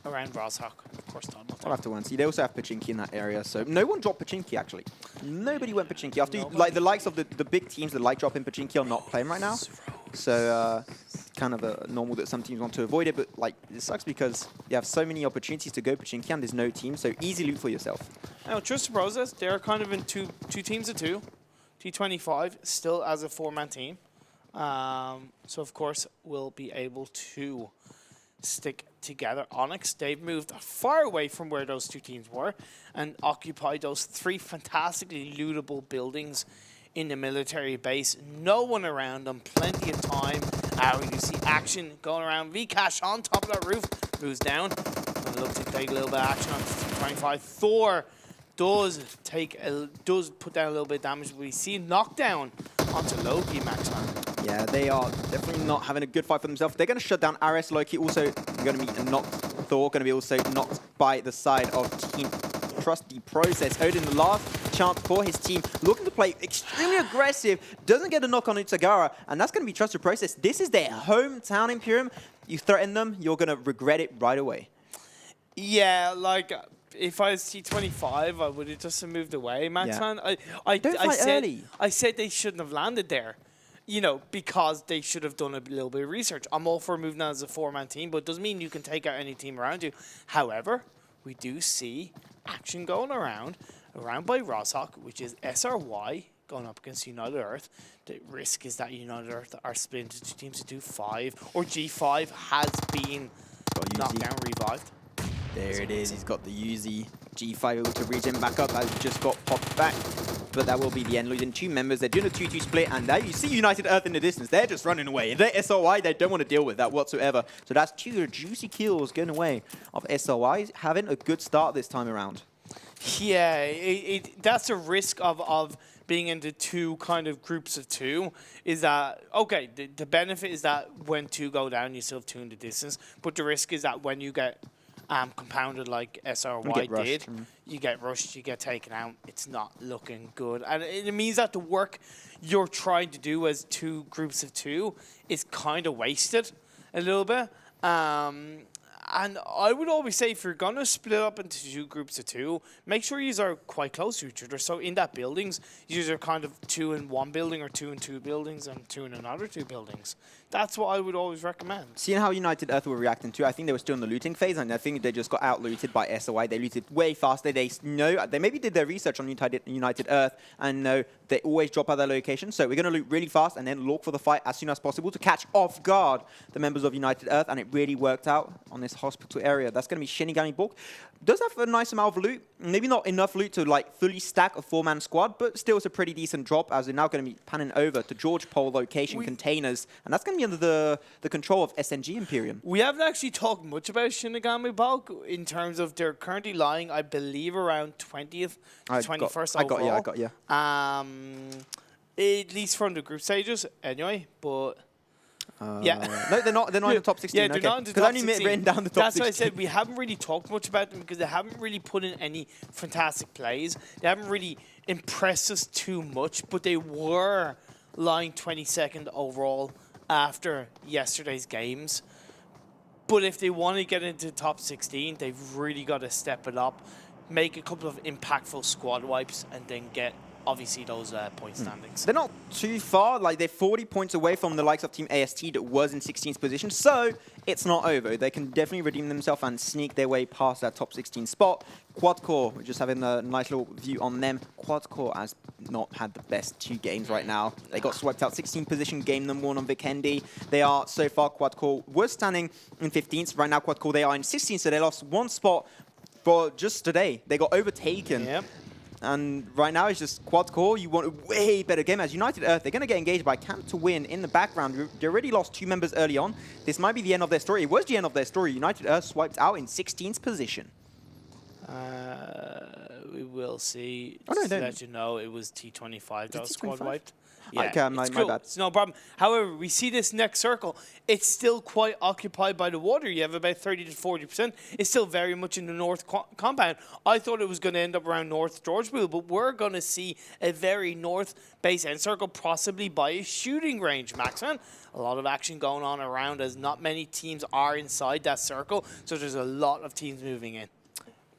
[SPEAKER 4] around Rosshok. Of course not.
[SPEAKER 5] I'll have to wait and see. They also have Pachinki in that area, so no one dropped Pachinki actually. Nobody went Pachinki. After like the likes of the big teams that like dropping Pachinki are not playing right now. So kind of normal that some teams want to avoid it, but like it sucks because you have so many opportunities to go Pachinki and there's no team, so easy loot for yourself.
[SPEAKER 4] Now, Trust the Process, they're kind of in two teams of 2. T25 still as a 4-man team. So of course we'll be able to stick together. OnyX, they've moved far away from where those 2 teams were and occupied those 3 fantastically lootable buildings in the military base. No one around them, plenty of time. You see action going around. Vcash on top of that roof, moves down. And look to take a little bit of action on 25. Thor does put down a little bit of damage, but we see knockdown onto Loki, Max.
[SPEAKER 5] Yeah, they are definitely not having a good fight for themselves. They're going to shut down RS. Loki also going to be knocked. Thor going to be also knocked by the side of Team Trust the Process. Odin, the last chance for his team, looking to play extremely aggressive, doesn't get a knock on Utsagara, and that's going to be Trust the Process. This is their hometown Imperium. You threaten them, you're going to regret it right away.
[SPEAKER 4] Yeah, like if I was T25, I would have just moved away, Max.
[SPEAKER 5] Yeah.
[SPEAKER 4] I said they shouldn't have landed there. You know, because they should have done a little bit of research. I'm all for moving as a 4-man team, but it doesn't mean you can take out any team around you. However, we do see action going around by Rosshok, which is SRY going up against United Earth. The risk is that United Earth are split into 2 teams to do 5, or G5 has been knocked down, revived.
[SPEAKER 5] There it is, he's got the Uzi. G5 able to regen back up, has just got popped back. But that will be the end, losing 2 members. They're doing a 2-2 split, and there you see United Earth in the distance. They're just running away. They're SOI, they don't want to deal with that whatsoever. So that's 2 juicy kills going away of SOI, having a good start this time around.
[SPEAKER 4] Yeah, that's a risk of being into 2 kind of groups of 2, is that, okay, the benefit is that when 2 go down, you still have 2 in the distance, but the risk is that when you get compounded like SRY did, you get rushed, you get taken out, it's not looking good. And it means that the work you're trying to do as 2 groups of 2 is kind of wasted a little bit. And And I would always say, if you're going to split up into 2 groups of 2, make sure you are quite close to each other. So in that buildings, you are kind of 2 in one building or 2 in 2 buildings and 2 in another 2 buildings. That's what I would always recommend.
[SPEAKER 5] Seeing how United Earth were reacting to, I think they were still in the looting phase, and I think they just got out-looted by SOI. They looted way faster. They maybe did their research on United Earth and know they always drop out their location. So we're going to loot really fast and then look for the fight as soon as possible to catch off guard the members of United Earth, and it really worked out on this hospital area. That's going to be ShiNiGaMi balck. Does have a nice amount of loot. Maybe not enough loot to like fully stack a 4-man squad, but still it's a pretty decent drop as they're now going to be panning over to George Pole location containers, and that's going to be under the control of SNG Imperium.
[SPEAKER 4] We haven't actually talked much about ShiNiGaMi balck in terms of they're currently lying, I believe, around 20th to 21st overall.
[SPEAKER 5] I got you.
[SPEAKER 4] At least from the group stages, anyway, but... yeah.
[SPEAKER 5] No, they're not in the top 16.
[SPEAKER 4] Yeah, they're not in the top 16.
[SPEAKER 5] Because I only written down the top 16.
[SPEAKER 4] That's why I said we haven't really talked much about them because they haven't really put in any fantastic plays. They haven't really impressed us too much, but they were lying 22nd overall after yesterday's games. But if they want to get into the top 16, they've really got to step it up, make a couple of impactful squad wipes, and then get obviously those point standings.
[SPEAKER 5] They're not too far. Like, they're 40 points away from the likes of Team AST that was in 16th position. So it's not over. They can definitely redeem themselves and sneak their way past that top 16 spot. Quadcore, we're just having a nice little view on them. Quadcore has not had the best 2 games right now. They got swept out 16th position, game number 1 on Vikendi. They are, so far, Quadcore was standing in 15th. Right now, Quadcore, they are in 16th, so they lost 1 spot for just today. They got overtaken.
[SPEAKER 4] Yep.
[SPEAKER 5] And right now, it's just Quadcore. You want a way better game. As United Earth, they're going to get engaged by Camp to win in the background. They already lost 2 members early on. This might be the end of their story. It was the end of their story. United Earth swiped out in 16th position.
[SPEAKER 4] We will see.
[SPEAKER 5] Oh, no,
[SPEAKER 4] Just to let you know, it was T25 that was squad wiped.
[SPEAKER 5] Yeah, okay,
[SPEAKER 4] it's
[SPEAKER 5] my
[SPEAKER 4] cool.
[SPEAKER 5] bad.
[SPEAKER 4] It's no problem. However, we see this next circle. It's still quite occupied by the water. You have about 30 to 40%. It's still very much in the north compound. I thought it was going to end up around North Georgeville, but we're going to see a very north base end circle, possibly by a shooting range, Maxman. A lot of action going on around as not many teams are inside that circle, so there's a lot of teams moving in.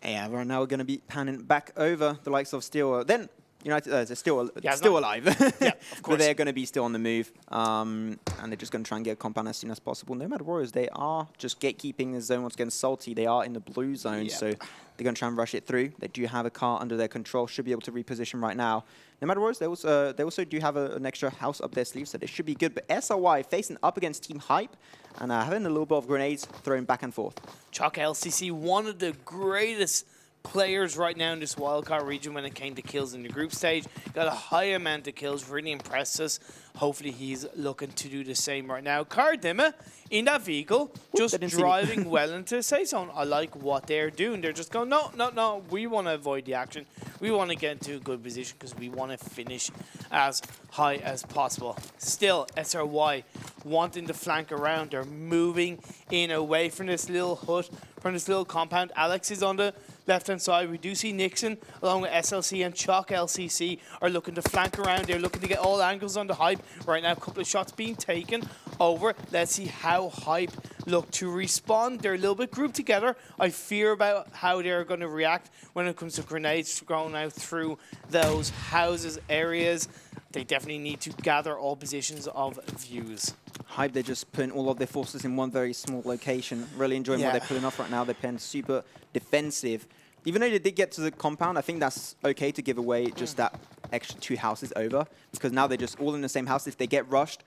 [SPEAKER 5] Yeah, right now we're going to be panning back over the likes of Steel. Then United, they're still alive.
[SPEAKER 4] Yeah, of course.
[SPEAKER 5] But they're going to be still on the move. And they're just going to try and get a compound as soon as possible. Nomad Warriors, they are just gatekeeping the zone once again. Salty, they are in the blue zone. So they're going to try and rush it through. They do have a car under their control. Should be able to reposition right now. Nomad Warriors, they also do have an extra house up their sleeve. So they should be good. But SOI facing up against Team Hype. And having a little bit of grenades thrown back and forth.
[SPEAKER 4] Chalk LCC, one of the greatest players right now in this wildcard region when it came to kills in the group stage. Got a high amount of kills, really impressed us. Hopefully he's looking to do the same right now. KharDimaghh in that vehicle, just driving well into the safe zone. I like what they're doing. They're just going, no, we want to avoid the action. We want to get into a good position because we want to finish as high as possible. Still, SRY wanting to flank around. They're moving in away from this little hut, from this little compound. Alex is on the left-hand side. We do see Nixon along with SLC and Chalk LCC are looking to flank around. They're looking to get all angles on the Hype. Right now, a couple of shots being taken over. Let's see how Hype look to respond. They're a little bit grouped together. I fear about how they're going to react when it comes to grenades going out through those houses areas. They definitely need to gather all positions of views.
[SPEAKER 5] Hype, they're just putting all of their forces in one very small location. Really enjoying what they're pulling off right now. They're playing super defensive. Even though they did get to the compound, I think that's okay to give away just that extra 2 houses over. Because now they're just all in the same house. If they get rushed,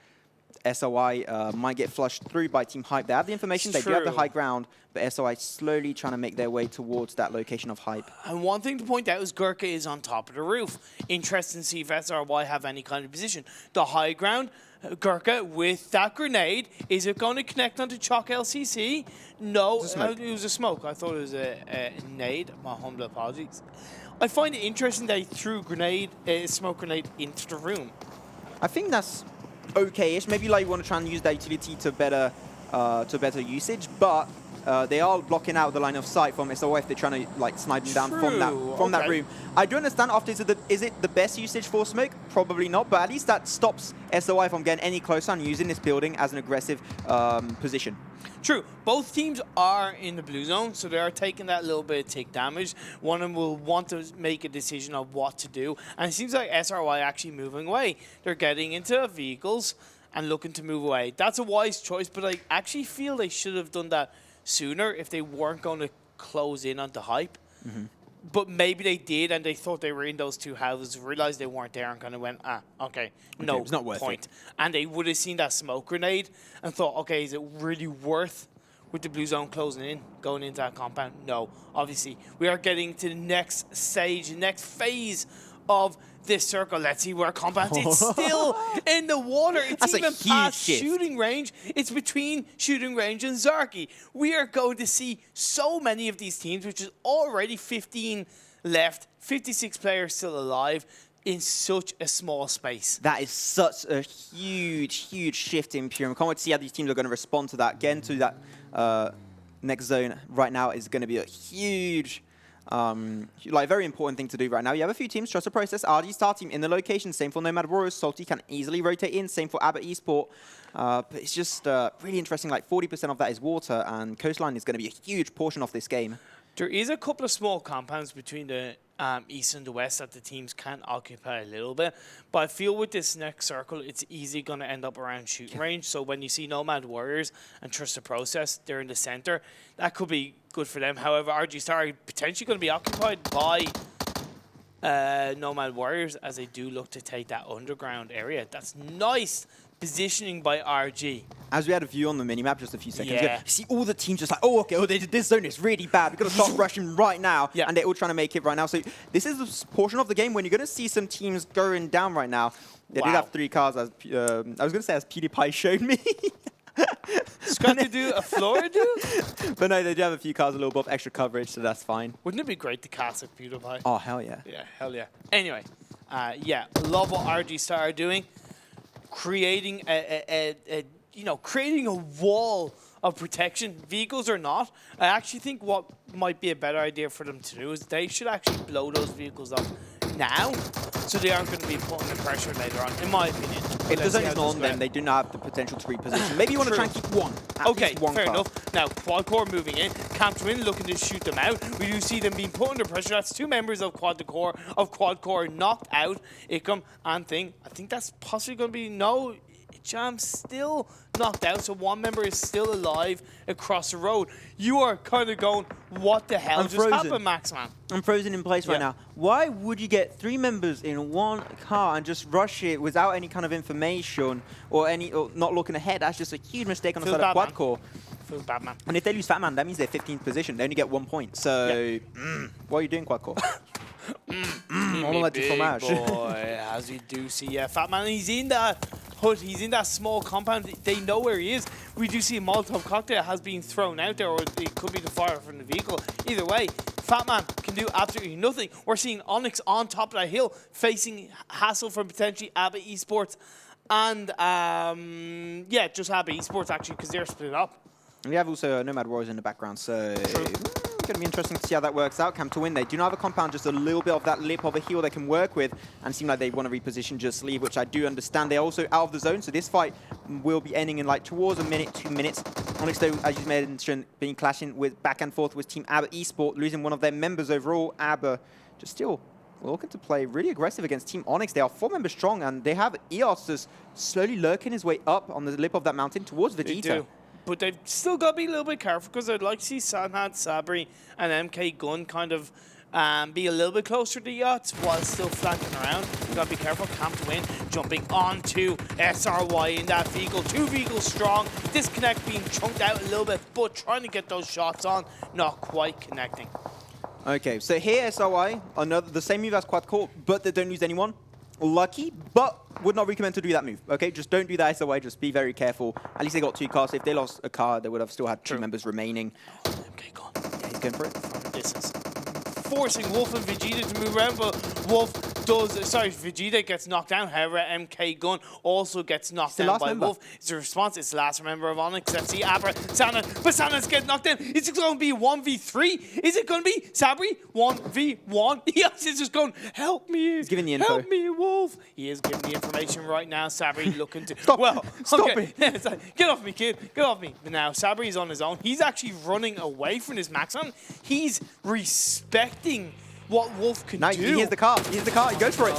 [SPEAKER 5] SOI might get flushed through by Team Hype. They have the information, they do have the high ground, but SOI slowly trying to make their way towards that location of Hype.
[SPEAKER 4] And one thing to point out is Gurkha is on top of the roof. Interesting to see if SRY have any kind of position. The high ground, Gurkha with that grenade, is it going to connect onto Chalk LCC? No, it was a smoke. I thought it was a nade. My humble apologies. I find it interesting that he threw a smoke grenade into the room.
[SPEAKER 5] I think that's okay-ish. Maybe like you want to try and use that utility to better usage, but they are blocking out the line of sight from SOI if they're trying to like snipe them down from that room. I do understand after is it the best usage for smoke? Probably not, but at least that stops SOI from getting any closer and using this building as an aggressive position.
[SPEAKER 4] True. Both teams are in the blue zone, so they are taking that little bit of tick damage. One of them will want to make a decision of what to do, and it seems like SRY actually moving away. They're getting into vehicles and looking to move away. That's a wise choice, but I actually feel they should have done that sooner if they weren't going to close in on the hype. But maybe they did, and they thought they were in those two houses, realized they weren't there, and kind of went, okay, no,
[SPEAKER 5] it's not worth
[SPEAKER 4] point.
[SPEAKER 5] it.
[SPEAKER 4] And they would have seen that smoke grenade and thought, okay, is it really worth with the blue zone closing in, going into that compound? No, obviously. We are getting to the next stage, the next phase of this circle. Let's see where compound it's still in the water. It's
[SPEAKER 5] That's
[SPEAKER 4] even
[SPEAKER 5] a huge
[SPEAKER 4] past
[SPEAKER 5] shift.
[SPEAKER 4] shooting range. It's between shooting range and Zarky. We are going to see so many of these teams, which is already 15 left, 56 players still alive in such a small space.
[SPEAKER 5] That is such a huge shift in Pure. I can't wait to see how these teams are going to respond to that. Getting to that next zone right now is going to be a huge, very important thing to do right now. You have a few teams, trust the process. RGStarTeam in the location, same for Nomad Warriors. Salty can easily rotate in, same for ABBA Esport. But it's just really interesting, like 40% of that is water, and coastline is going to be a huge portion of this game.
[SPEAKER 4] There is a couple of small compounds between the east and the west that the teams can occupy a little bit. But I feel with this next circle, it's easily going to end up around shooting range. So when you see Nomad Warriors and Trust the Process, they're in the center. That could be good for them. However, RGStar are potentially going to be occupied by Nomad Warriors as they do look to take that underground area. That's nice positioning by RG.
[SPEAKER 5] As we had a view on the minimap just a few seconds ago,
[SPEAKER 4] Yeah.
[SPEAKER 5] you see all the teams just like, oh, okay, this zone is really bad. We've got to start rushing right now.
[SPEAKER 4] Yeah.
[SPEAKER 5] And they're all trying to make it right now. So this is the portion of the game when you're going to see some teams going down right now. They did have 3 cars, as I was going to say, as PewDiePie showed me.
[SPEAKER 4] It's going to do a floor, dude?
[SPEAKER 5] But no, they do have a few cars, a little bit of extra coverage, so that's fine.
[SPEAKER 4] Wouldn't it be great to cast a PewDiePie?
[SPEAKER 5] Oh, hell yeah.
[SPEAKER 4] Yeah, hell yeah. Anyway, yeah, love what RGStar are doing. Creating creating a wall of protection, vehicles or not. I actually think what might be a better idea for them to do is they should actually blow those vehicles up now, so they aren't going to be putting the pressure later on, in my opinion.
[SPEAKER 5] If the zone is not on them, they do not have the potential to reposition. Maybe you want to try and keep one.
[SPEAKER 4] Okay,
[SPEAKER 5] one
[SPEAKER 4] fair
[SPEAKER 5] car.
[SPEAKER 4] enough. Now, Quadcore moving in, Camptwin looking to shoot them out. We do see them being put under pressure. That's 2 members of Quadcore knocked out. Icom and Thing. I think that's possibly going to be no. Jam still knocked out, so 1 member is still alive across the road. You are kind of going, what the hell just happened, Maxman?
[SPEAKER 5] I'm frozen in place right now. Why would you get 3 members in 1 car and just rush it without any kind of information or not looking ahead? That's just a huge mistake on the side of Quadcore.
[SPEAKER 4] Feels bad, man.
[SPEAKER 5] And if they lose Fatman, that means they're 15th position. They only get 1 point. So, what are you doing, Quadcore? I'm gonna let you from out.
[SPEAKER 4] Boy, as we do see, Fatman, he's in that hood, he's in that small compound. They know where he is. We do see a Molotov cocktail has been thrown out there, or it could be the fire from the vehicle. Either way, Fatman can do absolutely nothing. We're seeing OnyX on top of that hill, facing hassle from potentially ABBA Esports. And, yeah, just ABBA Esports, actually, because they're split up.
[SPEAKER 5] And we have also Nomad Warriors in the background, so going to be interesting to see how that works out. Cam to win. They do not have a compound, just a little bit of that lip of a heel they can work with, and seem like they want to reposition, just leave, which I do understand. They're also out of the zone, so this fight will be ending in like towards a minute, 2 minutes. OnyX, though, as you mentioned, being clashing with back and forth with Team ABBA Esport, losing one of their members overall. ABBA just still looking to play really aggressive against Team OnyX. They are 4 members strong, and they have EOS just slowly lurking his way up on the lip of that mountain towards Vegeta.
[SPEAKER 4] They do. But they've still got to be a little bit careful, because I'd like to see Sanhok, Sabri, and MK Gun kind of be a little bit closer to the yachts while still flanking around. You've got to be careful. Camp to win, jumping onto SRY in that vehicle. 2 vehicles strong. Disconnect being chunked out a little bit, but trying to get those shots on, not quite connecting.
[SPEAKER 5] Okay, so here SRY, the same move as Quadcore, but they don't lose anyone. Lucky, but would not recommend to do that move. Okay, just don't do that SOI. Just be very careful. At least they got 2 cars. If they lost a car, they would have still had 2 members remaining.
[SPEAKER 4] Okay, go on.
[SPEAKER 5] Yeah, he's going for it.
[SPEAKER 4] From a distance. Forcing Wolf and Vegeta to move around, but Wolf Sorry, Vegeta gets knocked down. However, MK Gun also gets knocked down by Wolf. It's a response. It's the last member of OnyX. Let's see Abra, Sana, but Sana's getting knocked down. Is it going to be 1v3? Is it going to be Sabri 1v1? Yes, it's just going, help me.
[SPEAKER 5] He's giving the info.
[SPEAKER 4] Help me, Wolf. He is giving the information right now. Sabri looking to...
[SPEAKER 5] Stop.
[SPEAKER 4] Well,
[SPEAKER 5] Stop
[SPEAKER 4] okay. It's like, get off me, kid. Get off me. But now Sabri's on his own. He's actually running away from his Maxon. He's respecting what Wolf can do.
[SPEAKER 5] He hears the car. He hears the car. He goes for it.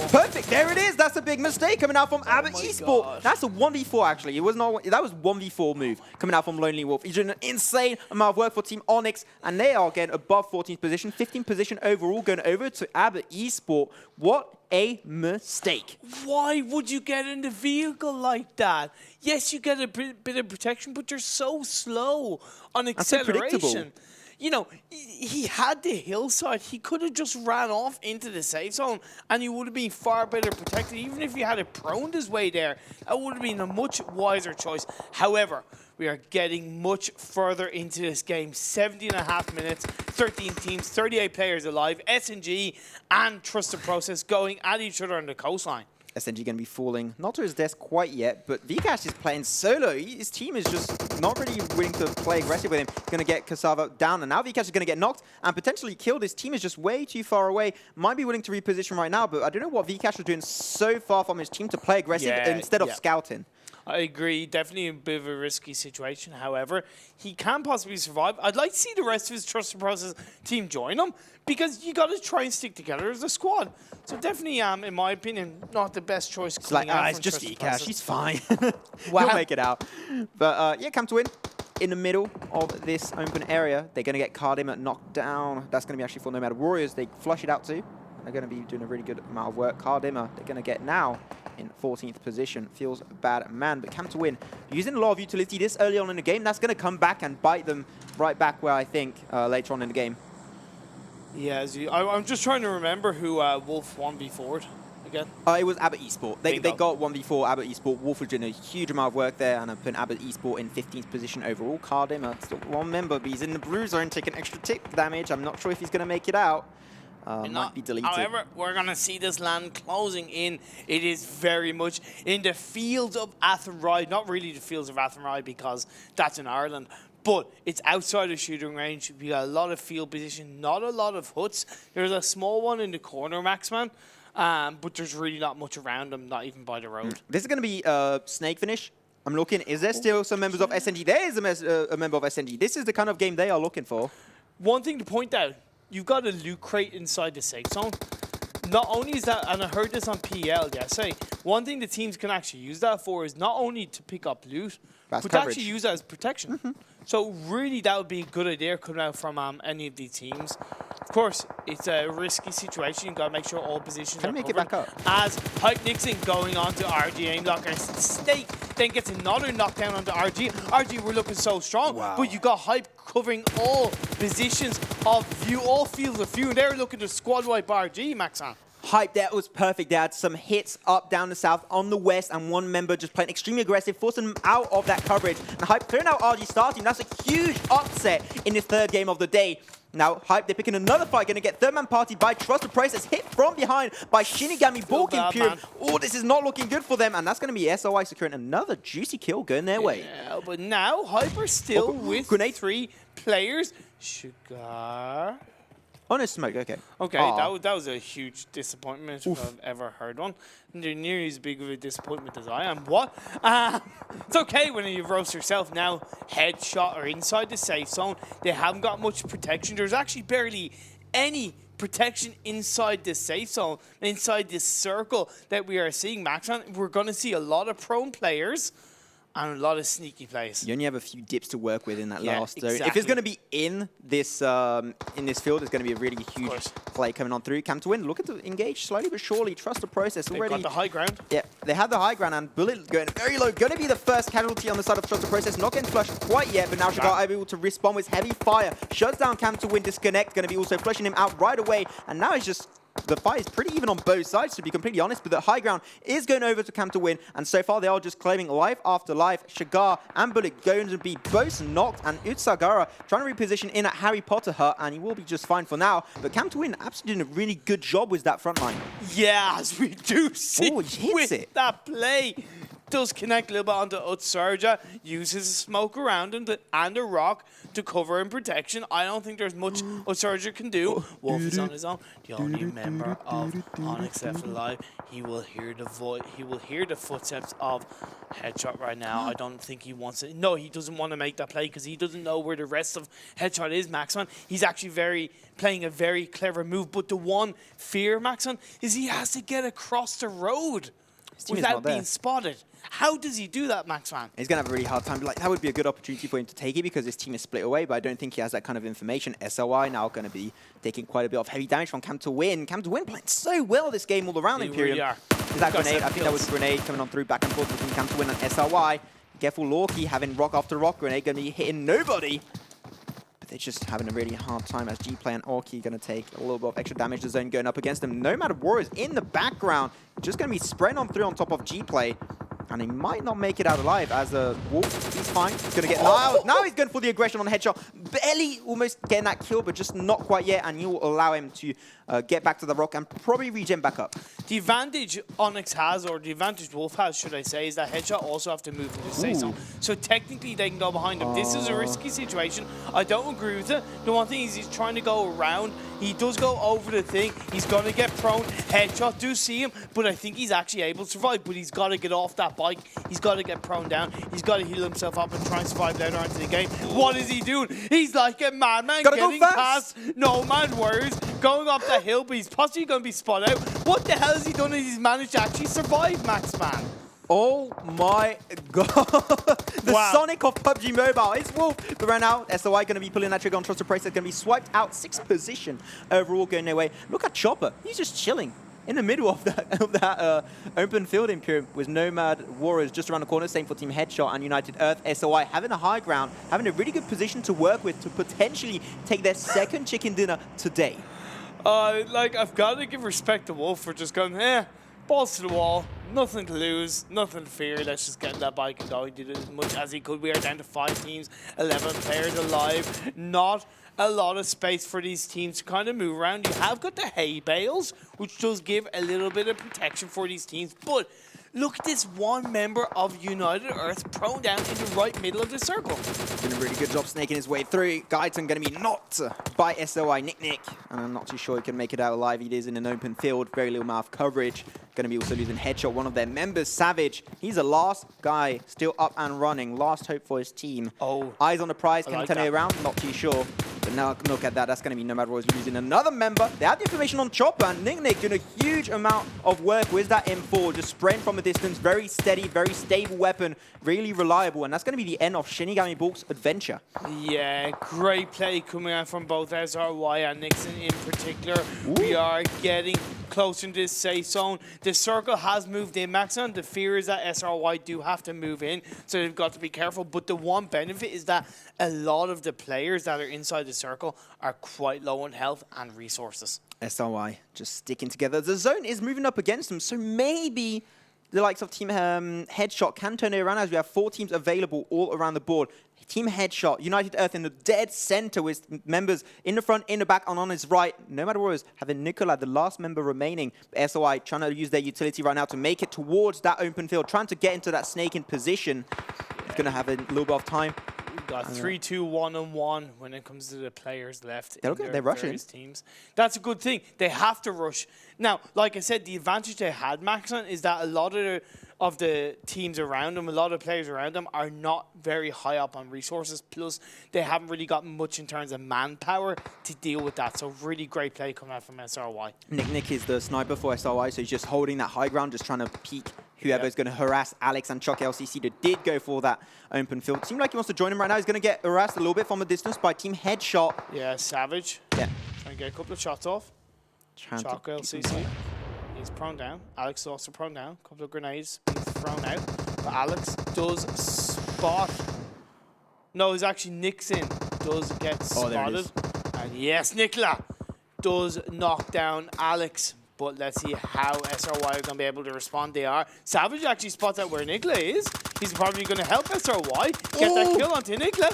[SPEAKER 5] Perfect. There it is. That's a big mistake coming out from Abbott eSport.
[SPEAKER 4] gosh.
[SPEAKER 5] That's a 1v4 actually. It was not. That was 1v4 move coming out from Lonely Wolf. He's doing an insane amount of work for Team OnyX, and they are getting above 14th position, 15th position overall, going over to Abbott eSport. What a mistake.
[SPEAKER 4] Why would you get in the vehicle like that? Yes, you get a bit of protection, but you're so slow on acceleration. You know, he had the hillside. He could have just ran off into the safe zone and he would have been far better protected. Even if he had it proned his way there, that would have been a much wiser choice. However, we are getting much further into this game. 70.5 minutes, 13 teams, 38 players alive, SNG and Trust the Process going at each other on the coastline.
[SPEAKER 5] SNG going to be falling, not to his desk quite yet, but Vcash is playing solo. His team is just not really willing to play aggressive with him. Going to get Cassava down, and now Vcash is going to get knocked and potentially killed. His team is just way too far away. Might be willing to reposition right now, but I don't know what Vcash was doing so far from his team to play aggressive instead of scouting.
[SPEAKER 4] I agree. Definitely a bit of a risky situation. However, he can possibly survive. I'd like to see the rest of his Trust the Process team join him because you got to try and stick together as a squad. So definitely, in my opinion, not the best choice.
[SPEAKER 5] It's like, it's just Vcash. He's fine. He'll make it out. But yeah, come to win. In the middle of this open area, they're going to get KharDimaghh knocked down. That's going to be actually for Nomad Warriors. They flush it out too. They're going to be doing a really good amount of work. KharDimaghh, they're going to get now in 14th position. Feels bad, man. But Cam to win. Using a lot of utility this early on in the game, that's going to come back and bite them right back where I think later on in the game.
[SPEAKER 4] Yeah, I'm just trying to remember who Wolf 1v4'd again.
[SPEAKER 5] It was Abbott eSport. They got 1v4 Abbott eSport. Wolf was doing a huge amount of work there, and I put Abbott eSport in 15th position overall. KharDimaghh, still one member, but he's in the bruise zone, taking extra tick damage. I'm not sure if he's going to make it out. Might be deleted.
[SPEAKER 4] However, we're going to see this land closing in. It is very much in the fields of Athenry. Not really the fields of Athenry because that's in Ireland. But it's outside of shooting range. We got a lot of field position, not a lot of huts. There's a small one in the corner, Maxman. But there's really not much around them, not even by the road. This
[SPEAKER 5] is going to be snake finish. I'm looking. Is there still some members of SNG? There is a member of SNG. This is the kind of game they are looking for.
[SPEAKER 4] One thing to point out. You've got a loot crate inside the safe zone. Not only is that, and I heard this on PL yesterday, one thing the teams can actually use that for is not only to pick up loot, but to actually use that as protection. So really that would be a good idea coming out from any of these teams. Of course, it's a risky situation. You've got to make sure all positions are
[SPEAKER 5] make
[SPEAKER 4] covered.
[SPEAKER 5] it back up?
[SPEAKER 4] As Hype Nixon going on to RG aim locker. Snake then gets another knockdown onto RG. RG were looking so strong, but you got Hype covering all positions of view, all fields of view, and they're looking to squad wipe RG, Maxan.
[SPEAKER 5] Hype, that was perfect. They had some hits up, down the south, on the west, and one member just playing extremely aggressive, forcing them out of that coverage. And Hype clearing out RGStarTeam. That's a huge upset in this third game of the day. Now, Hype, they're picking another fight, going to get third man party by Trust the Process, hit from behind by ShiNiGaMi, balking Pure. Oh, this is not looking good for them, and that's going to be SOI securing another juicy kill going their way.
[SPEAKER 4] Yeah, but now Hype are still with grenade 3 players. Sugar.
[SPEAKER 5] Oh, no, smoke, okay.
[SPEAKER 4] Okay, that was a huge disappointment if I've ever heard one. They're nearly as big of a disappointment as I am. What? It's okay when you roast yourself now. Headshot or inside the safe zone. They haven't got much protection. There's actually barely any protection inside this safe zone, inside this circle that we are seeing, Maxon. We're going to see a lot of prone players and a lot of sneaky plays.
[SPEAKER 5] You only have a few dips to work with in that last zone. If it's going to be in this field, it's going to be a really huge play coming on through. Cam to win, looking to engage slowly but surely. Trust the process already.
[SPEAKER 4] They've got the high ground.
[SPEAKER 5] Yeah, they have the high ground, and Bullet going very low. Going to be the first casualty on the side of Trust the Process. Not getting flushed quite yet, but now Sugar able to respond with heavy fire. Shuts down Cam to win, disconnect. Going to be also flushing him out right away, and now he's just the fight is pretty even on both sides, to be completely honest, but the high ground is going over to Cam to win, and so far they are just claiming life after life. Shigar and balck going to be both knocked, and Utsagara trying to reposition in at Harry Potter hut, and he will be just fine for now, but Cam to win absolutely doing a really good job with that front line.
[SPEAKER 4] Yeah, as we do see
[SPEAKER 5] he hits
[SPEAKER 4] with
[SPEAKER 5] it.
[SPEAKER 4] that play. Does connect a little bit onto Utsarja, uses a smoke around him and a rock to cover in protection. I don't think there's much Utsarja can do. Wolf is on his own. The only member of OnyX left alive. He will hear the voice. He will hear the footsteps of Headshot right now. I don't think he wants it. No, he doesn't want to make that play because he doesn't know where the rest of Headshot is, Maxon. He's actually playing a very clever move. But the one fear, Maxon, is he has to get across the road without being spotted. How does he do that, Maxman?
[SPEAKER 5] He's going to have a really hard time. Like, that would be a good opportunity for him to take it because his team is split away, but I don't think he has that kind of information. SOI now going to be taking quite a bit of heavy damage from Cam to win. Cam to win playing so well this game all around Imperium.
[SPEAKER 4] Really
[SPEAKER 5] Is that grenade? I think that was a grenade coming on through back and forth between Cam to win and SOI. Careful Lorky having rock after rock. Grenade going to be hitting nobody. But they're just having a really hard time as G-Play and Orky going to take a little bit of extra damage. The zone going up against them. Nomad Warriors in the background. Just going to be spraying on through on top of G-Play. And he might not make it out alive as Wolf, he's fine. He's going to get now he's going for the aggression on Headshot. Barely almost getting that kill, but just not quite yet. And you'll allow him to get back to the rock and probably regen back up.
[SPEAKER 4] The advantage OnyX has, or the advantage Wolf has, should I say, is that Headshot also have to move into the safe zone. So technically they can go behind him. This is a risky situation. I don't agree with it. The one thing is he's trying to go around. He does go over the thing. He's going to get prone. Headshot do see him, but I think he's actually able to survive. But he's got to get off that bike. He's got to get prone down. He's got to heal himself up and try and survive later on into the game. What is he doing? He's like a madman getting past Nomad Warriors, going up the hill, but he's possibly going to be spot out. What the hell has he done? He's managed to actually survive, Max Man.
[SPEAKER 5] Oh my god. The Sonic of PUBG Mobile. It's Wolf. But right now, SOI going to be pulling that trigger on Trust the Price. That's going to be swiped out. 6th position overall going their way. Look at Chopper. He's just chilling in the middle of that open field Imperium with Nomad Warriors just around the corner. Same for Team Headshot and United Earth. SOI having a high ground, having a really good position to work with to potentially take their second chicken dinner today.
[SPEAKER 4] Like, I've got to give respect to Wolf for just going, balls to the wall, nothing to lose, nothing to fear. Let's just get that bike and go. He did as much as he could. We are down to 5 teams, 11 players alive. Not a lot of space for these teams to kind of move around. You have got the hay bales, which does give a little bit of protection for these teams. But look at this one member of United Earth prone down in the right middle of the circle.
[SPEAKER 5] Doing a really good job snaking his way through. Guyton going to be knocked by SOI Nick. And I'm not too sure he can make it out alive. He is in an open field, very little mouth coverage. Going to be also losing Headshot, one of their members, Savage. He's the last guy still up and running. Last hope for his team. Eyes on the prize. Can he turn it around? Not too sure. But now look at that. That's going to be Nomad Warriors losing another member. They have the information on Chopper. And Nick doing a huge amount of work with that M4. Just spraying from a distance. Very steady, very stable weapon. Really reliable. And that's going to be the end of ShiNiGaMi balck's adventure.
[SPEAKER 4] Yeah, great play coming out from both SRY and Nixon in particular. We are getting closer to this safe zone. The circle has moved in, Maxon. The fear is that SRY do have to move in, so they've got to be careful. But the one benefit is that a lot of the players that are inside the circle are quite low on health and resources.
[SPEAKER 5] SRY just sticking together. The zone is moving up against them, so maybe the likes of Team Headshot can turn it around as we have 4 teams available all around the board. Team Headshot, United Earth in the dead center with members in the front, in the back, and on his right. Nomad Warriors having Nicola, the last member remaining. SOI trying to use their utility right now to make it towards that open field, trying to get into that snake in position. It's going to have a little bit of time.
[SPEAKER 4] We've got 3-2-1-1 when it comes to the players left.
[SPEAKER 5] They're rushing.
[SPEAKER 4] Teams. That's a good thing. They have to rush. Now, like I said, the advantage they had, Maxon, is that a lot of the teams around them, a lot of players around them are not very high up on resources. Plus, they haven't really got much in terms of manpower to deal with that. So really great play coming out from SRY.
[SPEAKER 5] Nick is the sniper for SRY, so he's just holding that high ground, just trying to peek whoever's going to harass Alex and Chuck LCC that did go for that open field. Seemed like he wants to join him right now. He's going to get harassed a little bit from a distance by Team Headshot.
[SPEAKER 4] Yeah, Savage.
[SPEAKER 5] Yeah.
[SPEAKER 4] Trying to get a couple of shots off. Chuck LCC. He's prone down. Alex is also prone down. A couple of grenades being thrown out. But Alex does spot. No, it's actually Nixon does get spotted. And yes, Nicola does knock down Alex. But let's see how SRY are going to be able to respond. They are. Savage actually spots out where Nicola is. He's probably going to help SRY get that kill onto Nicola.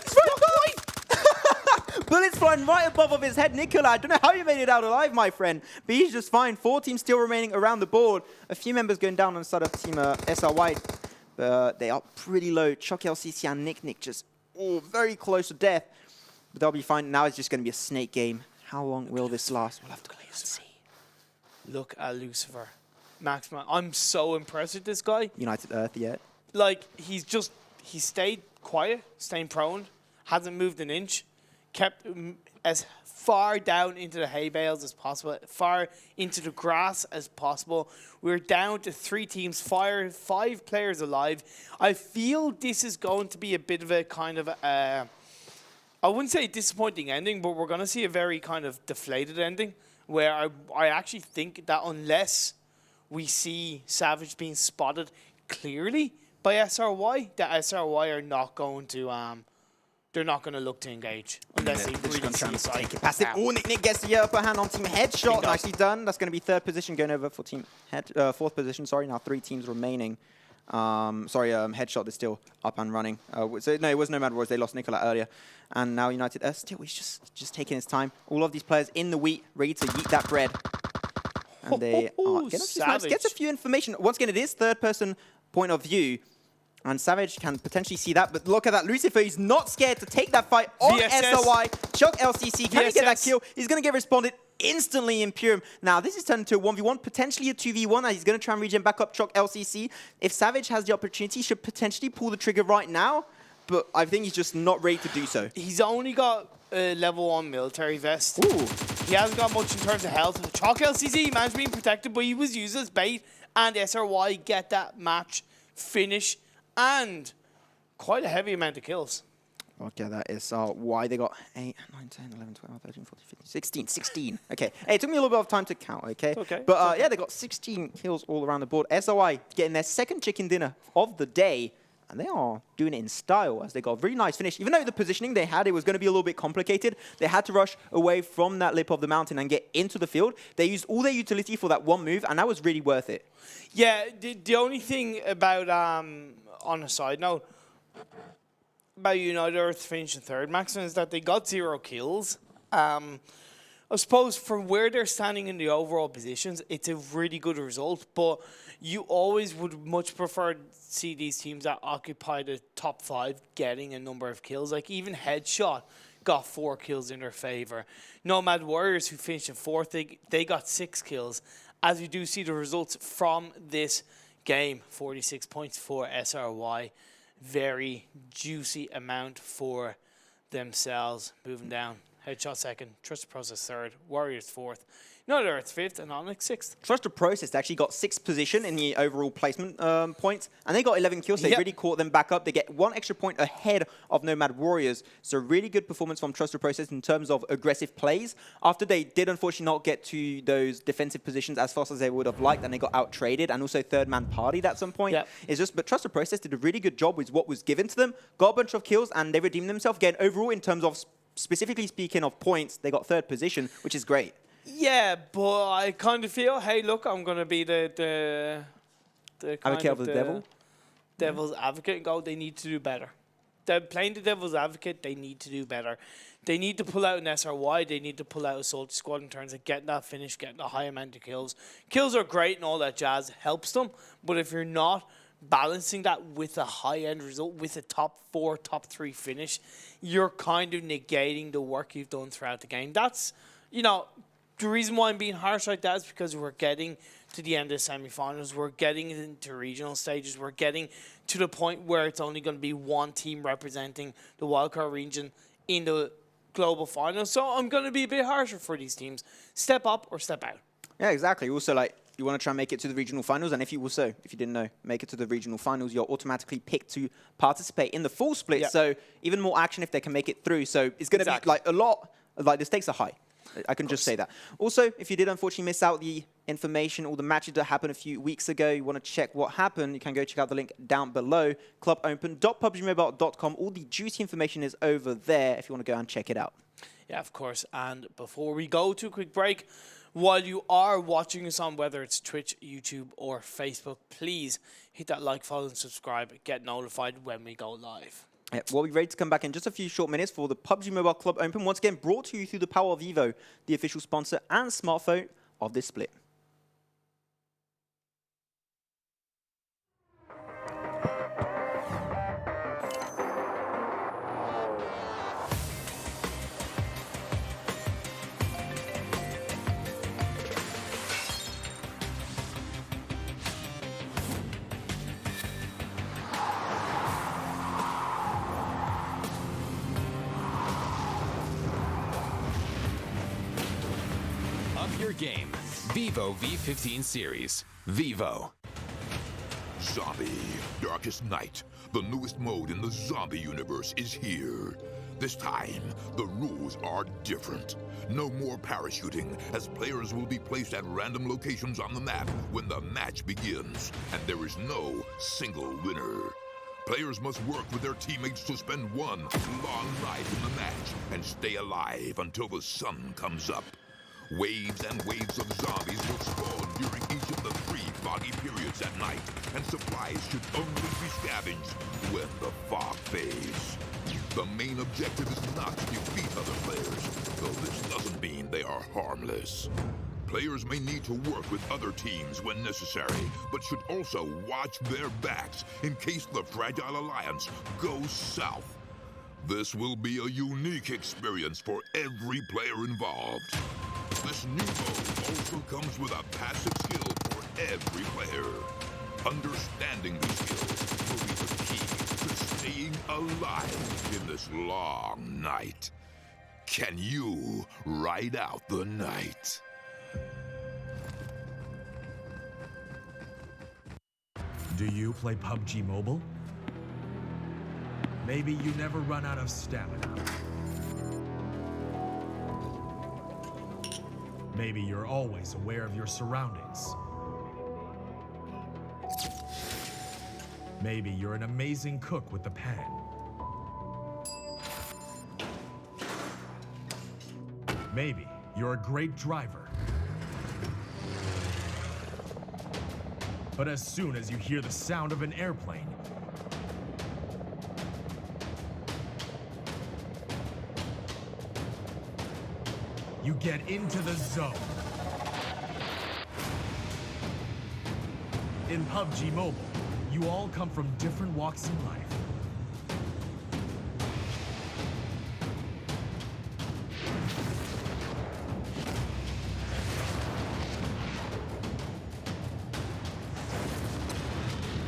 [SPEAKER 5] Bullets flying right above of his head. Nicola, I don't know how you made it out alive, my friend. But he's just fine. 4 teams still remaining around the board. A few members going down on the side of Team SRY. They are pretty low. Chuck LCC and Nick just very close to death. But they'll be fine. Now it's just going to be a snake game. How long will this last? We'll have to wait and see.
[SPEAKER 4] Look at Lucifer. Maxman, I'm so impressed with this guy.
[SPEAKER 5] United Earth yet?
[SPEAKER 4] Like, he stayed quiet, staying prone, hasn't moved an inch, kept as far down into the hay bales as possible, far into the grass as possible. We're down to 3 teams, 5 players alive. I feel this is going to be a bit of a kind of I wouldn't say a disappointing ending, but we're going to see a very kind of deflated ending, where I actually think that unless we see Savage being spotted clearly by SRY, that SRY are not going to they're not going to look to engage unless they really see a side.
[SPEAKER 5] Passive. Oh, Nick gets the upper hand on Team Headshot. Nicely done. That's going to be 3rd position going over for Team 4th position. Sorry, now 3 teams remaining. Headshot is still up and running. So no, it was Nomad Warriors. They lost Nicola earlier, and now United Earth still. He's just taking his time. All of these players in the wheat, ready to yeet that bread. And they gets a few information. Once again, it is 3rd person point of view. And Savage can potentially see that, but look at that. Lucifer, he's not scared to take that fight on SOY. Chuck LCC, can he get that kill? He's going to get responded instantly in Pure. Now, this is turned into a 1v1, potentially a 2v1, and he's going to try and regen back up Chuck LCC. If Savage has the opportunity, he should potentially pull the trigger right now, but I think he's just not ready to do so.
[SPEAKER 4] He's only got a level 1 military vest.
[SPEAKER 5] Ooh.
[SPEAKER 4] He hasn't got much in terms of health. Chuck LCC managed being protected, but he was used as bait, and SRY get that match finish. And quite a heavy amount of kills.
[SPEAKER 5] Okay, that is why they got 8, 9, 10, 11, 12, 13, 14, 15, 16. Okay. Hey, it took me a little bit of time to count, okay?
[SPEAKER 4] Okay.
[SPEAKER 5] But yeah, they got 16 kills all around the board. SOI getting their 2nd chicken dinner of the day. And they are doing it in style as they got a really nice finish. Even though the positioning they had, it was going to be a little bit complicated. They had to rush away from that lip of the mountain and get into the field. They used all their utility for that one move, and that was really worth it.
[SPEAKER 4] Yeah, the only thing about, on a side note, about United Earth finishing 3rd, Maxim, is that they got 0 kills. I suppose from where they're standing in the overall positions, it's a really good result, but you always would much prefer to see these teams that occupy the top 5 getting a number of kills. Like even Headshot got 4 kills in their favor. Nomad Warriors, who finished in 4th, they got 6 kills. As we do see the results from this game, 46 points for SRY. Very juicy amount for themselves. Moving down. Headshot 2nd, Trusted Process 3rd, Warriors 4th, United Earth 5th, and OnyX 6th.
[SPEAKER 5] Trusted Process actually got 6th position in the overall placement points, and they got 11 kills. They really caught them back up. They get 1 extra point ahead of Nomad Warriors. So really good performance from Trusted Process in terms of aggressive plays. After they did unfortunately not get to those defensive positions as fast as they would have liked, and they got out-traded, and also 3rd man partied at some point. But Trusted Process did a really good job with what was given to them, got a bunch of kills, and they redeemed themselves. Again, overall in terms of specifically speaking of points, they got 3rd position, which is great.
[SPEAKER 4] Yeah, but I kind of feel, hey, look, I'm going to be the
[SPEAKER 5] advocate of the devil?
[SPEAKER 4] Devil's advocate and go, they need to do better. They're playing the devil's advocate, they need to do better. They need to pull out an SRY, they need to pull out a SOLTISQUAD in terms of getting that finish, getting a high amount of kills. Kills are great and all that jazz, helps them, but if you're not balancing that with a high-end result, with a top 4, top 3 finish, you're kind of negating the work you've done throughout the game. That's, you know, the reason why I'm being harsh like that is because we're getting to the end of the semifinals. We're getting into regional stages. We're getting to the point where it's only going to be 1 team representing the wildcard region in the global finals. So I'm going to be a bit harsher for these teams. Step up or step out.
[SPEAKER 5] Yeah, exactly. Also, like, you want to try and make it to the regional finals, and if you didn't know, make it to the regional finals, you're automatically picked to participate in the full split. So even more action if they can make it through. So it's going to be like a lot, like the stakes are high. I can just say that. Also, if you did unfortunately miss out the information or the matches that happened a few weeks ago, you want to check what happened, you can go check out the link down below, clubopen.pubgmobile.com. All the juicy information is over there if you want to go and check it out.
[SPEAKER 4] Yeah, of course. And before we go to a quick break, while you are watching us on whether it's Twitch, YouTube, or Facebook, please hit that like, follow, and subscribe. Get notified when we go live.
[SPEAKER 5] Yeah, we'll be ready to come back in just a few short minutes for the PUBG Mobile Club Open. Once again, brought to you through the power of Vivo, the official sponsor and smartphone of this split.
[SPEAKER 1] Your game, Vivo V15 series. Vivo.
[SPEAKER 2] Zombie, Darkest Night, the newest mode in the zombie universe is here. This time, the rules are different. No more parachuting, as players will be placed at random locations on the map when the match begins, and there is no single winner. Players must work with their teammates to spend one long night in the match and stay alive until the sun comes up. Waves and waves of zombies will spawn during each of the 3 foggy periods at night, and supplies should only be scavenged when the fog fades. The main objective is not to defeat other players, though this doesn't mean they are harmless. Players may need to work with other teams when necessary, but should also watch their backs in case the Fragile Alliance goes south. This will be a unique experience for every player involved. This new mode also comes with a passive skill for every player. Understanding these skills will be the key to staying alive in this long night. Can you ride out the night?
[SPEAKER 3] Do you play PUBG Mobile? Maybe you never run out of stamina. Maybe you're always aware of your surroundings. Maybe you're an amazing cook with the pan. Maybe you're a great driver. But as soon as you hear the sound of an airplane, you get into the zone. In PUBG Mobile, you all come from different walks in life.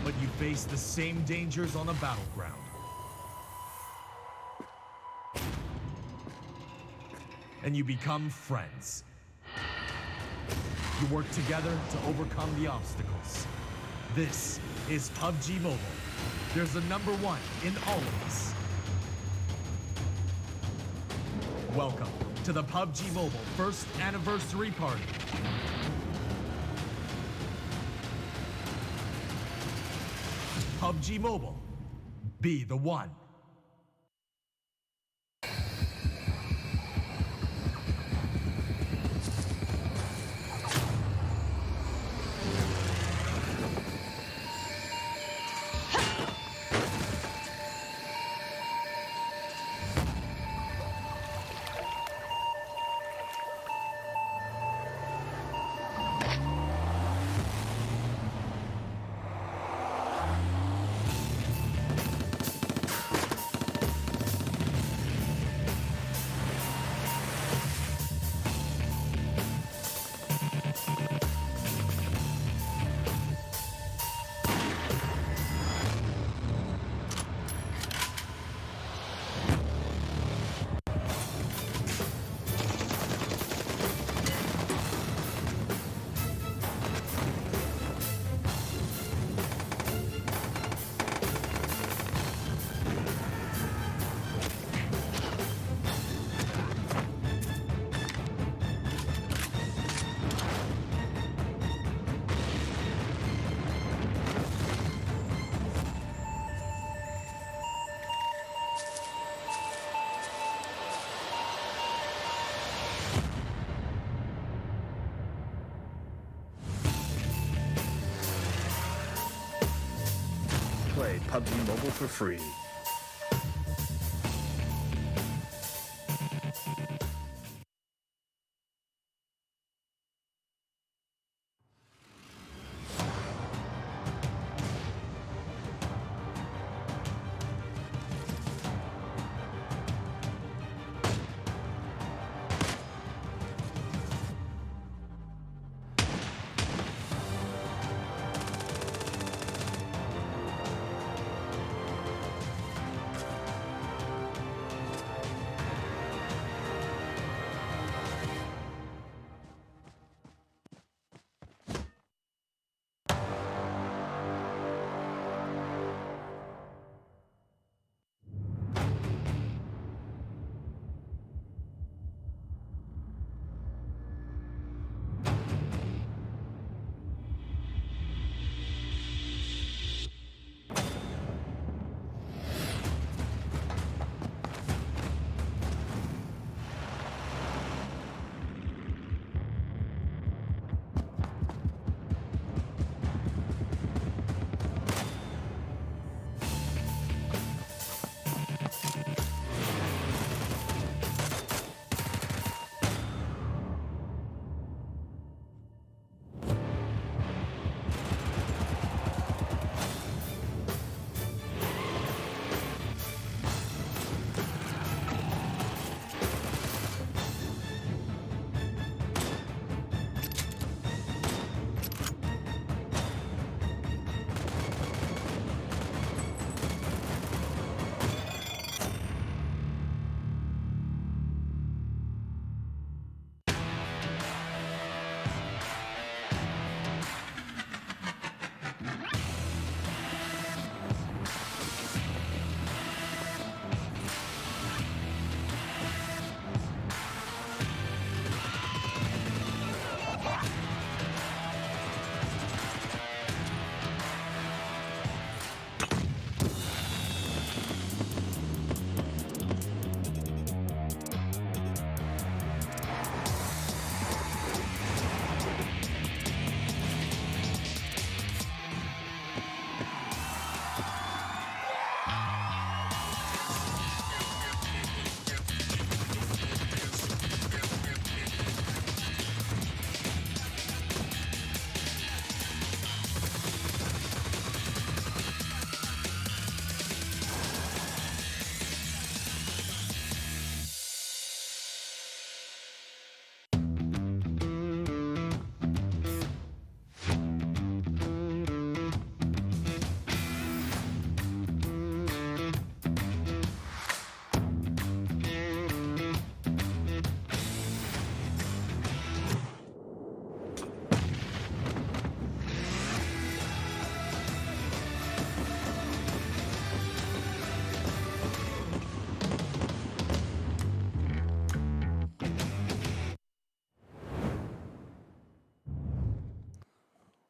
[SPEAKER 3] But you face the same dangers on the battleground. And you become friends. You work together to overcome the obstacles. This is PUBG Mobile. There's a number 1 in all of us. Welcome to the PUBG Mobile first anniversary party. PUBG Mobile, be the one.
[SPEAKER 6] PUBG Mobile for free.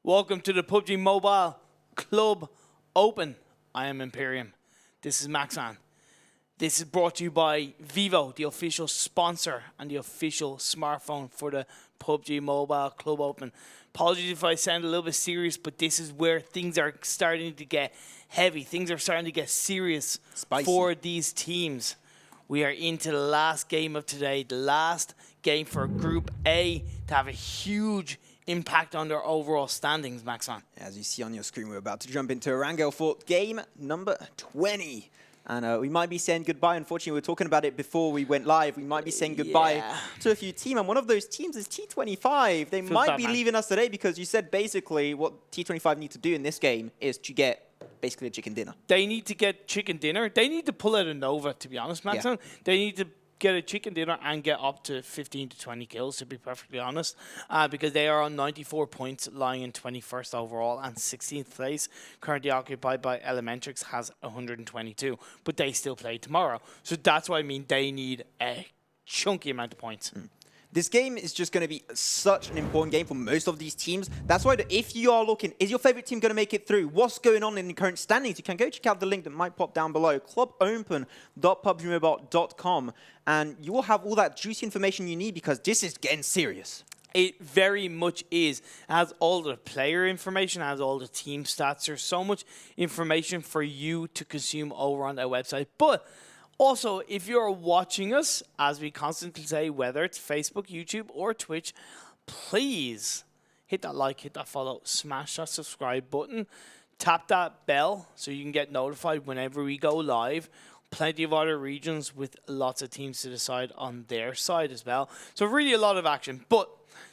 [SPEAKER 4] Welcome to the PUBG Mobile Club Open. I am Imperium. This is Maxan. This is brought to you by Vivo, the official sponsor and the official smartphone for the PUBG Mobile Club Open. Apologies if I sound a little bit serious, but this is where things are starting to get heavy. Things are starting to get serious for these teams. We are into the last game of today, the last game for Group A to have a huge impact on their overall standings, Maxon.
[SPEAKER 5] As you see on your screen, we're about to jump into Erangel for game number 20. And we might be saying goodbye. Unfortunately, we were talking about it before we went live. We might be saying goodbye to a few teams. And one of those teams is T25. They might be leaving us today because you said basically what T25 need to do in this game is to get basically a chicken dinner.
[SPEAKER 4] They need to get chicken dinner. They need to pull out a Nova, to be honest, Maxon. Yeah. They need to get a chicken dinner and get up to 15 to 20 kills, to be perfectly honest, because they are on 94 points, lying in 21st overall and 16th place, currently occupied by ELEMENTRIX, has 122, but they still play tomorrow. So that's why I mean they need a chunky amount of points.
[SPEAKER 5] This game is just going to be such an important game for most of these teams. That's why if you are looking, is your favorite team going to make it through? What's going on in the current standings? You can go check out the link that might pop down below, clubopen.pubgmobile.com, and you will have all that juicy information you need because this is getting serious.
[SPEAKER 4] It very much is. It has all the player information, has all the team stats. There's so much information for you to consume over on their website. But also, if you're watching us, as we constantly say, whether it's Facebook, YouTube, or Twitch, please hit that like, hit that follow, smash that subscribe button, tap that bell so you can get notified whenever we go live. Plenty of other regions with lots of teams to decide on their side as well. So really a lot of action. But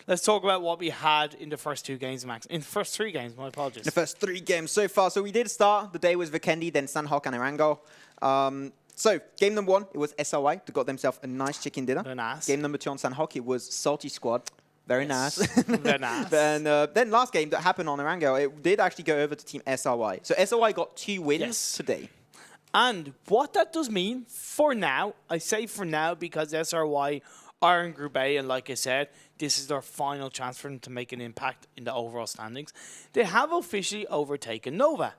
[SPEAKER 4] let's talk about what we had in the first 2 games, Max. In the first 3 games, my apologies.
[SPEAKER 5] The first 3 games so far. So we did start the day with Vikendi, then Sanhok and Erangel. So game number 1, it was SOI that got themselves a nice chicken dinner.
[SPEAKER 4] Very nice.
[SPEAKER 5] Game number 2 on Sanhok, it was SOLTISQUAD. Very nice.
[SPEAKER 4] Very nice.
[SPEAKER 5] Then last game that happened on Erangel, it did actually go over to Team SOI. So SOI got 2 wins today.
[SPEAKER 4] And what that does mean for now, I say for now because SRY are in Group A, and like I said, this is their final chance for them to make an impact in the overall standings. They have officially overtaken Nova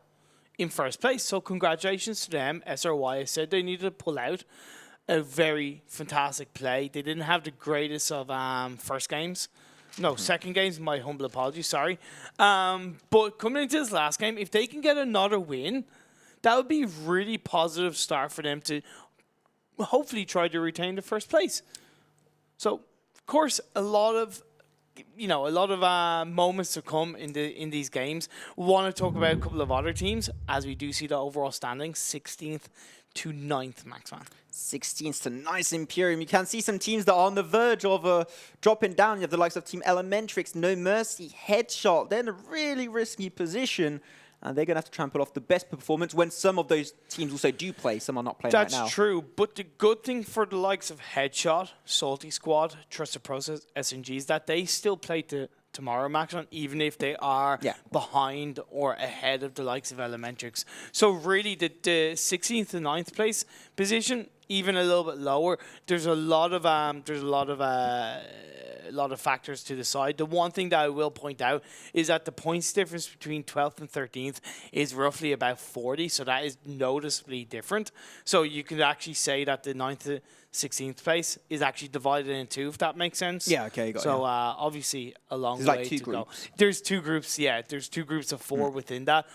[SPEAKER 4] in first place, so congratulations to them. SRY said they needed to pull out a very fantastic play. They didn't have the greatest of first games. No, second games, my humble apologies, sorry. But coming into this last game, if they can get another win, that would be a really positive start for them to hopefully try to retain the first place. So, of course, a lot of moments to come in these games. We want to talk about a couple of other teams as we do see the overall standings, 16th to 9th, Maxman.
[SPEAKER 5] 16th to 9th Imperium. You can see some teams that are on the verge of dropping down. You have the likes of Team ELEMENTRIX, No Mercy, Headshot. They're in a really risky position. And they're going to have to trample off the best performance when some of those teams also do play. Some are not playing right now.
[SPEAKER 4] That's true. But the good thing for the likes of Headshot, SOLTISQUAD, Trusted Process, SNG is that they still play tomorrow, Maxon, even if they are behind or ahead of the likes of ELEMENTRIX. So really, the 16th to 9th place position, even a little bit lower, there's a lot of factors to decide. The one thing that I will point out is that the points difference between 12th and 13th is roughly about 40, so that is noticeably different. So you can actually say that the 9th to 16th place is actually divided in 2, if that makes sense.
[SPEAKER 5] Yeah, okay, got it.
[SPEAKER 4] So obviously a long way
[SPEAKER 5] like 2
[SPEAKER 4] to
[SPEAKER 5] groups.
[SPEAKER 4] go. There's 2 groups, there's 2 groups of 4 within that.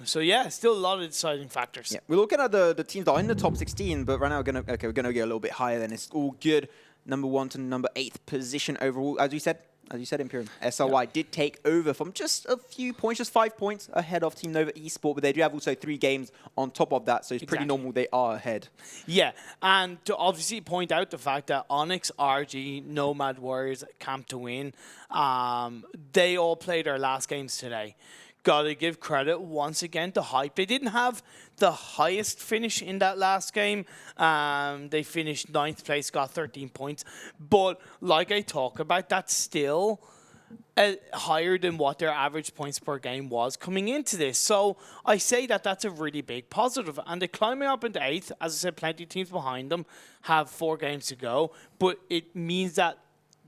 [SPEAKER 4] So yeah, still a lot of deciding factors.
[SPEAKER 5] Yeah, we're looking at the teams that are in the top 16, but right now we're gonna go a little bit higher. Then it's all good. Number 1 to number 8th position overall. As you said, Imperium, SRY did take over from just a few points, just 5 points ahead of Team Nova eSport, but they do have also 3 games on top of that, so it's pretty normal they are ahead.
[SPEAKER 4] Yeah, and to obviously point out the fact that OnyX, RG, Nomad Warriors, Camp to Win, they all played their last games today. Gotta give credit once again to Hype. They didn't have the highest finish in that last game. They finished 9th place, got 13 points. But like I talk about, that's still higher than what their average points per game was coming into this. So I say that that's a really big positive. And they're climbing up into 8th. As I said, plenty of teams behind them have 4 games to go. But it means that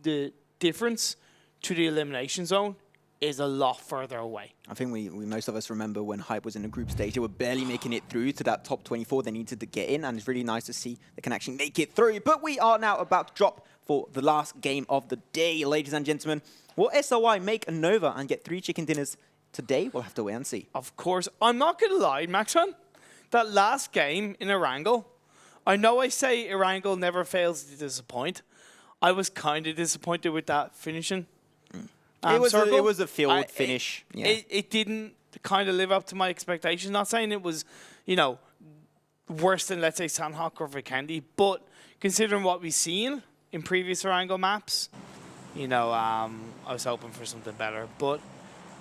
[SPEAKER 4] the difference to the elimination zone is a lot further away.
[SPEAKER 5] I think we most of us remember when Hype was in the group stage, they were barely making it through to that top 24 they needed to get in, and it's really nice to see they can actually make it through. But we are now about to drop for the last game of the day, ladies and gentlemen. Will SOI make a Nova and get 3 chicken dinners today? We'll have to wait and see.
[SPEAKER 4] Of course. I'm not going to lie, Maxon. That last game in Erangel, I know I say Erangel never fails to disappoint. I was kind of disappointed with that finishing.
[SPEAKER 5] It was a field finish.
[SPEAKER 4] It didn't kind of live up to my expectations. Not saying it was, worse than, let's say, Sanhok or Vikendi, but considering what we've seen in previous Erangel maps, I was hoping for something better. But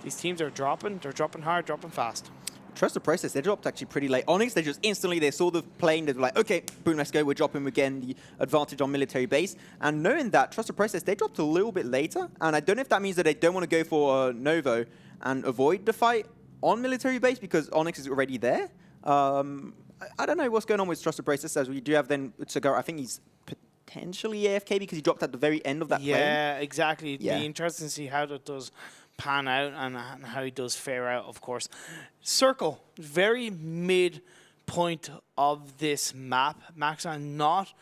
[SPEAKER 4] these teams are dropping. They're dropping hard, dropping fast.
[SPEAKER 5] Trust the process. They dropped actually pretty late. OnyX, they just instantly, they saw the plane, they were like, okay, boom, let's go. We're dropping again the advantage on military base. And knowing that, trust the process, they dropped a little bit later. And I don't know if that means that they don't want to go for Novo and avoid the fight on military base because OnyX is already there. I don't know what's going on with trust the process, as we do have then Utsugar. I think he's potentially AFK because he dropped at the very end of that plane.
[SPEAKER 4] Yeah, exactly. It'd be interesting to see how that does pan out and how he does fare out, of course. Circle, very mid point of this map, Max, and not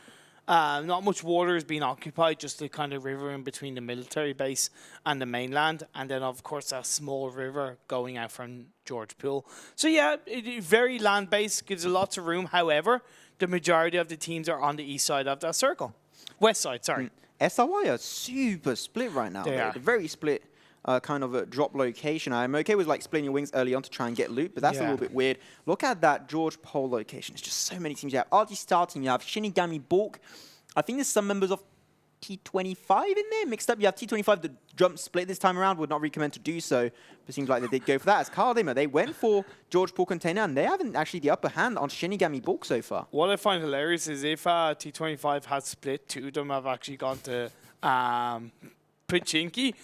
[SPEAKER 4] Not much water is being occupied, just the kind of river in between the military base and the mainland. And then, of course, a small river going out from George Pool. So, yeah, very land-based, gives lots of room. However, the majority of the teams are on the east side of that circle. West side, sorry.
[SPEAKER 5] SRY are super split right now. They're very split. Kind of a drop location. I'm okay with like splitting your wings early on to try and get loot, but that's a little bit weird. Look at that George Pole location. It's just so many teams. You have RGStarTeam, you have ShiNiGaMi, balck. I think there's some members of T25 in there mixed up. You have T25 that jump split this time around. Would not recommend to do so, but it seems like they did go for that. As KharDimaghh, they went for George Pole container, and they haven't actually the upper hand on ShiNiGaMi, balck so far.
[SPEAKER 4] What I find hilarious is if T25 had split, 2 of them have actually gone to Pachinki.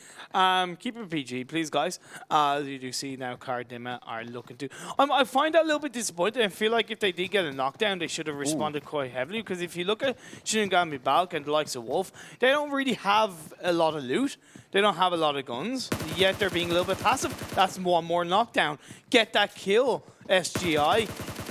[SPEAKER 4] Keep it PG, please, guys. As you do see now, KharDimaghh are looking to. I find that a little bit disappointing. I feel like if they did get a knockdown, they should have responded quite heavily. Because if you look at ShiNiGaMi, balck, and the likes of Wolf, they don't really have a lot of loot. They don't have a lot of guns. Yet they're being a little bit passive. That's one more knockdown. Get that kill, SGI.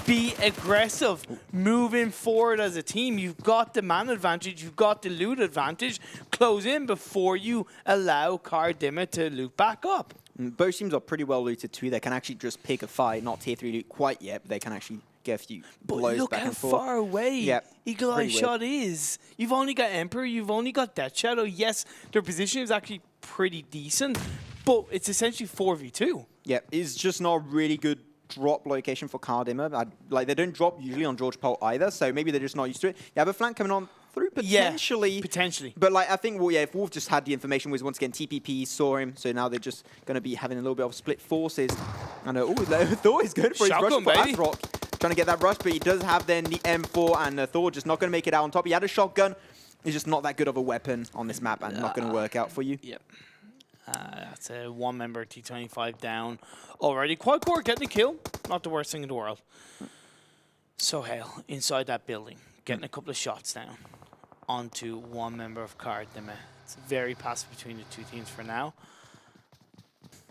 [SPEAKER 4] Be aggressive, moving forward as a team. You've got the man advantage, you've got the loot advantage. Close in before you allow KharDimaghh to loot back up.
[SPEAKER 5] Both teams are pretty well looted too. They can actually just pick a fight, not tier 3 loot quite yet, but they can actually get a few blows
[SPEAKER 4] look
[SPEAKER 5] back
[SPEAKER 4] how
[SPEAKER 5] and forth.
[SPEAKER 4] far away Eagle Eye
[SPEAKER 5] weird.
[SPEAKER 4] Shot is. You've only got Emperor, you've only got Death Shadow. Yes, their position is actually pretty decent, but it's essentially 4v2.
[SPEAKER 5] Yeah, it's just not really good drop location for KharDimaghh. Like, they don't drop usually on George Pole either, so maybe they're just not used to it. You have a flank coming on through potentially.
[SPEAKER 4] Yeah, potentially.
[SPEAKER 5] But like, I think, well, yeah, if Wolf just had the information, was once again TPP saw him, so now they're just going to be having a little bit of split forces. And Thor is good for his rush for Asrock, trying to get that rush, but he does have then the M4, and Thor just not going to make it out on top. He had a shotgun. He's just not that good of a weapon on this map, and not going to work out for you.
[SPEAKER 4] Yep. That's a one-member T25 down already. Quadcore getting a kill. Not the worst thing in the world. Sohail inside that building, getting a couple of shots down onto one member of KharDimaghh. It's very passive between the two teams for now.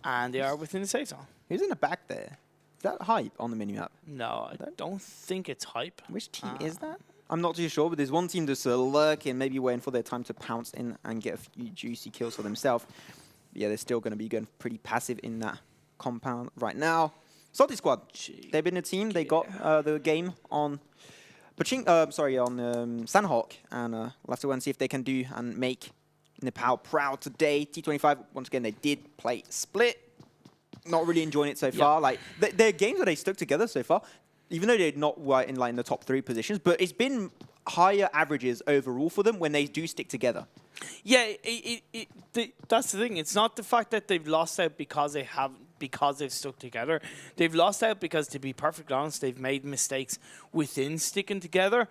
[SPEAKER 4] And they are within the safe zone.
[SPEAKER 5] Who's in the back there? Is that Hype on the minimap?
[SPEAKER 4] No, I don't think it's Hype.
[SPEAKER 5] Which team is that? I'm not too sure, but there's one team that's lurking, maybe waiting for their time to pounce in and get a few juicy kills for themselves. Yeah, they're still going to be going pretty passive in that compound right now. SOLTISQUAD, they've been a team. They got the game on Sanhok, and we'll have to go and see if they can do and make Nepal proud today. T25, once again, they did play split. Not really enjoying it so far. Like, their games where they stuck together so far, even though they're not right in like the top 3 positions, but it's been higher averages overall for them when they do stick together.
[SPEAKER 4] Yeah, that's the thing. It's not the fact that they've lost out because they've stuck together. They've lost out because, to be perfectly honest, they've made mistakes within sticking together.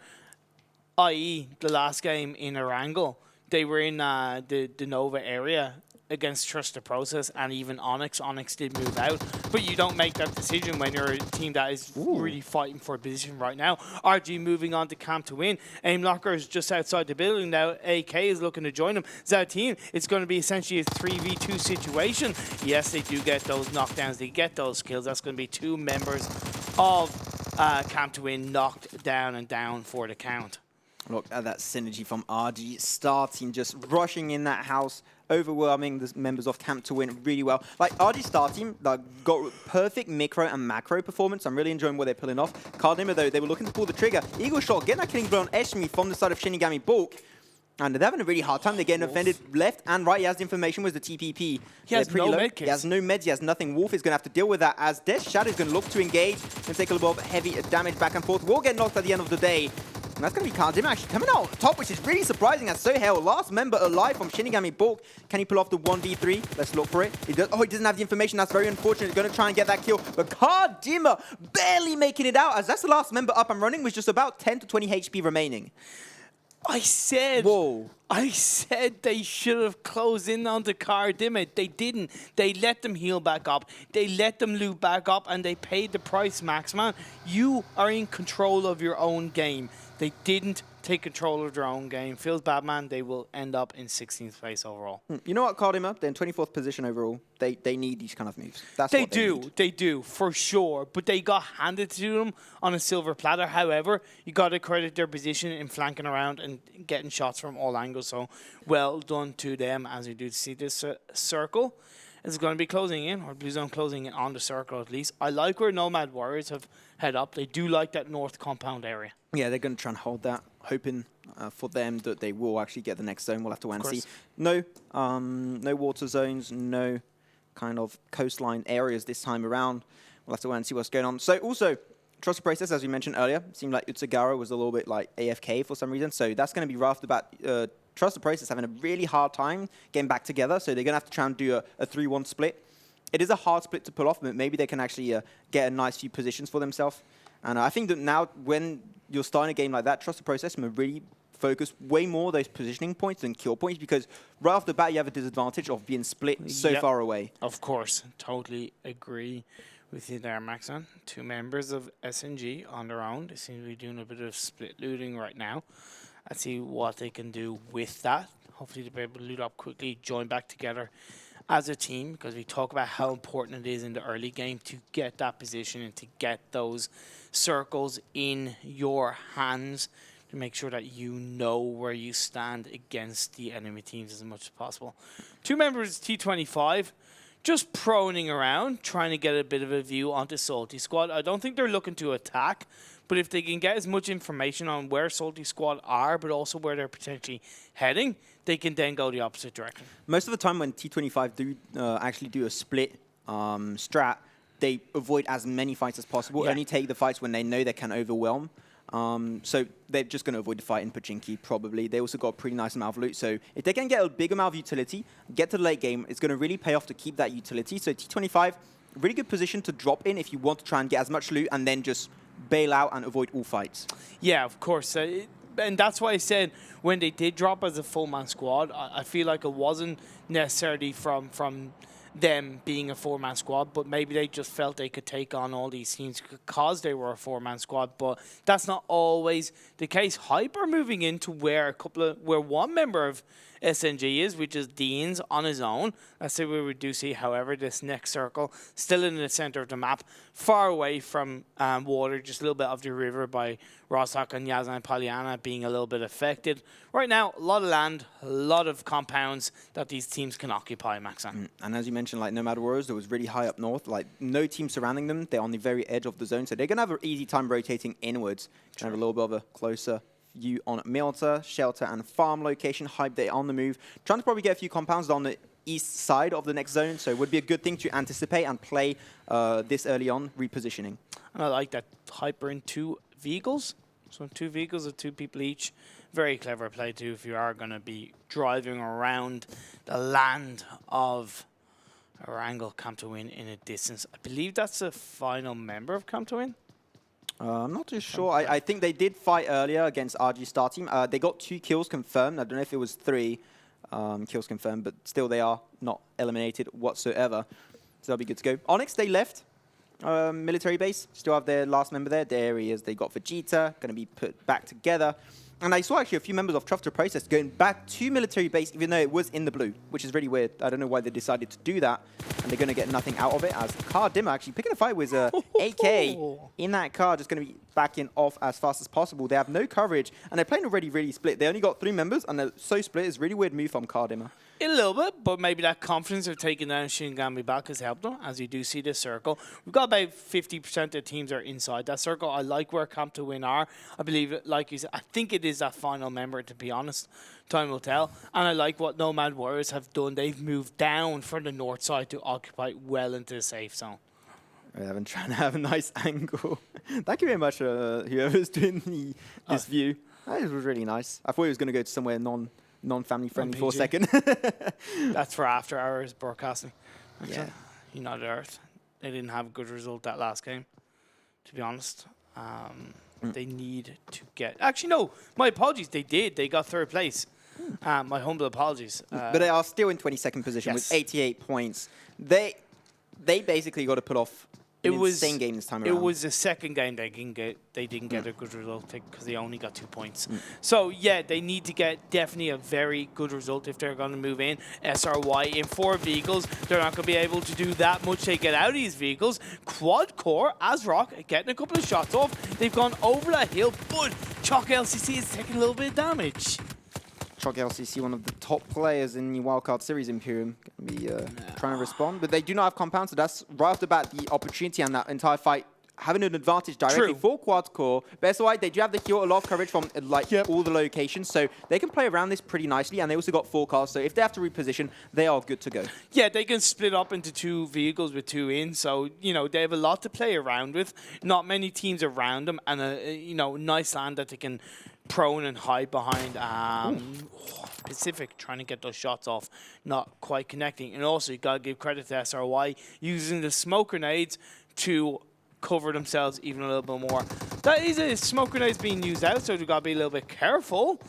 [SPEAKER 4] I.e., the last game in Erangel, they were in the Nova area against Trust the Process and even OnyX. OnyX did move out, but you don't make that decision when you're a team that is really fighting for a position right now. RG moving on to camp to win. Aimlocker is just outside the building now. AK is looking to join them. Team, it's going to be essentially a 3v2 situation. Yes, they do get those knockdowns. They get those kills. That's going to be 2 members of camp to win knocked down and down for the count.
[SPEAKER 5] Look at that synergy from RGStarTeam, just rushing in that house, overwhelming the members of Camp to win really well. Like, RGStarTeam got perfect micro and macro performance. I'm really enjoying what they're pulling off. KharDimaghh, though, they were looking to pull the trigger. Eagle shot, getting that killing blow on Eshmi from the side of ShiNiGaMi, balck. And they're having a really hard time. They're getting offended left and right. He has the information with the TPP.
[SPEAKER 4] He has no med kits.
[SPEAKER 5] He has no meds. He has nothing. Wolf is going to have to deal with that as Death Shadow is going to look to engage and take a little bit of heavy damage back and forth. Will get knocked at the end of the day. And that's going to be KharDimaghh actually coming out top, which is really surprising as Sohail, last member alive from ShiNiGaMi, balck. Can he pull off the 1v3? Let's look for it. He doesn't have the information. That's very unfortunate. He's going to try and get that kill. But KharDimaghh barely making it out, as that's the last member up and running with just about 10 to 20 HP remaining.
[SPEAKER 4] I said they should have closed in onto KharDimaghh. They didn't. They let them heal back up. They let them loot back up, and they paid the price, Max, man. You are in control of your own game. They didn't take control of their own game. Feels bad, man. They will end up in 16th place overall.
[SPEAKER 5] You know what, KharDimaghh? They're in 24th position overall. They need these kind of moves. That's
[SPEAKER 4] They
[SPEAKER 5] what they
[SPEAKER 4] do.
[SPEAKER 5] need.
[SPEAKER 4] They do, for sure. But they got handed to them on a silver platter. However, you got to credit their position in flanking around and getting shots from all angles. So well done to them as we do see this circle. It's going to be closing in, or Blue Zone closing in on the circle at least. I like where Nomad Warriors have head up. They do like that north compound area.
[SPEAKER 5] Yeah, they're going to try and hold that, hoping for them that they will actually get the next zone. We'll have to wait and see. No water zones, no kind of coastline areas this time around. We'll have to wait and see what's going on. So also, trust the process, as we mentioned earlier, it seemed like Utsugara was a little bit like AFK for some reason. So that's going to be rough about Trust the process having a really hard time getting back together. So they're going to have to try and do a 3-1 split. It is a hard split to pull off, but maybe they can actually get a nice few positions for themselves. And I think that now when you're starting a game like that, trust the process and really focus way more those positioning points than kill points, because right off the bat you have a disadvantage of being split so far away.
[SPEAKER 4] Of course, totally agree with you there, Maxon. 2 members of SNG on their own. They seem to be doing a bit of split looting right now. Let's see what they can do with that. Hopefully they'll be able to loot up quickly, join back together as a team, because we talk about how important it is in the early game to get that position and to get those circles in your hands to make sure that you know where you stand against the enemy teams as much as possible. 2 members T25 just proning around, trying to get a bit of a view onto SOLTISQUAD. I don't think they're looking to attack, but if they can get as much information on where SOLTISQUAD are, but also where they're potentially heading, they can then go the opposite direction. Most
[SPEAKER 5] of the time when T25 do actually do a split strat, they avoid as many fights as possible, only take the fights when they know they can overwhelm. So they're just going to avoid the fight in PUBGMOBILE, probably. They also got a pretty nice amount of loot. So if they can get a big amount of utility, get to the late game, it's going to really pay off to keep that utility. So T25, really good position to drop in if you want to try and get as much loot and then just bail out and avoid all fights.
[SPEAKER 4] Yeah, of course. And that's why I said when they did drop as a full-man squad, I feel like it wasn't necessarily from them being a 4-man squad, but maybe they just felt they could take on all these teams because they were a 4-man squad. But that's not always the case. Hyper moving into where one member of SNG is, which is Dean's on his own. That's where we do see, however, this next circle still in the center of the map, far away from water, just a little bit of the river by Rostock and Yazan and Polyana being a little bit affected. Right now, a lot of land, a lot of compounds that these teams can occupy, Maxon.
[SPEAKER 5] And as you mentioned, like Nomad Warriors, it was really high up north, like no team surrounding them. They're on the very edge of the zone, so they're going to have an easy time rotating inwards. Have a little bit of a closer view on Milta, shelter, and farm location. Hype, they're on the move. Trying to probably get a few compounds on the east side of the next zone, so it would be a good thing to anticipate and play this early on, repositioning.
[SPEAKER 4] And I like that Hyper in 2 vehicles. So 2 vehicles of 2 people each. Very clever play too if you are going to be driving around the land of Erangel Camp to Win in a distance. I believe that's the final member of Camp to Win.
[SPEAKER 5] I'm not too sure. I think they did fight earlier against RGStarTeam. They got 2 kills confirmed. I don't know if it was 3 kills confirmed, but still they are not eliminated whatsoever. So that'll be good to go. OnyX, they left military base. Still have their last member there. There he is. They got Vegeta, going to be put back together. And I saw actually a few members of Trust the Process going back to military base, even though it was in the blue, which is really weird. I don't know why they decided to do that. And they're going to get nothing out of it, as KharDimaghh actually picking a fight with AK in that car, just going to be backing off as fast as possible. They have no coverage, and they're playing already really split. They only got 3 members, and they're so split. It's a really weird move from KharDimaghh.
[SPEAKER 4] A little bit, but maybe that confidence of taking down ShiNiGaMi back has helped them, as you do see this circle. We've got about 50% of the teams are inside that circle. I like where Camp to Win are. I believe, like you said, I think it is that final member, to be honest. Time will tell. And I like what Nomad Warriors have done. They've moved down from the north side to occupy well into the safe zone.
[SPEAKER 5] I've been trying to have a nice angle. Thank you very much, whoever's doing this view. That was really nice. I thought he was going to go to somewhere non-family friendly for a second.
[SPEAKER 4] That's for after hours broadcasting.
[SPEAKER 5] Yeah.
[SPEAKER 4] United Earth. They didn't have a good result that last game, to be honest. They need to get... Actually, no. My apologies. They did. They got 3rd place. My humble apologies.
[SPEAKER 5] But they are still in 22nd position with 88 points. They basically got to pull off insane game this time around.
[SPEAKER 4] It was the second game they didn't get a good result because they only got 2 points. So yeah, they need to get definitely a very good result if they're going to move in. SRY in 4 vehicles. They're not going to be able to do that much. They get out of these vehicles. Quadcore, ASRock, getting a couple of shots off. They've gone over that hill, but Chalk LCC is taking a little bit of damage.
[SPEAKER 5] Chalk LCC, one of the top players in the Wildcard Series, Imperium, going to be trying to respond. But they do not have compound, so that's right off the bat the opportunity on that entire fight. Having an advantage directly for Quadcore. But SOI, they do have the heal, a lot of coverage from all the locations, so they can play around this pretty nicely, and they also got forecast, so if they have to reposition, they are good to go. Yeah,
[SPEAKER 4] they can split up into 2 vehicles with 2 in, so, you know, they have a lot to play around with. Not many teams around them, and a, nice land that they can prone and hide behind. Pacific trying to get those shots off, not quite connecting. And also, you got to give credit to SRY using the smoke grenades to cover themselves even a little bit more. That is a smoke grenades being used out, so we've got to be a little bit careful.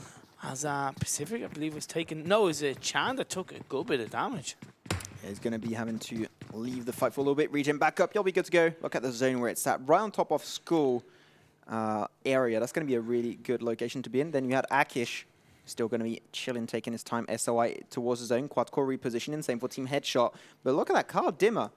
[SPEAKER 4] As Pacific, I believe, was taken. No, it was a Chan that took a good bit of damage.
[SPEAKER 5] Yeah, he's going to be having to leave the fight for a little bit. Regen back up. You'll be good to go. Look at the zone where it's at, right on top of school area. That's going to be a really good location to be in. Then you had Akish. Still going to be chilling, taking his time. SOI towards his own. Quadcore repositioning. Same for Team Headshot. But look at that. KharDimaghh.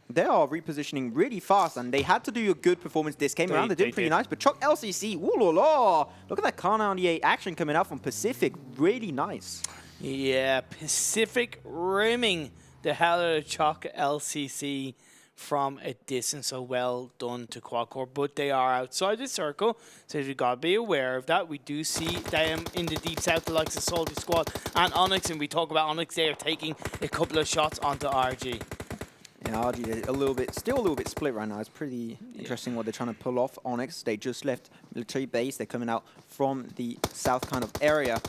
[SPEAKER 5] They are repositioning really fast, and they had to do a good performance this game around. They did pretty nice. But Chalk LCC, ooh la la. Look at that Kar 98 action coming out from Pacific. Really nice.
[SPEAKER 4] Yeah, Pacific rimming the hell out of Chalk LCC from a distance, so well done to Quadcore, but they are outside the circle, so you've got to be aware of that. We do see them in the deep south, the likes of SolTISQUAD and OnyX, and we talk about OnyX, they are taking a couple of shots onto RG.
[SPEAKER 5] Yeah, RG is still a little bit split right now. It's pretty interesting what they're trying to pull off. OnyX, they just left military base. They're coming out from the south kind of area.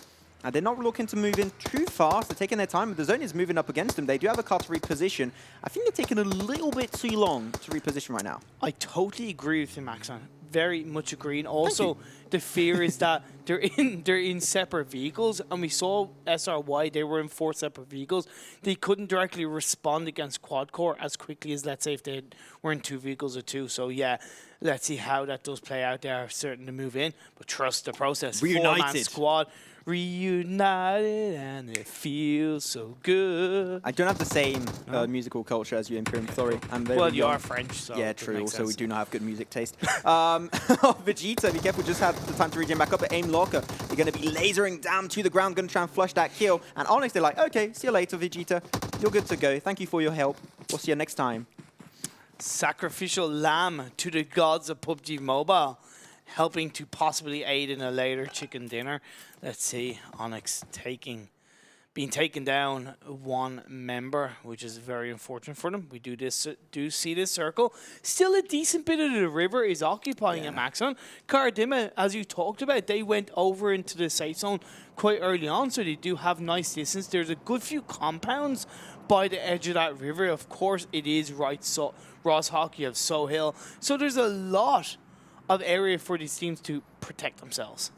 [SPEAKER 5] And they're not looking to move in too fast. They're taking their time, but the zone is moving up against them. They do have a car to reposition. I think they're taking a little bit too long to reposition right now.
[SPEAKER 4] I totally agree with you, Maxon. Very much agree. And also, the fear is that they're in separate vehicles, and we saw SRY, they were in 4 separate vehicles. They couldn't directly respond against Quadcore as quickly as, let's say, if they were in 2 vehicles or 2. So, yeah, let's see how that does play out. They are certain to move in, but trust the process.
[SPEAKER 5] Reunited.
[SPEAKER 4] 4-man squad. Reunited, and it feels so good.
[SPEAKER 5] I don't have the same musical culture as you, Imperium. Sorry, I'm very
[SPEAKER 4] well, you
[SPEAKER 5] young.
[SPEAKER 4] are French, so
[SPEAKER 5] yeah, true. Also, we do not have good music taste. Vegeta, be careful. Just have the time to regen back up. But aim locker, you're going to be lasering down to the ground, going to try and flush that kill. And OnyX, they're like, okay, see you later, Vegeta. You're good to go. Thank you for your help. We'll see you next time.
[SPEAKER 4] Sacrificial lamb to the gods of PUBG Mobile, helping to possibly aid in a later chicken dinner. Let's see, OnyX being taken down 1 member, which is very unfortunate for them. We do see this circle. Still a decent bit of the river is occupying it, Maxon. KharDimaghh, as you talked about, they went over into the safe zone quite early on, so they do have nice distance. There's a good few compounds by the edge of that river. Of course, it is right, so Roshawk, you have Sohill. So there's a lot of area for these teams to protect themselves.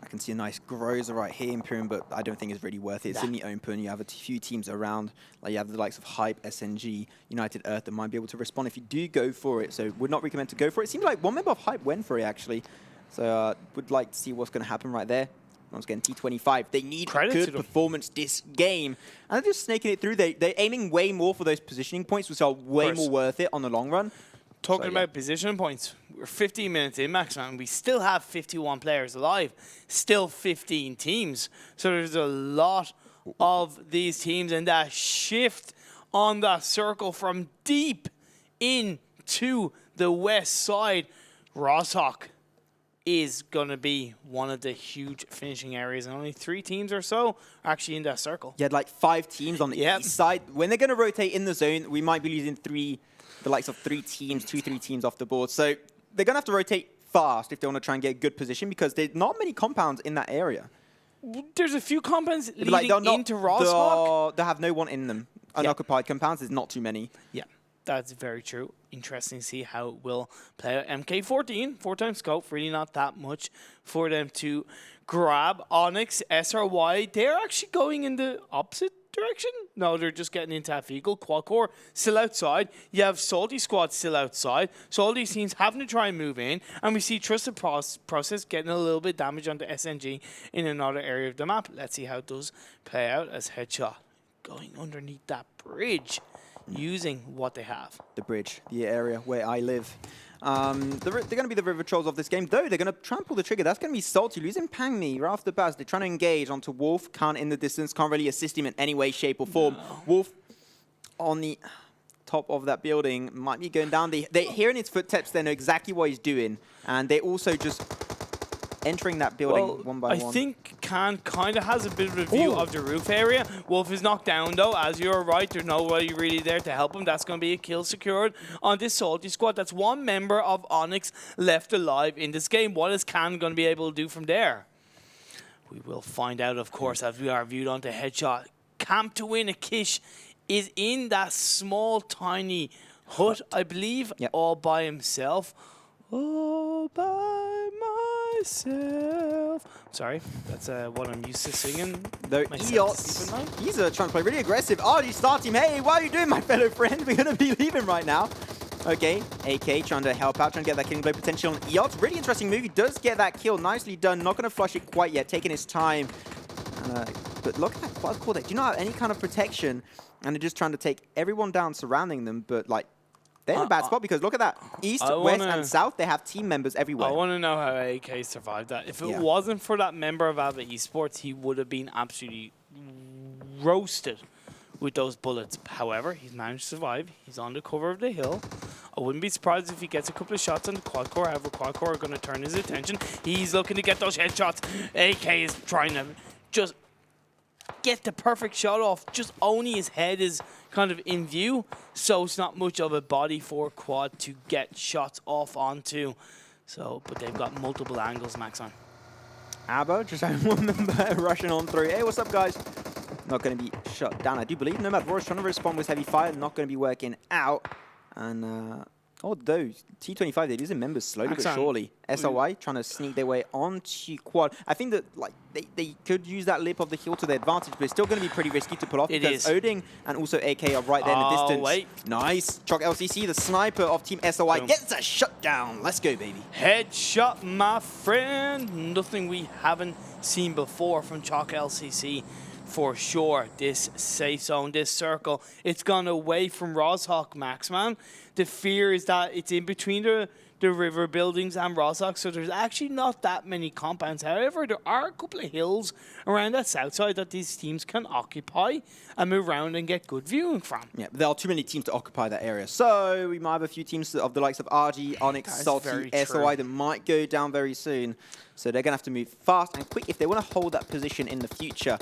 [SPEAKER 5] I can see a nice Groza right here, Imperium, but I don't think it's really worth it. It's in the open. You have a few teams around. Like you have the likes of Hype, SNG, United Earth that might be able to respond if you do go for it. So would not recommend to go for it. It seems like 1 member of Hype went for it, actually. So would like to see what's going to happen right there. Once again, T25. They need good performance this game. And they're just snaking it through. They're aiming way more for those positioning points, which are way more worth it on the long run.
[SPEAKER 4] Talking about position points, we're 15 minutes in, Max, and we still have 51 players alive. Still 15 teams. So there's a lot of these teams, and that shift on that circle from deep into the west side, Roshawk is going to be one of the huge finishing areas, and only 3 teams or so are actually in that circle.
[SPEAKER 5] You had like 5 teams on the east side. When they're going to rotate in the zone, we might be losing the likes of 3 teams, 2-3 teams off the board. So they're going to have to rotate fast if they want to try and get a good position, because there's not many compounds in that area.
[SPEAKER 4] There's a few compounds leading into Roshawk.
[SPEAKER 5] They have no one in them. Unoccupied compounds, there's not too many. Yeah.
[SPEAKER 4] That's very true. Interesting to see how it will play out. MK14, 4-time scope, really not that much for them to grab. OnyX, SRY, they're actually going in the opposite direction? No, they're just getting into that vehicle. Quadcore still outside. You have SOLTISQUAD still outside. So all these teams having to try and move in. And we see Trusted Process getting a little bit damage onto SNG in another area of the map. Let's see how it does play out as Headshot going underneath that bridge using what they have.
[SPEAKER 5] The bridge, the area where I live. They're going to be the River Trolls of this game, though they're going to trample the trigger. That's going to be Salty losing Pangmi right off the bat. They're trying to engage onto Wolf. Can't in the distance, can't really assist him in any way, shape, or form. No. Wolf on the top of that building might be going down. They're hearing his footsteps, they know exactly what he's doing, and they're also just entering that building one by one.
[SPEAKER 4] I think Khan kind of has a bit of a view of the roof area. Wolf is knocked down though, as you're right. There's nobody really there to help him. That's going to be a kill secured on this SOLTISQUAD. That's one member of OnyX left alive in this game. What is Khan going to be able to do from there? We will find out, of course, as we are viewed onto Headshot. Camp to win a Kish is in that small, tiny hut, I believe, all by himself. All by myself. Sorry, that's what I'm used to singing.
[SPEAKER 5] Though EOS, he's trying to play really aggressive. RGStarTeam, hey, what are you doing, my fellow friend? We're going to be leaving right now. Okay, AK trying to help out, trying to get that killing blow potential on EOS. Really interesting move. He does get that kill. Nicely done. Not going to flush it quite yet, taking his time. But look at that Quadcore. They do not have any kind of protection, and they're just trying to take everyone down surrounding them, but like, they're in a bad spot because look at that. East, west, and south, they have team members everywhere.
[SPEAKER 4] I want to know how AK survived that. If it wasn't for that member of Alba Esports, he would have been absolutely roasted with those bullets. However, he's managed to survive. He's on the cover of the hill. I wouldn't be surprised if he gets a couple of shots on the Quadcore. However, Quadcore are going to turn his attention. He's looking to get those headshots. AK is trying to just get the perfect shot off. Just only his head is kind of in view, so it's not much of a body for Quad to get shots off onto. So, but they've got multiple angles, Maxon.
[SPEAKER 5] Abo just having one member rushing on through. Hey, what's up, guys? Not going to be shut down. I do believe Nomad Warriors trying to respond with heavy fire. Not going to be working out. And although T25, they're losing members slowly but surely. SOI trying to sneak their way onto Quad. I think that like they could use that lip of the hill to their advantage, but it's still going to be pretty risky to pull off because Odin and also AK are right there in the distance.
[SPEAKER 4] Wait.
[SPEAKER 5] Nice. Chalk LCC, the sniper of Team SOI, gets a shutdown. Let's go, baby.
[SPEAKER 4] Headshot, my friend. Nothing we haven't seen before from Chalk LCC. For sure, this safe zone, this circle, it's gone away from Roshawk, Max, man. The fear is that it's in between the river buildings and Roshawk, so there's actually not that many compounds. However, there are a couple of hills around that south side that these teams can occupy and move around and get good viewing from. Yeah,
[SPEAKER 5] there are too many teams to occupy that area. So we might have a few teams of the likes of RG, OnyX, Salty, SOI that might go down very soon. So they're going to have to move fast and quick if they want to hold that position in the future.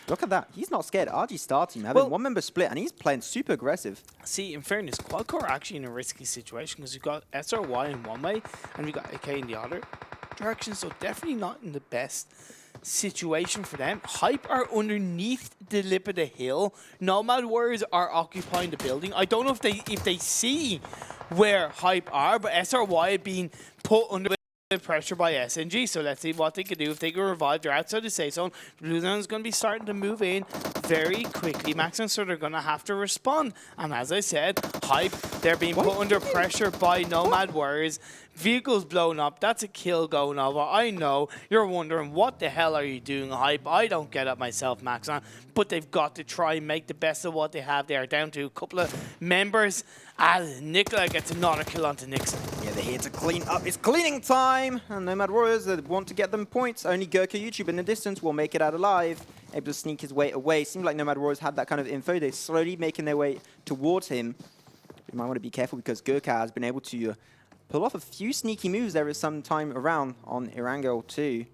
[SPEAKER 5] Look at that. He's not scared. RGStarTeam having one member split, and he's playing super aggressive.
[SPEAKER 4] See, in fairness, Quadcore are actually in a risky situation because you've got SRY in one way and you've got AK in the other direction, so definitely not in the best situation for them. Hype are underneath the lip of the hill. Nomad Warriors are occupying the building. I don't know if they see where Hype are, but SRY are being put under pressure by SNG, so let's see what they can do. If they can revive, they're outside the safe zone. Blue Zone's going to be starting to move in very quickly, Max, and so they're going to have to respond. And as I said, Hype, they're being put under pressure by Nomad Warriors. Vehicles blown up. That's a kill going over. I know you're wondering, what the hell are you doing, Hype? I don't get it myself, Max, but they've got to try and make the best of what they have. They are down to a couple of members. Nicola gets another kill onto Nixon.
[SPEAKER 5] Yeah, they're here to clean up. It's cleaning time. And Nomad Warriors want to get them points. Only Gurkha YouTube in the distance will make it out alive. Able to sneak his way away. Seems like Nomad Warriors had that kind of info. They're slowly making their way towards him. You might want to be careful because Gurkha has been able to pull off a few sneaky moves there is some time around on Erangel too.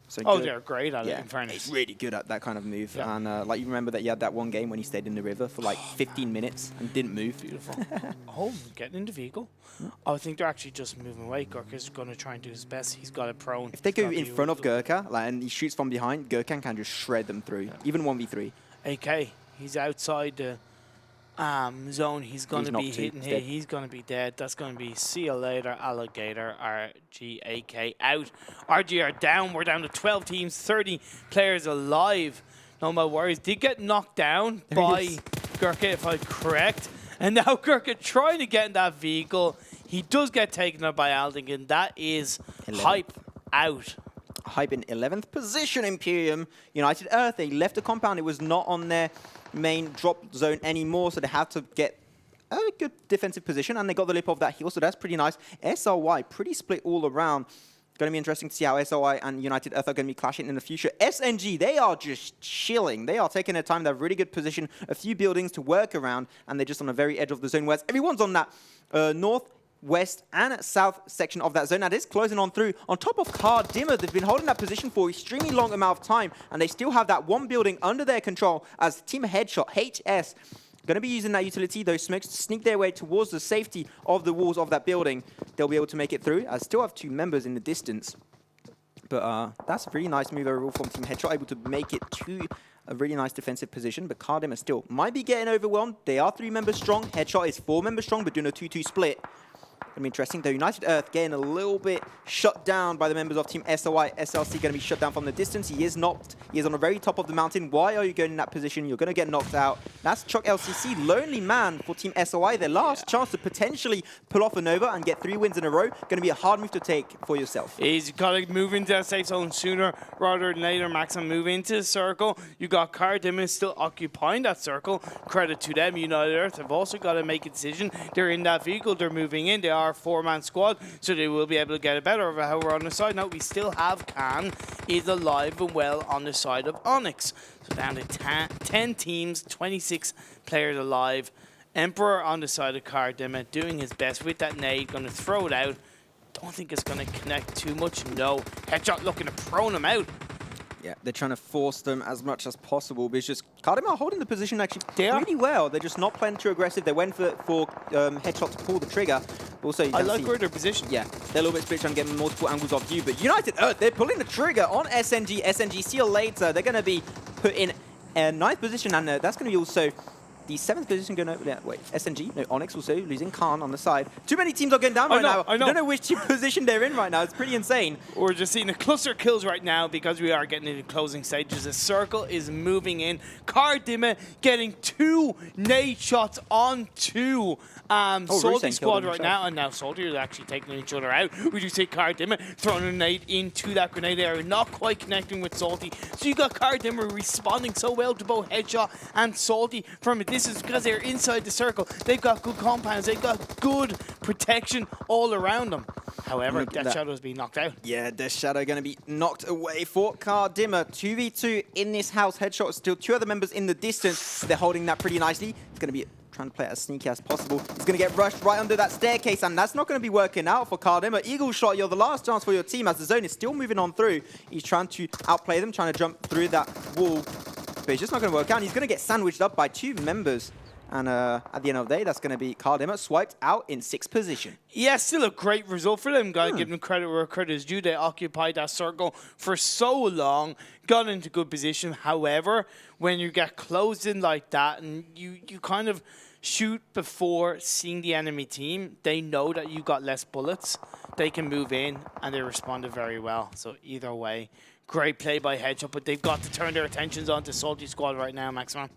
[SPEAKER 5] So
[SPEAKER 4] they're great at it, in fairness.
[SPEAKER 5] He's really good at that kind of move. Yeah. And like you remember that you had that one game when he stayed in the river for like 15 minutes and didn't move.
[SPEAKER 4] Beautiful. Getting in the vehicle. I think they're actually just moving away. Gurkha's going to try and do his best. He's got it prone.
[SPEAKER 5] If they go in front of Gurkha and he shoots from behind, Gurkha can just shred them through, even 1v3.
[SPEAKER 4] AK, he's outside the zone. He's going to be hitting here. He's going to be dead. That's going to be see you later, alligator. RGAK out. RG are down. We're down to 12 teams, 30 players alive. Nomad Warriors did get knocked down by Gurkha, if I'm correct. And now Gurkha trying to get in that vehicle. He does get taken out by Alding, and that is
[SPEAKER 5] 11th.
[SPEAKER 4] Hype out.
[SPEAKER 5] Hype in 11th position, Imperium. United Earth, they left the compound. It was not on their main drop zone anymore, so they had to get a good defensive position, and they got the lip of that heal, so that's pretty nice. SLY, pretty split all around. Going to be interesting to see how SLY and United Earth are going to be clashing in the future. SNG, they are just chilling. They are taking their time. They have really good position, a few buildings to work around, and they're just on the very edge of the zone, whereas everyone's on that north, west, and south section of that zone. Now, this closing on through. On top of KharDimaghh, they've been holding that position for an extremely long amount of time, and they still have that one building under their control as Team Headshot, HS, going to be using that utility, those smokes, to sneak their way towards the safety of the walls of that building. They'll be able to make it through. I still have 2 members in the distance. But that's a really nice move overall from Team Headshot, able to make it to a really nice defensive position. But KharDimaghh still might be getting overwhelmed. They are 3 members strong. Headshot is 4 members strong, but doing a 2-2 split. Going to be interesting. The United Earth getting a little bit shut down by the members of Team SOI. SLC going to be shut down from the distance. He is knocked. He is on the very top of the mountain. Why are you going in that position? You're going to get knocked out. That's Chuck LCC. Lonely man for Team SOI. Their last chance to potentially pull off a Nova and get 3 wins in a row. Going to be a hard move to take for yourself.
[SPEAKER 4] He's got to move into that safe zone sooner rather than later, Max, and move into the circle. You got KharDimaghh still occupying that circle. Credit to them. United Earth have also got to make a decision. They're in that vehicle. They're moving in. They are a 4-man squad, so they will be able to get it better. However, on the side note, we still have Khan is alive and well on the side of OnyX. So down to 10 teams, 26 players alive. Emperor on the side of KharDimaghh doing his best with that nade, going to throw it out. Don't think it's going to connect too much. No. Headshot looking to prone him out.
[SPEAKER 5] Yeah, they're trying to force them as much as possible, but it's just KharDimaghh holding the position actually really well. They're just not playing too aggressive. They went for Headshot to pull the trigger. Also,
[SPEAKER 4] I like where they're positioned.
[SPEAKER 5] Yeah, they're a little bit split trying to get multiple angles of view, but United Earth, they're pulling the trigger on SNG. SNG, see you later. They're going to be put in a 9th position, and that's going to be also the 7th position going to... Yeah, wait, SNG, no, OnyX also losing Khan on the side. Too many teams are going down right now. I don't know which position they're in right now. It's pretty insane.
[SPEAKER 4] We're just seeing a cluster kills right now because we are getting into closing stages. The circle is moving in. KharDimaghh getting 2 nade shots onto SOLTISQUAD right now. And now Salty is actually taking each other out. We do see KharDimaghh throwing a nade into that grenade. They are not quite connecting with Salty. So you got KharDimaghh responding so well to both Headshot and Salty from it. This is because they're inside the circle. They've got good compounds. They've got good protection all around them. However, Death Shadow is being knocked out.
[SPEAKER 5] Yeah, Death Shadow going to be knocked away for KharDimaghh. 2v2 in this house. Headshot still 2 other members in the distance. They're holding that pretty nicely. It's going to be trying to play it as sneaky as possible. He's going to get rushed right under that staircase, and that's not going to be working out for KharDimaghh. Eagle shot, you're the last chance for your team as the zone is still moving on through. He's trying to outplay them, trying to jump through that wall. But it's just not going to work out. He's going to get sandwiched up by 2 members. And at the end of the day, that's going to be KharDimaghh swiped out in 6th position.
[SPEAKER 4] Yeah, still a great result for them. Got to give them credit where credit is due. They occupied that circle for so long, got into good position. However, when you get closed in like that and you kind of shoot before seeing the enemy team, they know that you got less bullets. They can move in, and they responded very well. So either way, great play by Headshot, but they've got to turn their attentions onto SOLTISQUAD right now, Maxman.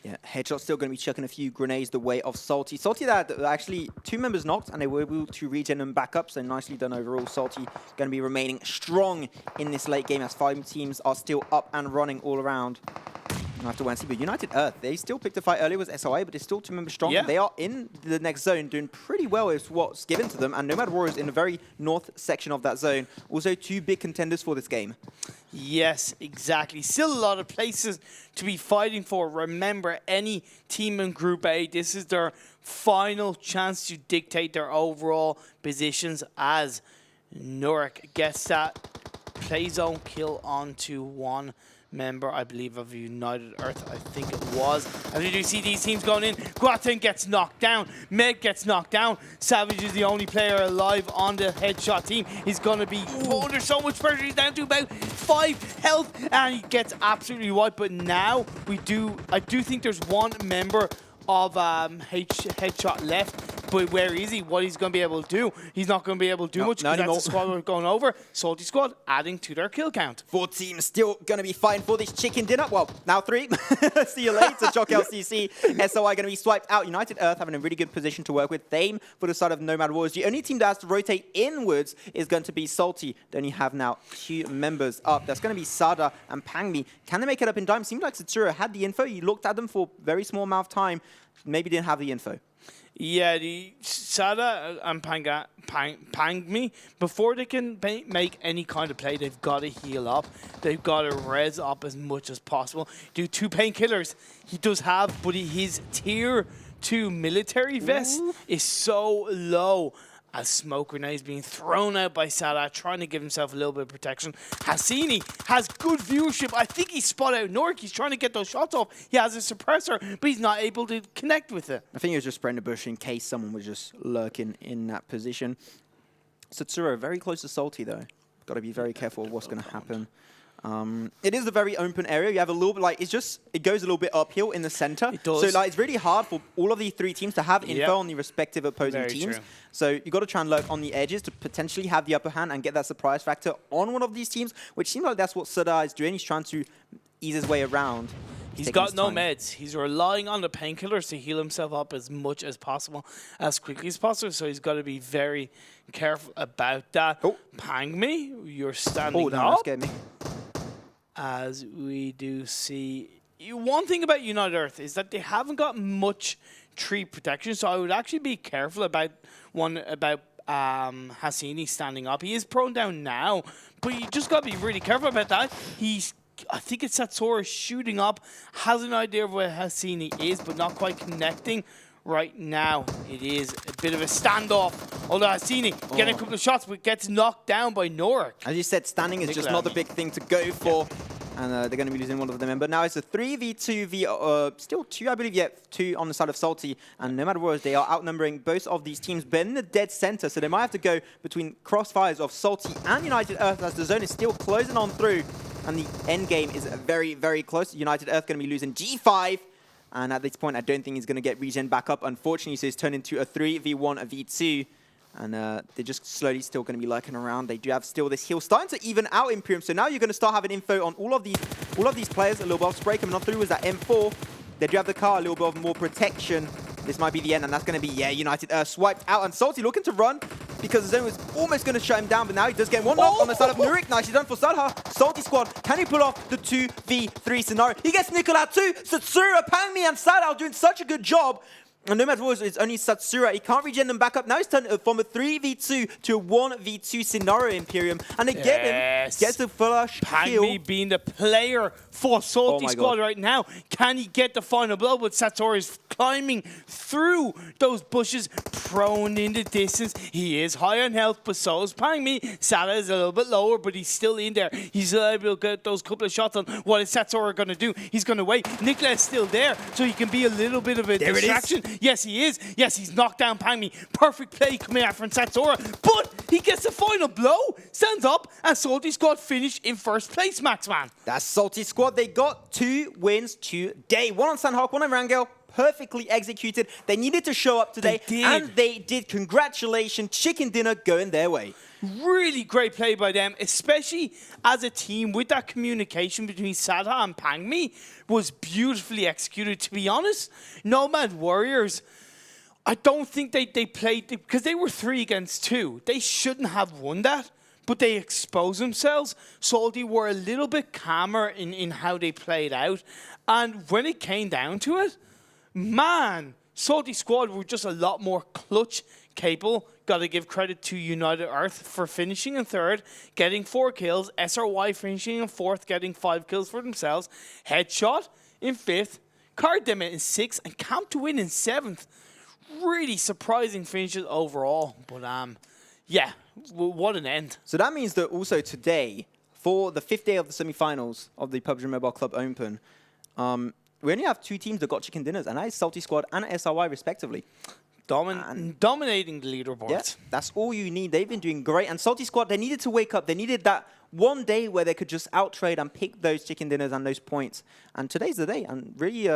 [SPEAKER 5] Yeah, Headshot's still going to be chucking a few grenades the way of Salty. Salty that actually 2 members knocked, and they were able to regen them back up, so nicely done overall. Salty going to be remaining strong in this late game as 5 teams are still up and running all around. I have to wait and see, but United Earth, they still picked a fight earlier with SOI, but they're still 2 members strong. Yeah. They are in the next zone, doing pretty well with what's given to them, and Nomad Warriors in the very north section of that zone. Also 2 big contenders for this game.
[SPEAKER 4] Yes, exactly. Still a lot of places to be fighting for. Remember, any team in Group A, this is their final chance to dictate their overall positions as Nurik gets that play zone kill onto 1 member, I believe, of United Earth, I think it was. As you do see these teams going in, Guatin gets knocked down, Meg gets knocked down, Savage is the only player alive on the Headshot team. He's going to be under so much pressure. He's down to about 5 health, and he gets absolutely wiped. But now I do think there's 1 member of Headshot left. But where is he? What he's going to be able to do? He's not going to be able to do much because that's the squad we're going over. SOLTISQUAD adding to their kill count.
[SPEAKER 5] 4 teams still going to be fighting for this chicken dinner. Well, now 3. See you later, Jock LCC. SOI going to be swiped out. United Earth having a really good position to work with. Thame for the side of Nomad Warriors. The only team that has to rotate inwards is going to be Salty. They only have now 2 members up. That's going to be Sada and Pangmi. Can they make it up in time? Seems like Satsura had the info. He looked at them for a very small amount of time. Maybe didn't have the info.
[SPEAKER 4] Yeah, the Sada and Pangmi, before they can make any kind of play, they've got to heal up. They've got to res up as much as possible. Do 2 painkillers. He does have, but his tier 2 military vest is so low. As smoke grenades being thrown out by Salah, trying to give himself a little bit of protection. Hassini has good viewership. I think he spot out Nork. He's trying to get those shots off. He has a suppressor, but he's not able to connect with it.
[SPEAKER 5] I think he was just spreading the bush in case someone was just lurking in that position. Satsura very close to Salty though. Got to be very careful of what's going to happen. It is a very open area. You have a little bit like it goes a little bit uphill in the center.
[SPEAKER 4] It does.
[SPEAKER 5] So like it's really hard for all of the 3 teams to have info on the respective opposing
[SPEAKER 4] Very
[SPEAKER 5] teams.
[SPEAKER 4] true.
[SPEAKER 5] So you got to try and lurk on the edges to potentially have the upper hand and get that surprise factor on one of these teams, which seems like that's what Sada is doing. He's trying to ease his way around.
[SPEAKER 4] He's got no meds. He's relying on the painkillers to heal himself up as much as possible, as quickly as possible. So he's got to be very careful about that.
[SPEAKER 5] Oh.
[SPEAKER 4] Pangmi, you're standing
[SPEAKER 5] Oh, no,
[SPEAKER 4] up.
[SPEAKER 5] that scared me.
[SPEAKER 4] As we do see, one thing about United Earth is that they haven't got much tree protection, so I would actually be careful about Hassini standing up. He is prone down now, but you just got to be really careful about that. I think it's Satsura shooting up, has an idea of where Hassini is, but not quite connecting. Right now, it is a bit of a standoff. Although Hassini getting a couple of shots, but gets knocked down by Norik.
[SPEAKER 5] As you said, standing is just not the big thing to go for. And they're going to be losing one of them. But now it's a 3v2 still 2, I believe, 2 on the side of Salty. And Nomad Warriors, they are outnumbering both of these teams, but in the dead center. So they might have to go between crossfires of Salty and United Earth as the zone is still closing on through. And the end game is very, very close. United Earth going to be losing G5. And at this point, I don't think he's going to get regen back up, unfortunately. So it's turned into a 3v1, a v2. And they're just slowly still going to be lurking around. They do have still this heal starting to even out Imperium. So now you're going to start having info on all of these players. A little bit of spray coming on through was that M4. They do have the car, a little bit of more protection. This might be the end, and that's going to be, United Earth swiped out. And Salty looking to run because the zone was almost going to shut him down, but now he does get one knock on the side of Nurik. Nicely done for Sadha. Saltisquad, can he pull off the 2v3 scenario? He gets nickel out too. Satsura, Pangmi, and Sada are doing such a good job. And Nomad Warriors, it's only Satsura. He can't regen them back up. Now he's turned from a 3v2 to a 1v2 scenario, Imperium. And they get him. Gets the flush kill.
[SPEAKER 4] Pangmi being the player for SOLTISQUAD right now. Can he get the final blow? But Satsura is climbing through those bushes, prone in the distance. He is high on health, but so is Pangmi. Sada is a little bit lower, but he's still in there. He's able to get those couple of shots on. What is Satsura going to do? He's going to wait. Nicola is still there, so he can be a little bit of a distraction. Yes, he is. Yes, he's knocked down Pangmi. Perfect play coming out from Satsura, but he gets the final blow, stands up, and SOLTISQUAD finish in first place, Maxman.
[SPEAKER 5] That's SOLTISQUAD. They got 2 wins today. One on Sanhok, one on Erangel. Perfectly executed. They needed to show up today, and they did. Congratulations, chicken dinner going their way.
[SPEAKER 4] Really great play by them, especially as a team with that communication between Sada and Pangmi was beautifully executed. To be honest, Nomad Warriors, I don't think they played, because they were 3 against 2. They shouldn't have won that, but they exposed themselves. Salty were a little bit calmer in how they played out. And when it came down to it, man, SOLTISQUAD were just a lot more clutch capable. Got to give credit to United Earth for finishing in 3rd, getting 4 kills. SRY finishing in 4th, getting 5 kills for themselves. Headshot in 5th, KharDimaghh in 6th, and Camp to win in 7th. Really surprising finishes overall. But yeah, what an end.
[SPEAKER 5] So that means that also today, for the 5th day of the semifinals of the PUBG Mobile Club Open, we only have 2 teams that got chicken dinners, and that is SOLTISQUAD and SRY respectively.
[SPEAKER 4] Dominating the leaderboard.
[SPEAKER 5] Yeah, that's all you need. They've been doing great. And SOLTISQUAD, they needed to wake up. They needed that one day where they could just out-trade and pick those chicken dinners and those points. And today's the day. And really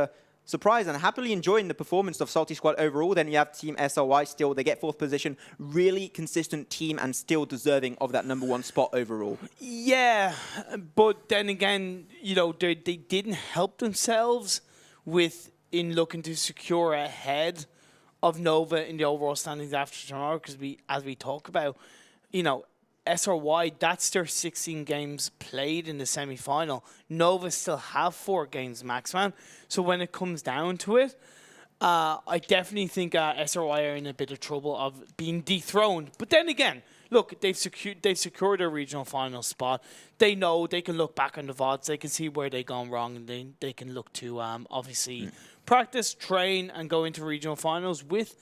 [SPEAKER 5] surprised and happily enjoying the performance of SOLTISQUAD overall. Then you have Team SLY still. They get 4th position. Really consistent team and still deserving of that #1 spot overall.
[SPEAKER 4] Yeah, but then again, you know, they didn't help themselves in looking to secure ahead of Nova in the overall standings after tomorrow, because as we talk about, you know, SRY, that's their 16 games played in the semi-final. Nova still have 4 games max, man. So when it comes down to it, I definitely think SRY are in a bit of trouble of being dethroned. But then again, look, they've secured their regional final spot. They know they can look back on the VODs. They can see where they've gone wrong, and they can look to obviously practice, train, and go into regional finals with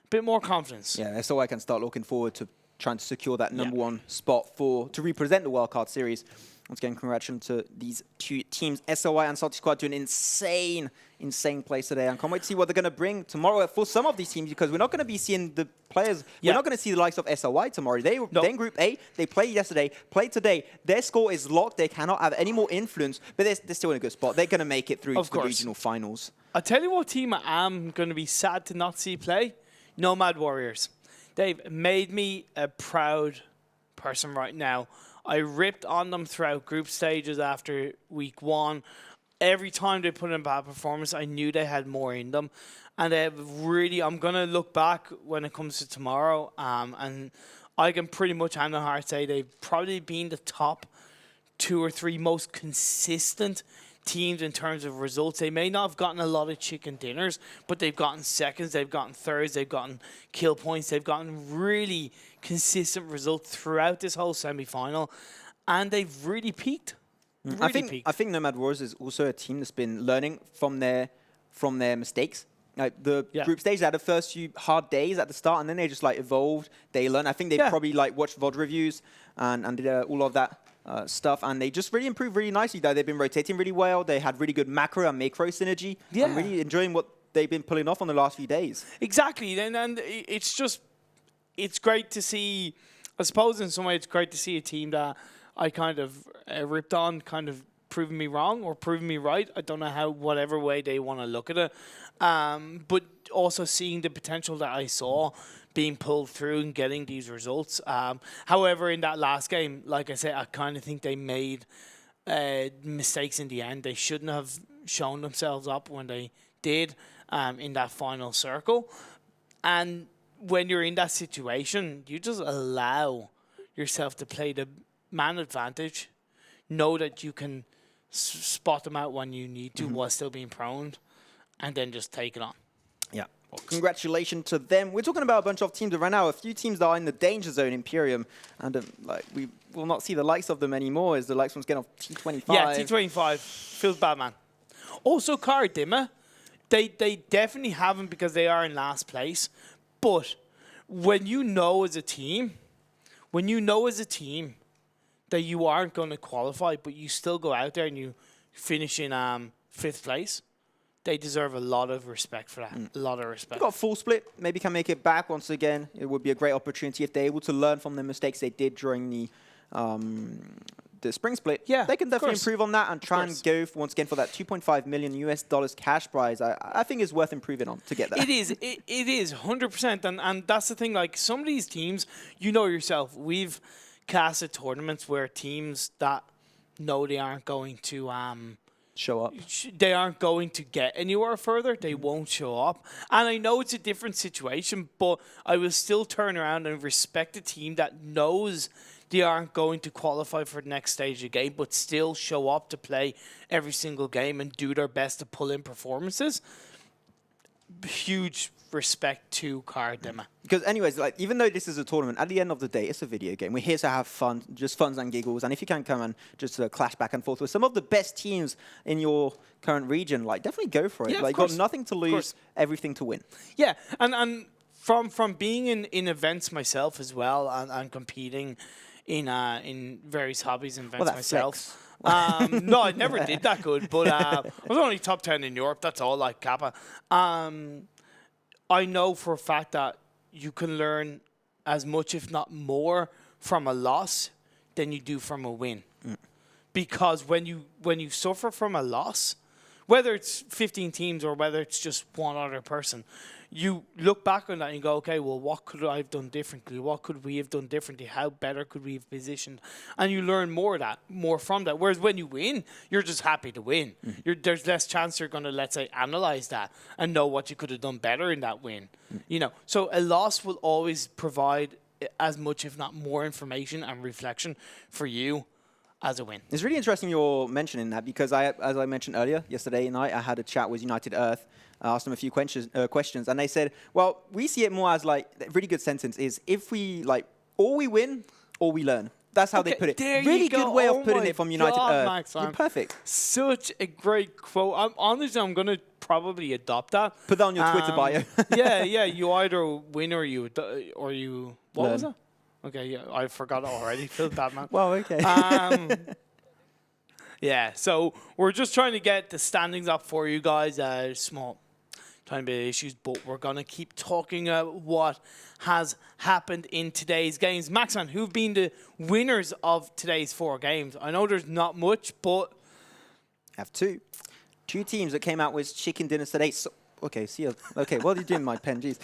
[SPEAKER 4] a bit more confidence.
[SPEAKER 5] Yeah, SLY can start looking forward to trying to secure that #1 spot to represent the wildcard series. Once again, congratulations to these 2 teams. SLY and SOLTISQUAD doing insane plays today. I can't wait to see what they're going to bring tomorrow for some of these teams, because we're not going to be seeing the players. We're not going to see the likes of SLY tomorrow. They're in Group A. They played yesterday, played today. Their score is locked. They cannot have any more influence, but they're still in a good spot. They're going to make it through to the regional finals.
[SPEAKER 4] I'll tell you what team I'm going to be sad to not see play. Nomad Warriors. They've made me a proud person right now. I ripped on them throughout group stages after week 1. Every time they put in a bad performance, I knew they had more in them. And I'm going to look back when it comes to tomorrow, and I can pretty much hand on heart say they've probably been the top 2 or 3 most consistent teams in terms of results. They may not have gotten a lot of chicken dinners, but they've gotten seconds, they've gotten thirds, they've gotten kill points, they've gotten really consistent results throughout this whole semi-final, and they've really peaked.
[SPEAKER 5] I think Nomad Warriors is also a team that's been learning from their mistakes. Like the group stage, they had the first few hard days at the start, and then they just like evolved. They learned. I think they probably like watched VOD reviews and did all of that stuff, and they just really improved really nicely. Though they've been rotating really well. They had really good macro and macro synergy. Yeah, I'm really enjoying what they've been pulling off on the last few days.
[SPEAKER 4] Exactly, and it's great to see. I suppose in some way it's great to see a team that I kind of ripped on, kind of proving me wrong or proving me right. I don't know whatever way they want to look at it. But also seeing the potential that I saw being pulled through and getting these results. However, in that last game, like I said, I kind of think they made mistakes in the end. They shouldn't have shown themselves up when they did in that final circle. And when you're in that situation, you just allow yourself to play the man advantage, know that you can spot them out when you need to while still being prone, and then just take it on.
[SPEAKER 5] Yeah. Well, congratulations to them. We're talking about a bunch of teams right now. A few teams that are in the danger zone, Imperium, and like we will not see the likes of them anymore. Is the likes one's getting off T25?
[SPEAKER 4] Yeah, T25 feels bad, man. Also, KharDimaghh, they definitely haven't because they are in last place. But when you know as a team that you aren't going to qualify, but you still go out there and you finish in 5th place, they deserve a lot of respect for that. A lot of respect.
[SPEAKER 5] They've got full split. Maybe can make it back once again. It would be a great opportunity if they're able to learn from the mistakes they did during the spring split.
[SPEAKER 4] Yeah,
[SPEAKER 5] they can definitely improve on that and try and go once again for that $2.5 million US cash prize. I think it's worth improving on to get that.
[SPEAKER 4] It is. It is 100%. And that's the thing. Like some of these teams, you know yourself, we've casted tournaments where teams that know they aren't going to
[SPEAKER 5] show up.
[SPEAKER 4] They aren't going to get anywhere further. They won't show up. And I know it's a different situation, but I will still turn around and respect a team that knows they aren't going to qualify for the next stage of the game, but still show up to play every single game and do their best to pull in performances. Huge respect to KharDimaghh.
[SPEAKER 5] Because anyways, like even though this is a tournament, at the end of the day, it's a video game. We're here to have fun, just funs and giggles. And if you can come and just clash back and forth with some of the best teams in your current region, like definitely go for it.
[SPEAKER 4] Yeah,
[SPEAKER 5] like got nothing to lose, everything to win.
[SPEAKER 4] Yeah, and from being in events myself as well and competing in various hobbies and events myself. No, I never did that good, but I was only top 10 in Europe. That's all, like Kappa. I know for a fact that you can learn as much, if not more, from a loss than you do from a win. Because when you suffer from a loss, whether it's 15 teams or whether it's just one other person, you look back on that and you go, okay, well, what could I have done differently? What could we have done differently? How better could we have positioned? And you learn more from that. Whereas when you win, you're just happy to win. There's less chance you're going to, let's say, analyze that and know what you could have done better in that win. You know, so a loss will always provide as much, if not more, information and reflection for you as a win.
[SPEAKER 5] It's really interesting you're mentioning that because as I mentioned earlier, yesterday night, I had a chat with United Earth. I asked them a few questions, and they said, well, we see it more as like, a really good sentence is, if we, like, or we win, or we learn. That's how they put it. Really good way of putting it from United Earth.
[SPEAKER 4] Max,
[SPEAKER 5] You're perfect.
[SPEAKER 4] Such a great quote. I'm going to probably adopt that.
[SPEAKER 5] Put that on your Twitter bio.
[SPEAKER 4] yeah. You either win or you what
[SPEAKER 5] learn.
[SPEAKER 4] was that? Okay, yeah, I forgot it already. Feel bad, man.
[SPEAKER 5] Well, okay.
[SPEAKER 4] Yeah, so we're just trying to get the standings up for you guys. Small tiny bit of issues, but we're going to keep talking about what has happened in today's games. Maxon, who've been the winners of today's 4 games? I know there's not much, but...
[SPEAKER 5] I have two teams that came out with chicken dinners today. So, okay, see you. Okay, what are you doing, my pen? Jeez.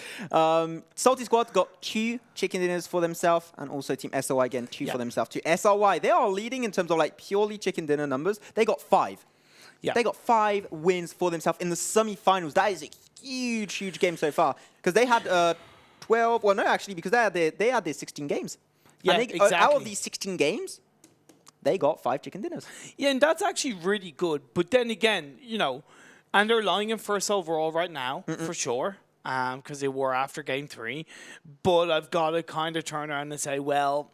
[SPEAKER 5] SOLTISQUAD got 2 chicken dinners for themselves, and also Team SOI again 2 for themselves. To SOI, they are leading in terms of like purely chicken dinner numbers. They got 5.
[SPEAKER 4] Yeah.
[SPEAKER 5] They got 5 wins for themselves in the semi-finals. That is a huge game so far, because they had 12. Well, no, actually, because they had their 16 games.
[SPEAKER 4] Yeah,
[SPEAKER 5] and
[SPEAKER 4] exactly.
[SPEAKER 5] Out of these 16 games, they got 5 chicken dinners.
[SPEAKER 4] Yeah, and that's actually really good. But then again, you know, and they're lying in first overall right now, for sure, because they were after game 3. But I've got to kind of turn around and say, well,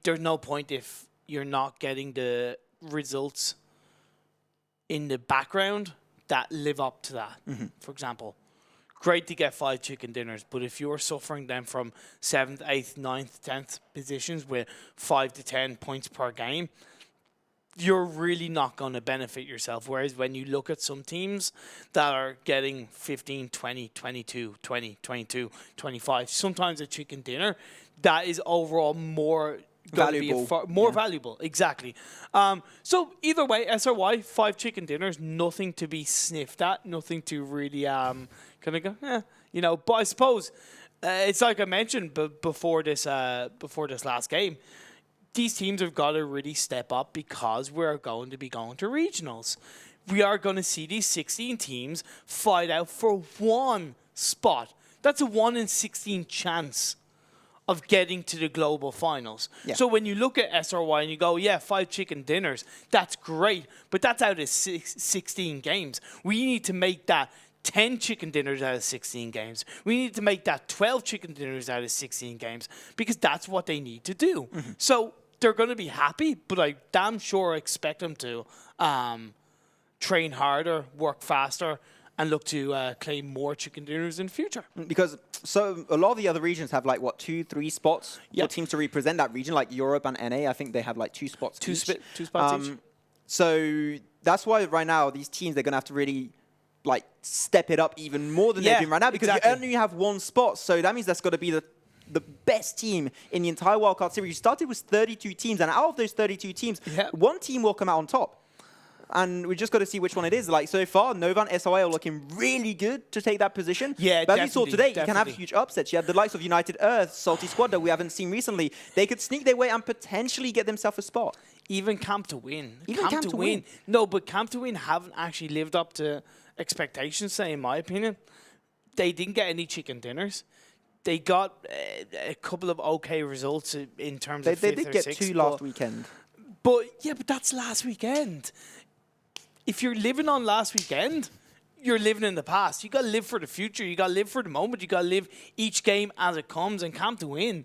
[SPEAKER 4] there's no point if you're not getting the results in the background that live up to that. For example, great to get 5 chicken dinners, but if you're suffering them from 7th, 8th, 9th, 10th positions with 5 to 10 points per game, you're really not going to benefit yourself. Whereas when you look at some teams that are getting 15, 20, 22, 20, 22, 25, sometimes a chicken dinner, that is overall more valuable. Valuable, exactly. So either way, SRY, 5 chicken dinners, nothing to be sniffed at, nothing to really kind of go, you know. But I suppose it's like I mentioned before this last game. These teams have got to really step up because we're going to be going to regionals. We are going to see these 16 teams fight out for 1 spot. That's a 1 in 16 chance of getting to the global finals. Yeah. So when you look at SRY and you go, yeah, 5 chicken dinners, that's great, but that's out of 16 games. We need to make that 10 chicken dinners out of 16 games. We need to make that 12 chicken dinners out of 16 games, because that's what they need to do. So they're going to be happy, but I damn sure expect them to train harder, work faster, and look to claim more chicken dinners in the future.
[SPEAKER 5] Because so a lot of the other regions have like, what, 2-3 spots for teams to represent that region, like Europe and NA. I think they have like 2 spots each.
[SPEAKER 4] 2 spots each.
[SPEAKER 5] So that's why right now these teams, they're going to have to really like step it up even more than they're doing right now, because you only have 1 spot. So that means that's got to be the best team in the entire Wildcard Series. You started with 32 teams, and out of those 32 teams, 1 team will come out on top. And we just got to see which one it is. Like, so far, Nova and SOI are looking really good to take that position. Yeah, but as we saw today, you can have huge upsets. You have the likes of United Earth, SOLTISQUAD that we haven't seen recently. They could sneak their way and potentially get themselves a spot.
[SPEAKER 4] Even Camp to Win.
[SPEAKER 5] Even Camp to Win.
[SPEAKER 4] No, but Camp to Win haven't actually lived up to expectations, say, in my opinion. They didn't get any chicken dinners. They got a couple of okay results in terms of 5th or 6th.
[SPEAKER 5] They did get 2 last weekend.
[SPEAKER 4] But, yeah, but that's last weekend. If you're living on last weekend, you're living in the past. You got to live for the future. You got to live for the moment. You got to live each game as it comes. And Camp to Win,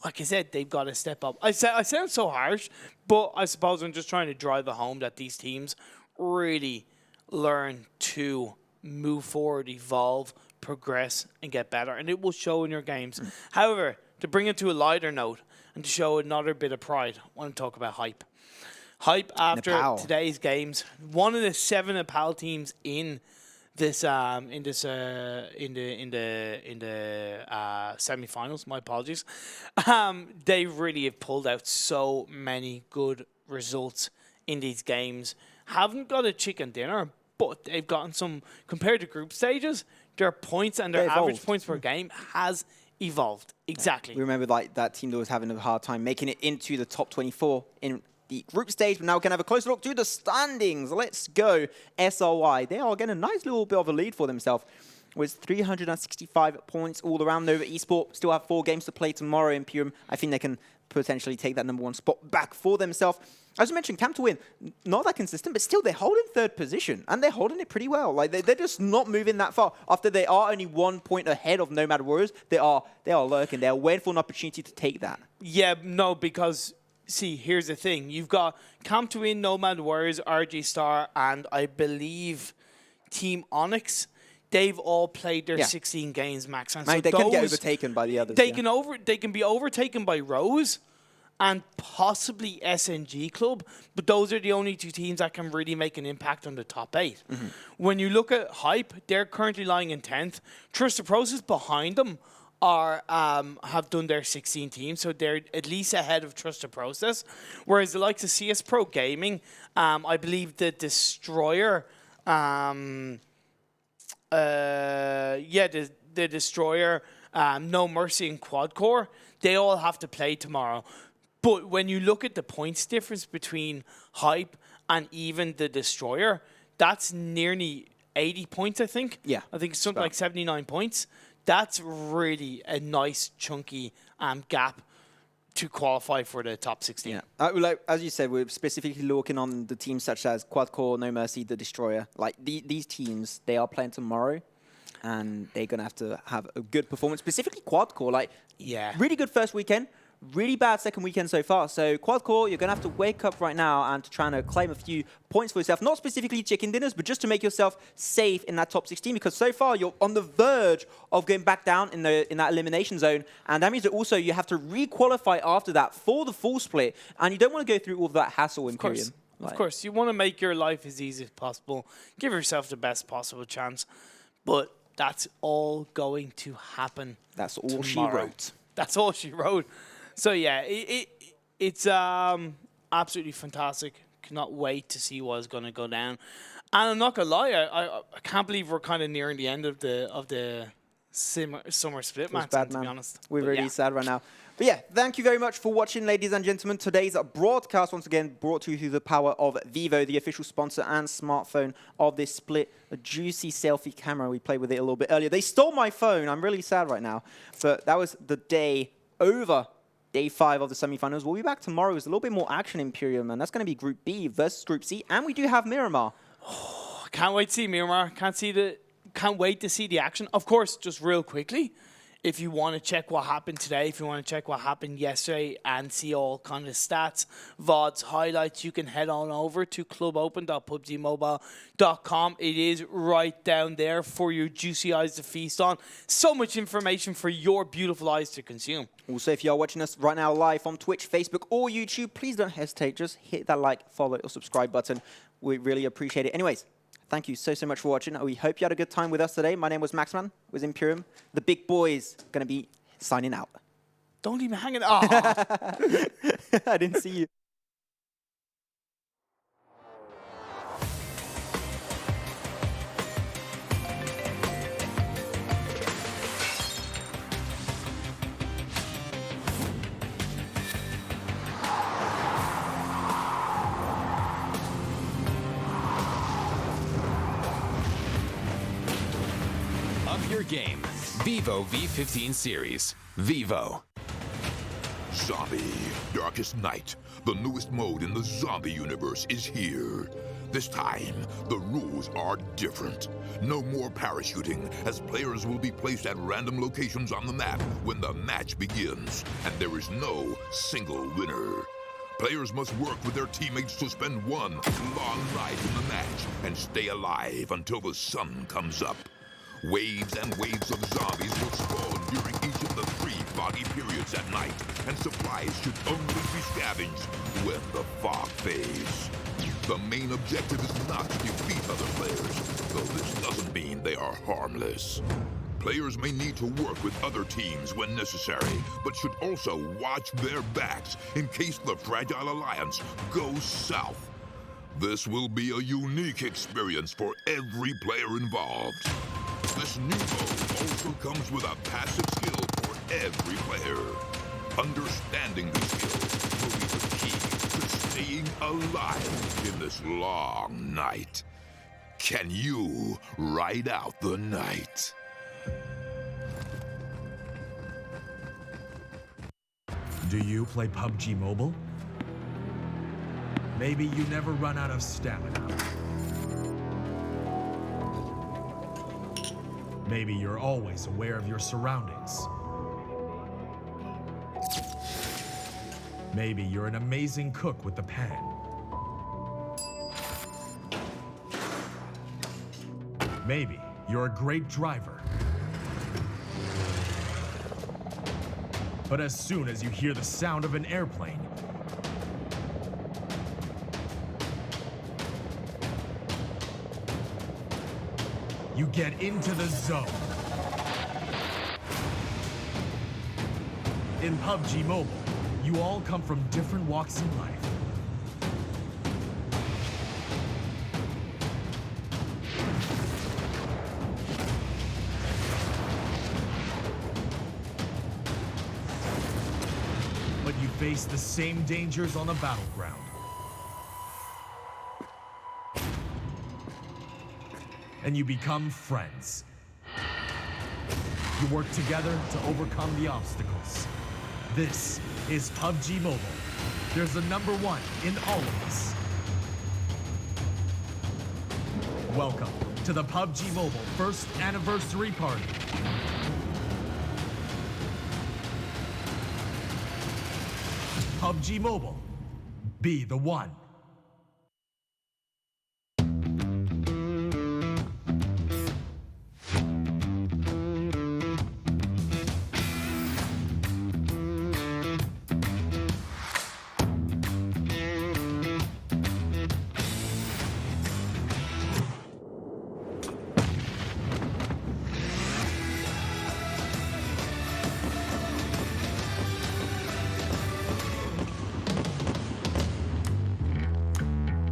[SPEAKER 4] like I said, they've got to step up. I sound so harsh, but I suppose I'm just trying to drive it home that these teams really learn to move forward, evolve, progress, and get better. And it will show in your games. However, to bring it to a lighter note and to show another bit of pride, I want to talk about Hype. Hype after
[SPEAKER 5] Nepal.
[SPEAKER 4] Today's games, one of the 7 Nepal teams in this semifinals. My apologies. They really have pulled out so many good results in these games. haven't got a chicken dinner, but they've gotten some, compared to group stages, their points and their average points per game has evolved. Exactly.
[SPEAKER 5] We remember like that team that was having a hard time making it into the top 24 in the group stage. But now we can have a closer look to the standings. Let's go. SRY. They are getting a nice little bit of a lead for themselves with 365 points all around. Nova Esport still have 4 games to play tomorrow in Imperium. I think they can potentially take that #1 spot back for themselves. As you mentioned, Camp to Win, not that consistent, but still they're holding 3rd position, and they're holding it pretty well. Like they're just not moving that far. After they are only 1 point ahead of Nomad Warriors, they are lurking. They're waiting for an opportunity to take that.
[SPEAKER 4] Yeah, no, because see, here's the thing: you've got Camp to Win, Nomad Warriors, RGStar, and I believe Team OnyX. They've all played their 16 games max, and so
[SPEAKER 5] they can get overtaken by the others.
[SPEAKER 4] They can be overtaken by Rose and possibly sngclub, but those are the only 2 teams that can really make an impact on the top 8. When you look at Hype, they're currently lying in 10th. Trust the Process behind them are have done their 16 teams, so they're at least ahead of Trust the Process. Whereas the likes of CsPro Gaming, I believe the Destroyer, the Destroyer, No Mercy and Quadcore, they all have to play tomorrow. But when you look at the points difference between Hype and even the Destroyer, that's nearly 80 points, I think.
[SPEAKER 5] Yeah.
[SPEAKER 4] I think it's something like 79 points. That's really a nice, chunky gap to qualify for the top 16.
[SPEAKER 5] Yeah. Like, as you said, we're specifically looking on the teams such as Quadcore, No Mercy, the Destroyer. Like, these teams, they are playing tomorrow, and they're going to have a good performance. Specifically Quadcore, like, really good first weekend. Really bad second weekend so far. So Quadcore, you're going to have to wake up right now and try to claim a few points for yourself. Not specifically chicken dinners, but just to make yourself safe in that top 16. Because so far, you're on the verge of going back down in that elimination zone. And that means that also you have to re-qualify after that for the full split. And you don't want to go through all of that hassle in Imperium.
[SPEAKER 4] Of course. You want to make your life as easy as possible. Give yourself the best possible chance. But that's all going to happen.
[SPEAKER 5] That's all
[SPEAKER 4] tomorrow.
[SPEAKER 5] she wrote.
[SPEAKER 4] That's all she wrote. So yeah, it's absolutely fantastic. Cannot wait to see what's going to go down. And I'm not gonna lie, I can't believe we're kind of nearing the end of the summer split match. To be honest,
[SPEAKER 5] we're really sad right now. But yeah, thank you very much for watching, ladies and gentlemen. Today's broadcast, once again, brought to you through the power of Vivo, the official sponsor and smartphone of this split. A juicy selfie camera. We played with it a little bit earlier. They stole my phone. I'm really sad right now. But that was the day over. Day 5 of the semifinals. We'll be back tomorrow with a little bit more action in Imperium, and that's going to be Group B versus Group C. And we do have Miramar.
[SPEAKER 4] Oh, can't wait to see Miramar. Can't wait to see the action. Of course, just real quickly, if you want to check what happened today, if you want to check what happened yesterday and see all kind of stats, VODs, highlights, you can head on over to clubopen.pubgmobile.com. It is right down there for your juicy eyes to feast on. So much information for your beautiful eyes to consume.
[SPEAKER 5] Also, if you are watching us right now live on Twitch, Facebook, or YouTube, please don't hesitate. Just hit that like, follow, or subscribe button. We really appreciate it. Anyways, thank you so much for watching. We hope you had a good time with us today. My name was Maxman, was Imperium. The big boys going to be signing out.
[SPEAKER 4] Don't even hang it. Oh.
[SPEAKER 5] I didn't see you.
[SPEAKER 1] Your game, Vivo V15 series. Vivo.
[SPEAKER 2] Zombie, Darkest Night, the newest mode in the zombie universe, is here. This time, the rules are different. No more parachuting, as players will be placed at random locations on the map when the match begins, and there is no single winner. Players must work with their teammates to spend one long night in the match and stay alive until the sun comes up. Waves and waves of zombies will spawn during each of the 3 foggy periods at night, and supplies should only be scavenged when the fog fades. The main objective is not to defeat other players, though this doesn't mean they are harmless. Players may need to work with other teams when necessary, but should also watch their backs in case the Fragile Alliance goes south. This will be a unique experience for every player involved. This new mode also comes with a passive skill for every player. Understanding these skills will be the key to staying alive in this long night. Can you ride out the night?
[SPEAKER 3] Do you play PUBG Mobile? Maybe you never run out of stamina. Maybe you're always aware of your surroundings. Maybe you're an amazing cook with the pan. Maybe you're a great driver. But as soon as you hear the sound of an airplane, you get into the zone. In PUBG Mobile, you all come from different walks in life. But you face the same dangers on the battleground. And you become friends. You work together to overcome the obstacles. This is PUBG Mobile. There's a #1 in all of us. Welcome to the PUBG Mobile first anniversary party. PUBG Mobile. Be the one.